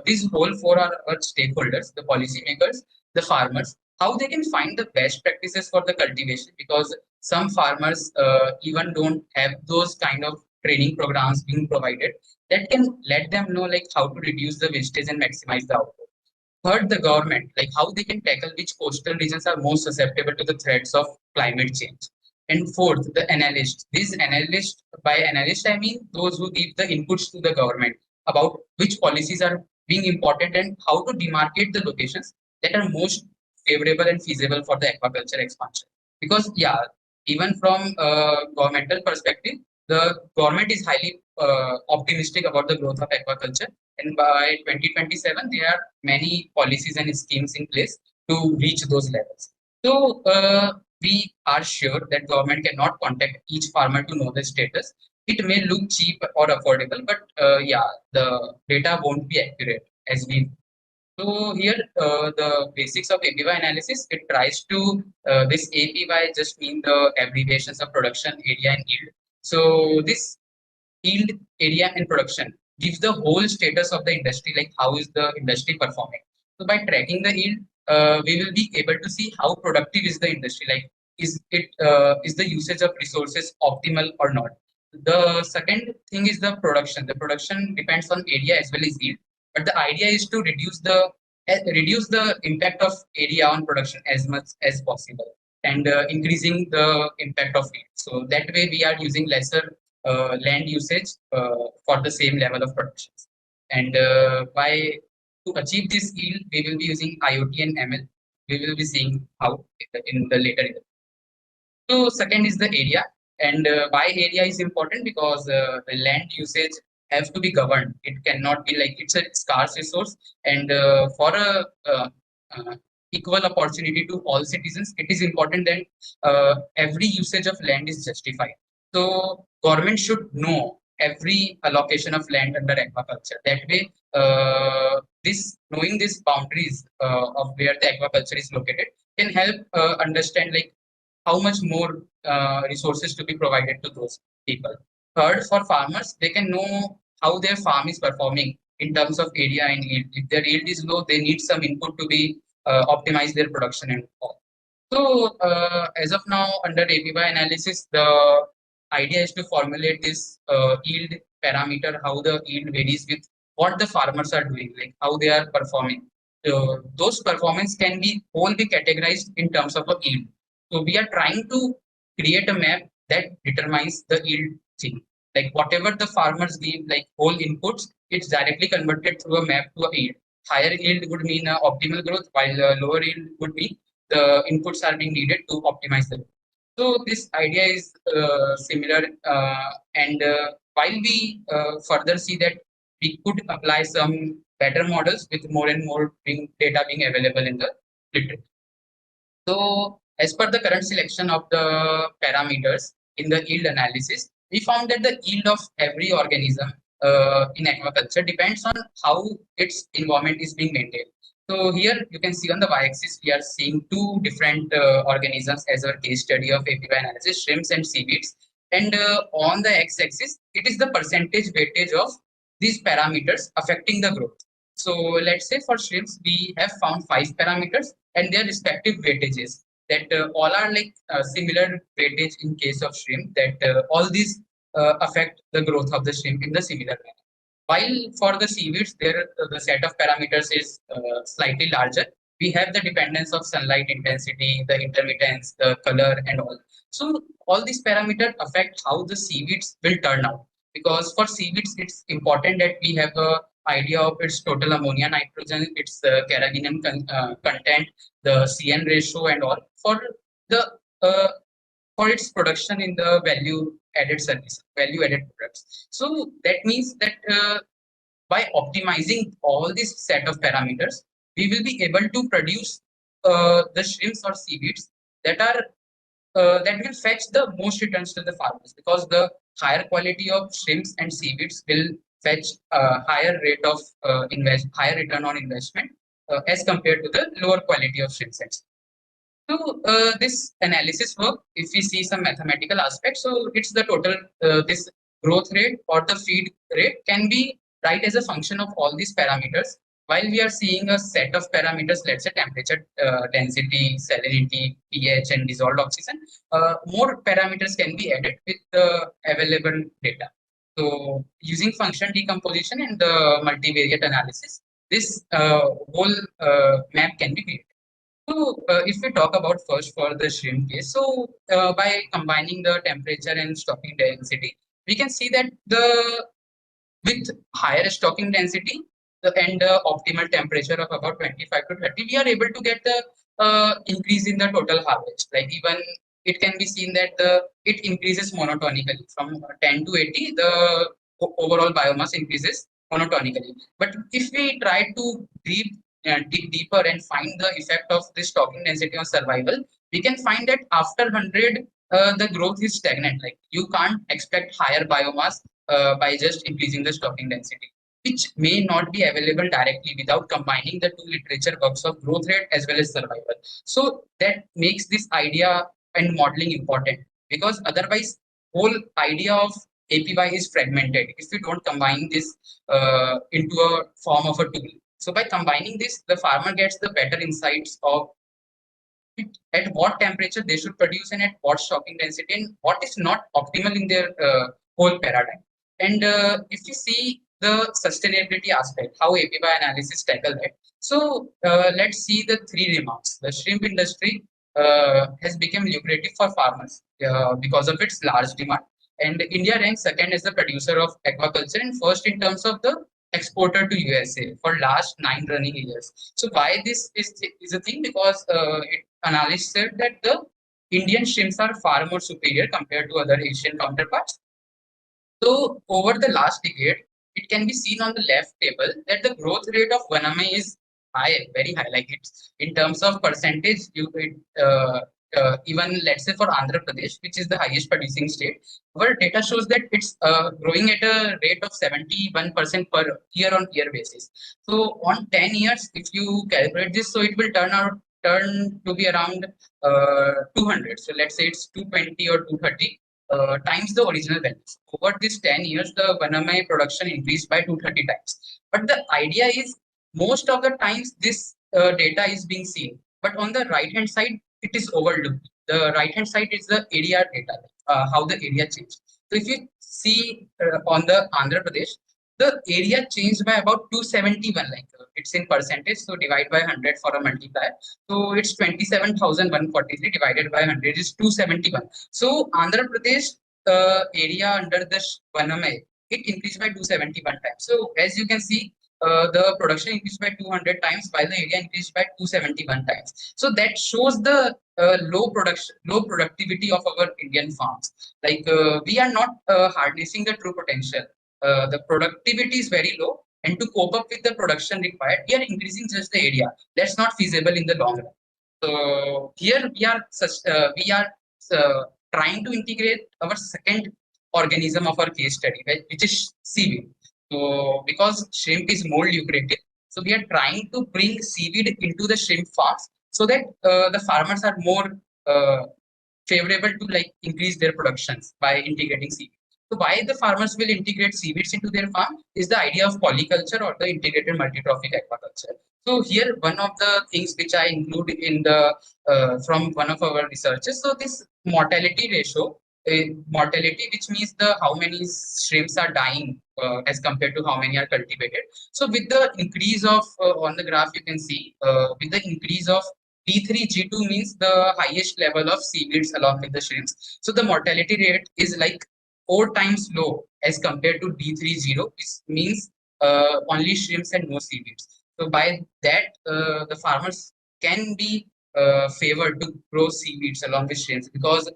these whole 4 are our stakeholders, the policymakers, the farmers, how they can find the best practices for the cultivation because some farmers even don't have those kind of training programs being provided that can let them know like how to reduce the wastage and maximize the output. Third, the government, like how they can tackle which coastal regions are most susceptible to the threats of climate change. And fourth, the analysts. These analysts, by analysts, I mean those who give the inputs to the government about which policies are being important and how to demarcate the locations that are most favorable and feasible for the aquaculture expansion. Because, yeah, even from a governmental perspective, the government is highly optimistic about the growth of aquaculture. And by 2027, there are many policies and schemes in place to reach those levels. So we are sure that government cannot contact each farmer to know the status. It may look cheap or affordable, but yeah, the data won't be accurate as we. So here, the basics of APY analysis, it tries to, this APY just mean the abbreviations of production, area, and yield. So this yield, area, and production gives the whole status of the industry, like how is the industry performing. So by tracking the yield, we will be able to see how productive is the industry, like is the usage of resources optimal or not. The second thing is the production. The production depends on area as well as yield, but the idea is to reduce the impact of area on production as much as possible and increasing the impact of yield. So that way we are using lesser land usage for the same level of production. And by to achieve this yield, we will be using IoT and ML. We will be seeing how in the later. So second is the area, and why area is important because the land usage has to be governed. It cannot be like it's a scarce resource, and for a equal opportunity to all citizens, it is important that every usage of land is justified. So government should know every allocation of land under aquaculture. That way, this knowing these boundaries of where the aquaculture is located can help understand like how much more resources to be provided to those people. Third, for farmers, they can know how their farm is performing in terms of area and yield. If their yield is low, they need some input to be optimize their production and all. So as of now, under APY analysis, the idea is to formulate this yield parameter, how the yield varies with what the farmers are doing, like how they are performing. Those performance can be all be categorized in terms of a yield. So we are trying to create a map that determines the yield thing. Like whatever the farmers give, like whole inputs, it's directly converted through a map to a yield. Higher yield would mean optimal growth, while lower yield would mean the inputs are being needed to optimize the growth. So this idea is similar, and while we further see that we could apply some better models with more and more data being available in the literature. So as per the current selection of the parameters in the yield analysis, we found that the yield of every organism in aquaculture depends on how its environment is being maintained. So here you can see on the y-axis, we are seeing 2 different organisms as our case study of APY analysis, shrimps and seaweeds. And on the x-axis, it is the percentage weightage of these parameters affecting the growth. So let's say for shrimps, we have found 5 parameters and their respective weightages that all are like similar weightage in case of shrimp that all these affect the growth of the shrimp in the similar manner. While for the seaweeds, there the set of parameters is slightly larger. We have the dependence of sunlight intensity, the intermittence, the color, and all. So all these parameters affect how the seaweeds will turn out. Because for seaweeds, it's important that we have a idea of its total ammonia, nitrogen, its carrageenan content, the CN ratio, and all for the uh, for its production in the value added service, value added products. So that means that by optimizing all this set of parameters, we will be able to produce the shrimps or seaweeds that are that will fetch the most returns to the farmers, because the higher quality of shrimps and seaweeds will fetch a higher rate of higher return on investment as compared to the lower quality of shrimps and seaweeds. So this analysis work, if we see some mathematical aspects, so it's the total this growth rate or the feed rate can be right as a function of all these parameters. While we are seeing a set of parameters, let's say temperature, density, salinity, pH, and dissolved oxygen, more parameters can be added with the available data. So using function decomposition and the multivariate analysis, this whole map can be created. So, if we talk about first for the shrimp case, so by combining the temperature and stocking density, we can see that the with higher stocking density and the optimal temperature of about 25 to 30, we are able to get the increase in the total harvest. Like even it can be seen that it increases monotonically from 10 to 80. The overall biomass increases monotonically. But if we try to dig deeper and find the effect of this stocking density on survival, we can find that after 100, the growth is stagnant. Like you can't expect higher biomass by just increasing the stocking density, which may not be available directly without combining the two literature works of growth rate as well as survival. So that makes this idea and modeling important, because otherwise whole idea of APY is fragmented if we don't combine this into a form of a tool. So by combining this, the farmer gets the better insights of at what temperature they should produce and at what stocking density and what is not optimal in their whole paradigm. And if you see the sustainability aspect, how APY analysis tackle that. So let's see the three remarks. The shrimp industry has become lucrative for farmers because of its large demand. And India ranks second as the producer of aquaculture and first in terms of the exporter to USA for last 9 running years. So why this is a thing? Because analysts said that the Indian shrimps are far more superior compared to other Asian counterparts. So over the last decade, it can be seen on the left table that the growth rate of Vaname is high, very high. Like it's in terms of percentage, even let's say for Andhra Pradesh, which is the highest producing state, our data shows that it's growing at a rate of 71% per year-on-year basis. So on 10 years, if you calculate this, so it will turn to be around 200. So let's say it's 220 or 230 times the original values. Over these 10 years, the Vaname production increased by 230 times. But the idea is most of the times this data is being seen. But on the right hand side, it is overlooked. The right hand side is the area data, how the area changed. So if you see on the Andhra Pradesh, the area changed by about 271, like it's in percentage. So divide by 100 for a multiplier. So it's 27,143 divided by 100 is 271. So Andhra Pradesh area under the Vaname, it increased by 271 times. So as you can see, the production increased by 200 times while the area increased by 271 times. So that shows the low productivity of our Indian farms. Like we are not harnessing the true potential. The productivity is very low, and to cope up with the production required, we are increasing just the area. That's not feasible in the long run. So here we are trying to integrate our second organism of our case study, right, which is seaweed. So because shrimp is more lucrative, so we are trying to bring seaweed into the shrimp farms so that the farmers are more favorable to like increase their productions by integrating seaweed. So why the farmers will integrate seaweeds into their farm is the idea of polyculture or the integrated multi-trophic aquaculture. So here one of the things which I include in the from one of our researches. So this mortality ratio mortality, which means the how many shrimps are dying as compared to how many are cultivated. So with the increase of on the graph, you can see with the increase of D3, G2 means the highest level of seaweeds along with the shrimps. So the mortality rate is like 4 times low as compared to D30, which means only shrimps and no seaweeds. So by that, the farmers can be favored to grow seaweeds along with shrimps because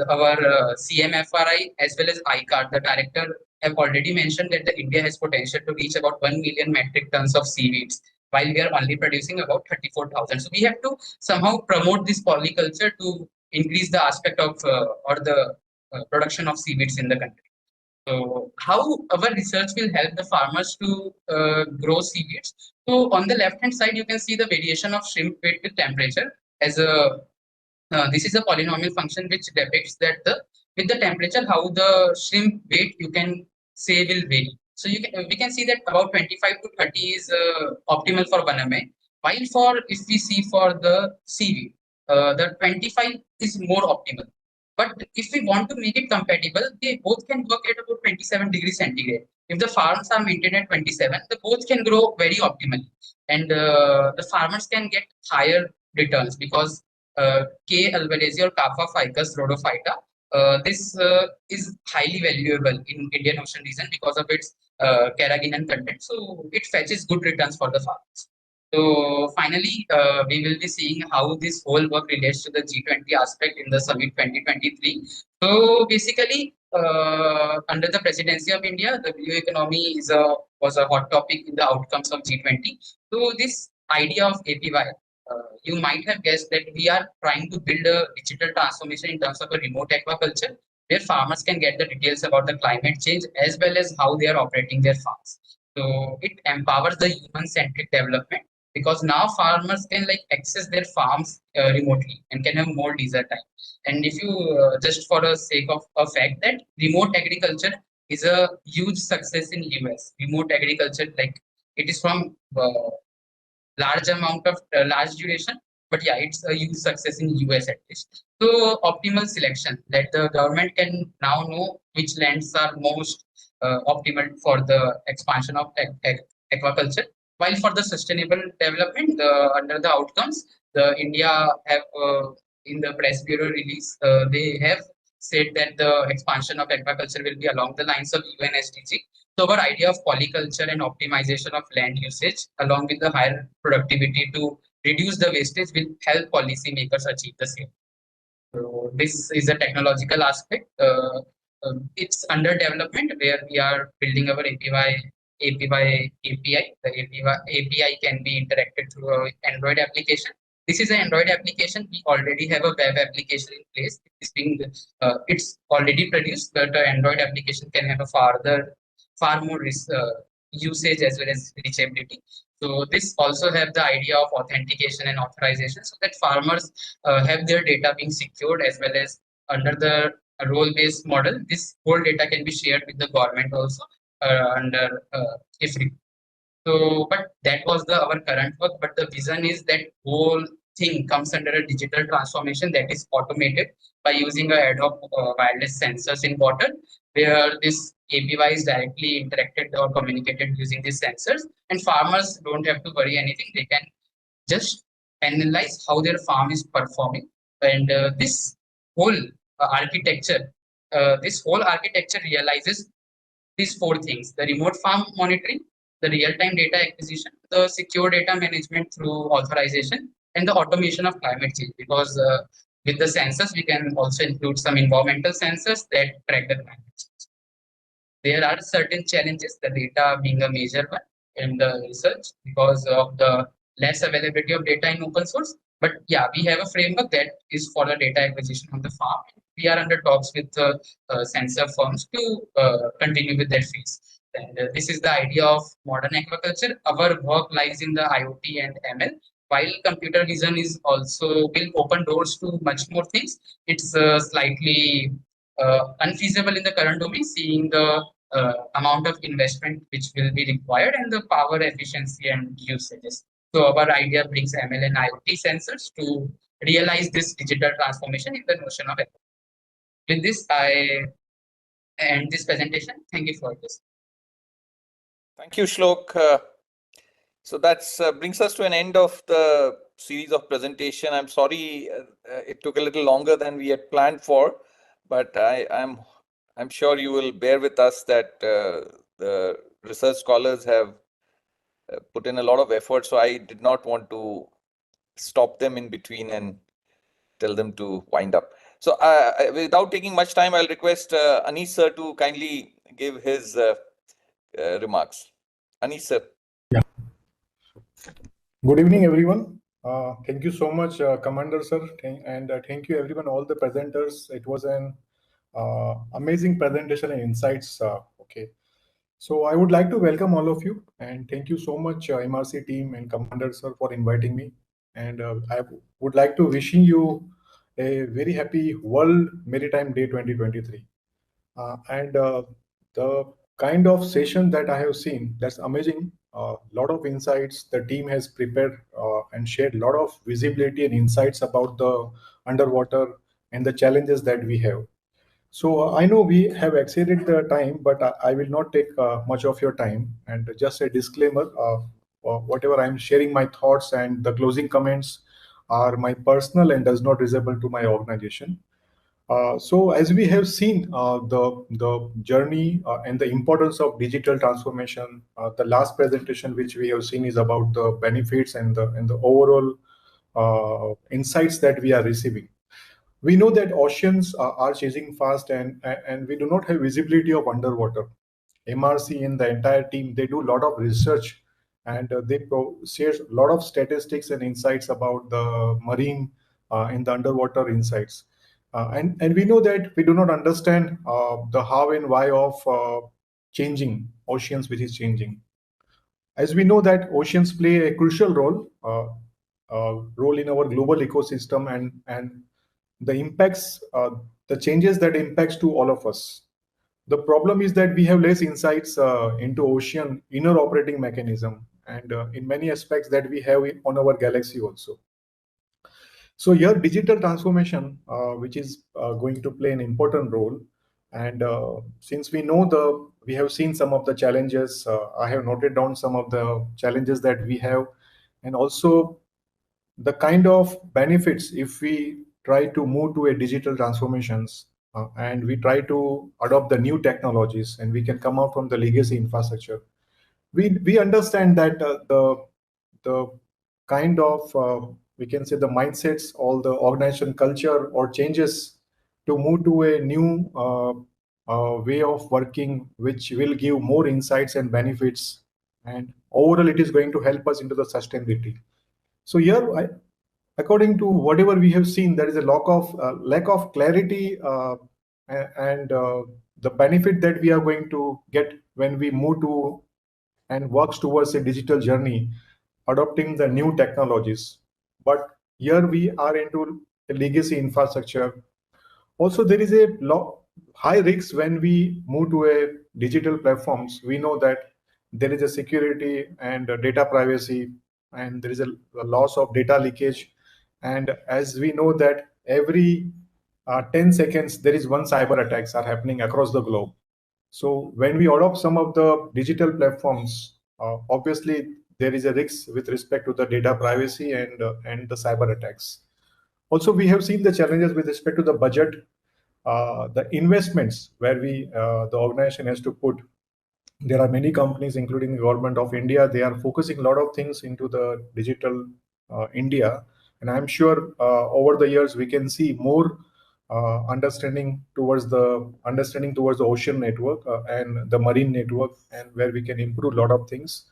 our CMFRI as well as ICAR, the director, have already mentioned that the India has potential to reach about 1 million metric tons of seaweeds, while we are only producing about 34,000. So we have to somehow promote this polyculture to increase the aspect of or the production of seaweeds in the country. So how our research will help the farmers to grow seaweeds? So on the left hand side, you can see the variation of shrimp weight with temperature as a this is a polynomial function which depicts that the with the temperature how the shrimp weight you can say will vary. So we can see that about 25 to 30 is optimal for 1 MA, while for if we see for the seaweed, the 25 is more optimal. But if we want to make it compatible, they both can work at about 27 degrees centigrade. If the farms are maintained at 27, the both can grow very optimally, and the farmers can get higher returns because K. alvarezi or Kappa ficus rhodophyta. This is highly valuable in Indian Ocean region because of its carrageenan content. So it fetches good returns for the farmers. So finally, we will be seeing how this whole work relates to the G20 aspect in the summit 2023. So basically, under the presidency of India, the blue economy was a hot topic in the outcomes of G20. So this idea of APY, you might have guessed that we are trying to build a digital transformation in terms of a remote aquaculture, where farmers can get the details about the climate change as well as how they are operating their farms. So it empowers the human-centric development because now farmers can like access their farms remotely and can have more leisure time. And if you just for the sake of a fact that remote agriculture is a huge success in US. Remote agriculture, like it is from large amount of large duration, but yeah, it's a huge success in US at least. So optimal selection that the government can now know which lands are most optimal for the expansion of aquaculture. While for the sustainable development, under the outcomes, the India have in the press bureau release, they have said that the expansion of aquaculture will be along the lines of UN SDG. So our idea of polyculture and optimization of land usage, along with the higher productivity to reduce the wastage, will help policymakers achieve the same. So this is a technological aspect. It's under development where we are building our API. The API can be interacted through an Android application. This is an Android application. We already have a web application in place. It's already produced, but the Android application can have a far more usage as well as reachability. So this also have the idea of authentication and authorization so that farmers have their data being secured as well as under the role-based model, this whole data can be shared with the government also under if so, but that was our current work. But the vision is that whole thing comes under a digital transformation that is automated by using a ad hoc wireless sensors in water, where this APY is directly interacted or communicated using these sensors, and farmers don't have to worry anything. They can just analyze how their farm is performing, and this whole architecture realizes these four things: the remote farm monitoring, the real-time data acquisition, the secure data management through authorization, and the automation of climate change. Because with the sensors, we can also include some environmental sensors that track the climate change. There are certain challenges, the data being a major one in the research because of the less availability of data in open source. But yeah, we have a framework that is for the data acquisition on the farm. We are under talks with sensor firms to continue with that phase. And this is the idea of modern aquaculture. Our work lies in the IoT and ML. While computer vision is also will open doors to much more things, it's slightly unfeasible in the current domain, seeing the amount of investment which will be required and the power efficiency and usages. So our idea brings ML and IoT sensors to realize this digital transformation in the notion of With this, I end this presentation. Thank you for this. Thank you, Shlok. So that's brings us to an end of the series of presentation. I'm sorry it took a little longer than we had planned for, but I'm sure you will bear with us that the research scholars have put in a lot of effort. So I did not want to stop them in between and tell them to wind up. So without taking much time, I'll request Anish sir to kindly give his remarks. Anish sir. Yeah. Good evening, everyone. Thank you so much, Commander sir, and thank you everyone, all the presenters. It was an amazing presentation and insights. Okay, so I would like to welcome all of you and thank you so much, MRC team and Commander sir, for inviting me. And I would like to wishing you a very happy World Maritime Day 2023. And the kind of session that I have seen, that's amazing. A lot of insights the team has prepared and shared a lot of visibility and insights about the underwater and the challenges that we have. So I know we have exceeded the time, but I will not take much of your time. And just a disclaimer, whatever I'm sharing my thoughts and the closing comments are my personal and does not resemble to my organization. So as we have seen the journey and the importance of digital transformation, the last presentation which we have seen is about the benefits and the overall insights that we are receiving. We know that oceans are changing fast and we do not have visibility of underwater. MRC and the entire team, they do a lot of research and they share a lot of statistics and insights about the marine and the underwater insights. And we know that we do not understand the how and why of changing oceans, which is changing. As we know that oceans play a crucial role in our global ecosystem and the impacts, the changes that impacts to all of us. The problem is that we have less insights into ocean inner operating mechanism and in many aspects that we have on our galaxy also. So here digital transformation, which is going to play an important role. And since we have seen some of the challenges, I have noted down some of the challenges that we have, and also the kind of benefits if we try to move to a digital transformations and we try to adopt the new technologies and we can come out from the legacy infrastructure. We understand that the kind of we can say the mindsets, all the organization culture or changes to move to a new way of working, which will give more insights and benefits, and overall it is going to help us into the sustainability. So here, according to whatever we have seen, there is a lack of clarity and the benefit that we are going to get when we move to and works towards a digital journey, adopting the new technologies. But here we are into a legacy infrastructure. Also, there is a high risk when we move to a digital platforms. We know that there is a security and data privacy, and there is a loss of data leakage. And as we know that every 10 seconds, there is one cyber attacks are happening across the globe. So when we adopt some of the digital platforms, obviously there is a risk with respect to the data privacy and the cyber attacks. Also, we have seen the challenges with respect to the budget, the investments where the organization has to put. There are many companies, including the government of India, they are focusing a lot of things into the digital India. And I'm sure over the years, we can see more understanding towards the ocean network and the marine network, and where we can improve a lot of things.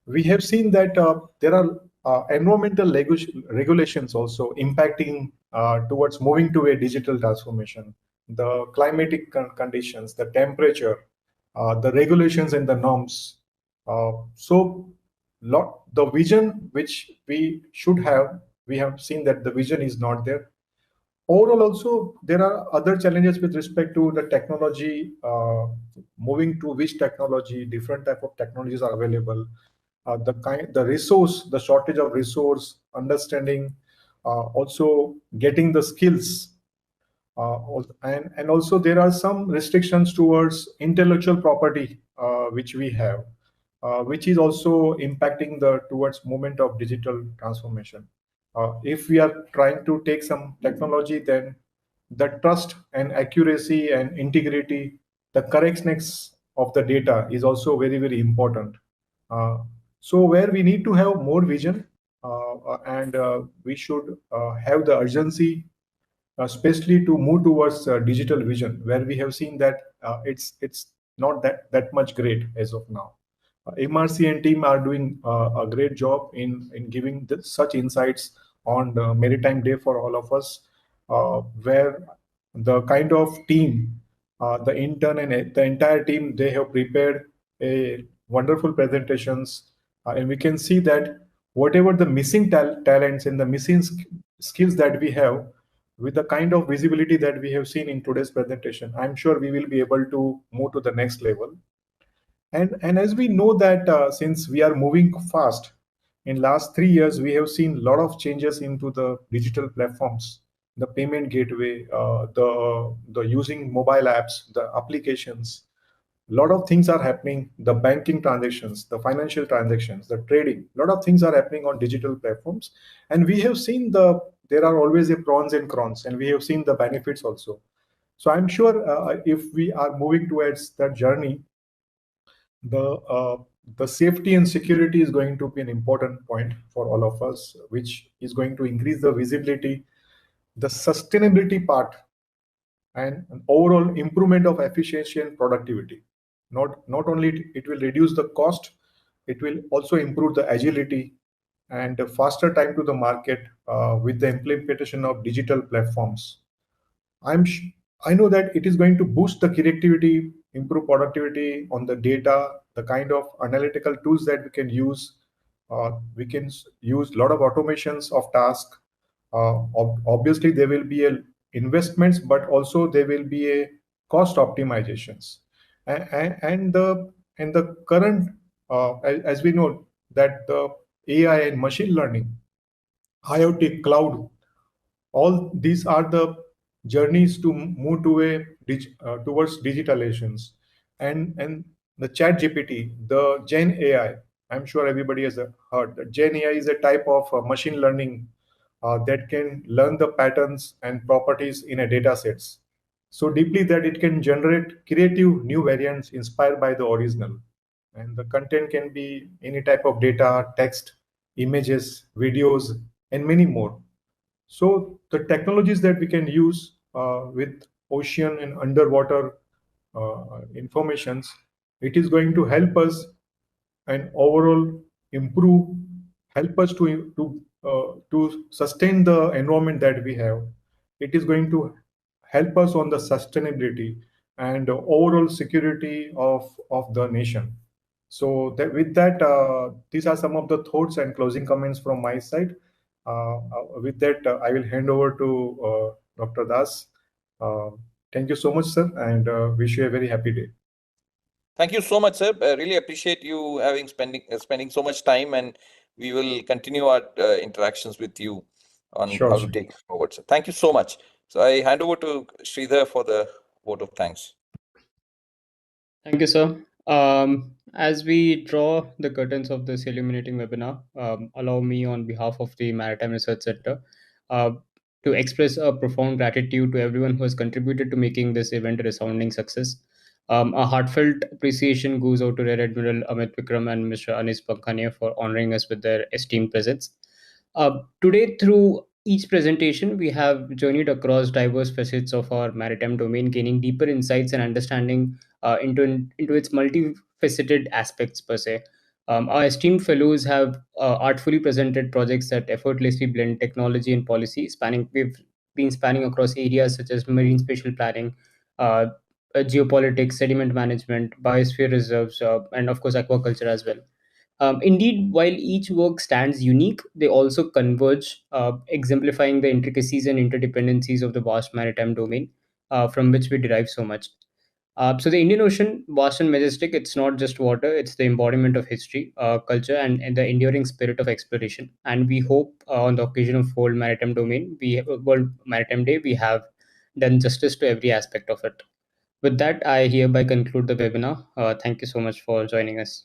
We have seen that there are environmental regulations also impacting towards moving to a digital transformation. The climatic conditions, the temperature, the regulations and the norms. The vision which we should have, we have seen that the vision is not there. Overall, also, there are other challenges with respect to the technology, moving to which technology, different type of technologies are available, the shortage of resource, understanding, also getting the skills. And also there are some restrictions towards intellectual property which we have, which is also impacting the towards movement of digital transformation. If we are trying to take some technology, then the trust and accuracy and integrity, the correctness of the data is also very, very important. So where we need to have more vision, and we should have the urgency, especially to move towards digital vision, where we have seen that it's not that much great as of now. MRC and team are doing a great job in giving such insights on the Maritime Day for all of us, where the kind of team, the intern and the entire team, they have prepared a wonderful presentations, and we can see that whatever the missing talents and the missing skills that we have, with the kind of visibility that we have seen in today's presentation, I'm sure we will be able to move to the next level. And as we know that since we are moving fast, in last 3 years, we have seen a lot of changes into the digital platforms, the payment gateway, the using mobile apps, the applications. A lot of things are happening, the banking transactions, the financial transactions, the trading, a lot of things are happening on digital platforms. And we have seen there are always a pros and cons, and we have seen the benefits also. So I'm sure if we are moving towards that journey, the safety and security is going to be an important point for all of us, which is going to increase the visibility, the sustainability part, and an overall improvement of efficiency and productivity. Not only it will reduce the cost, it will also improve the agility and a faster time to the market with the implementation of digital platforms. I know that it is going to boost the creativity, improve productivity on the data, the kind of analytical tools that we can use. We can use a lot of automations of tasks. Obviously, there will be investments, but also there will be a cost optimizations. And the current, as we know, that the AI and machine learning, IoT, cloud, all these are the journeys to move to towards digitalizations. And the chat gpt, the gen AI, I'm sure everybody has heard that gen AI is a type of machine learning that can learn the patterns and properties in a data sets so deeply that it can generate creative new variants inspired by the original. And the content can be any type of data, text, images, videos, and many more. So the technologies that we can use with ocean and underwater informations, it is going to help us and overall improve, help us to sustain the environment that we have. It is going to help us on the sustainability and overall security of the nation. So that with that, these are some of the thoughts and closing comments from my side. With that, I will hand over to Dr. Das. Thank you so much, sir, and wish you a very happy day. Thank you so much, sir. I really appreciate you having spending so much time, and we will continue our interactions with you on Sure, how sir. to take it forward. So thank you so much. So I hand over to Sridhar for the vote of thanks. Thank you, sir. As we draw the curtains of this illuminating webinar, allow me on behalf of the Maritime Research Center uh, to express a profound gratitude to everyone who has contributed to making this event a resounding success. A heartfelt appreciation goes out to Rear Admiral Amit Vikram and Mr. Anis Pankania for honoring us with their esteemed presence. Today, through each presentation, we have journeyed across diverse facets of our maritime domain, gaining deeper insights and understanding into its multifaceted aspects per se. Our esteemed fellows have artfully presented projects that effortlessly blend technology and policy. We've been spanning across areas such as marine spatial planning, geopolitics, sediment management, biosphere reserves, and of course aquaculture as well. Indeed, while each work stands unique, they also converge, exemplifying the intricacies and interdependencies of the vast maritime domain from which we derive so much. So the Indian Ocean, vast and majestic, it's not just water, it's the embodiment of history, culture, and the enduring spirit of exploration. And we hope on the occasion of World Maritime Domain, World Maritime Day, we have done justice to every aspect of it. With that, I hereby conclude the webinar. Thank you so much for joining us.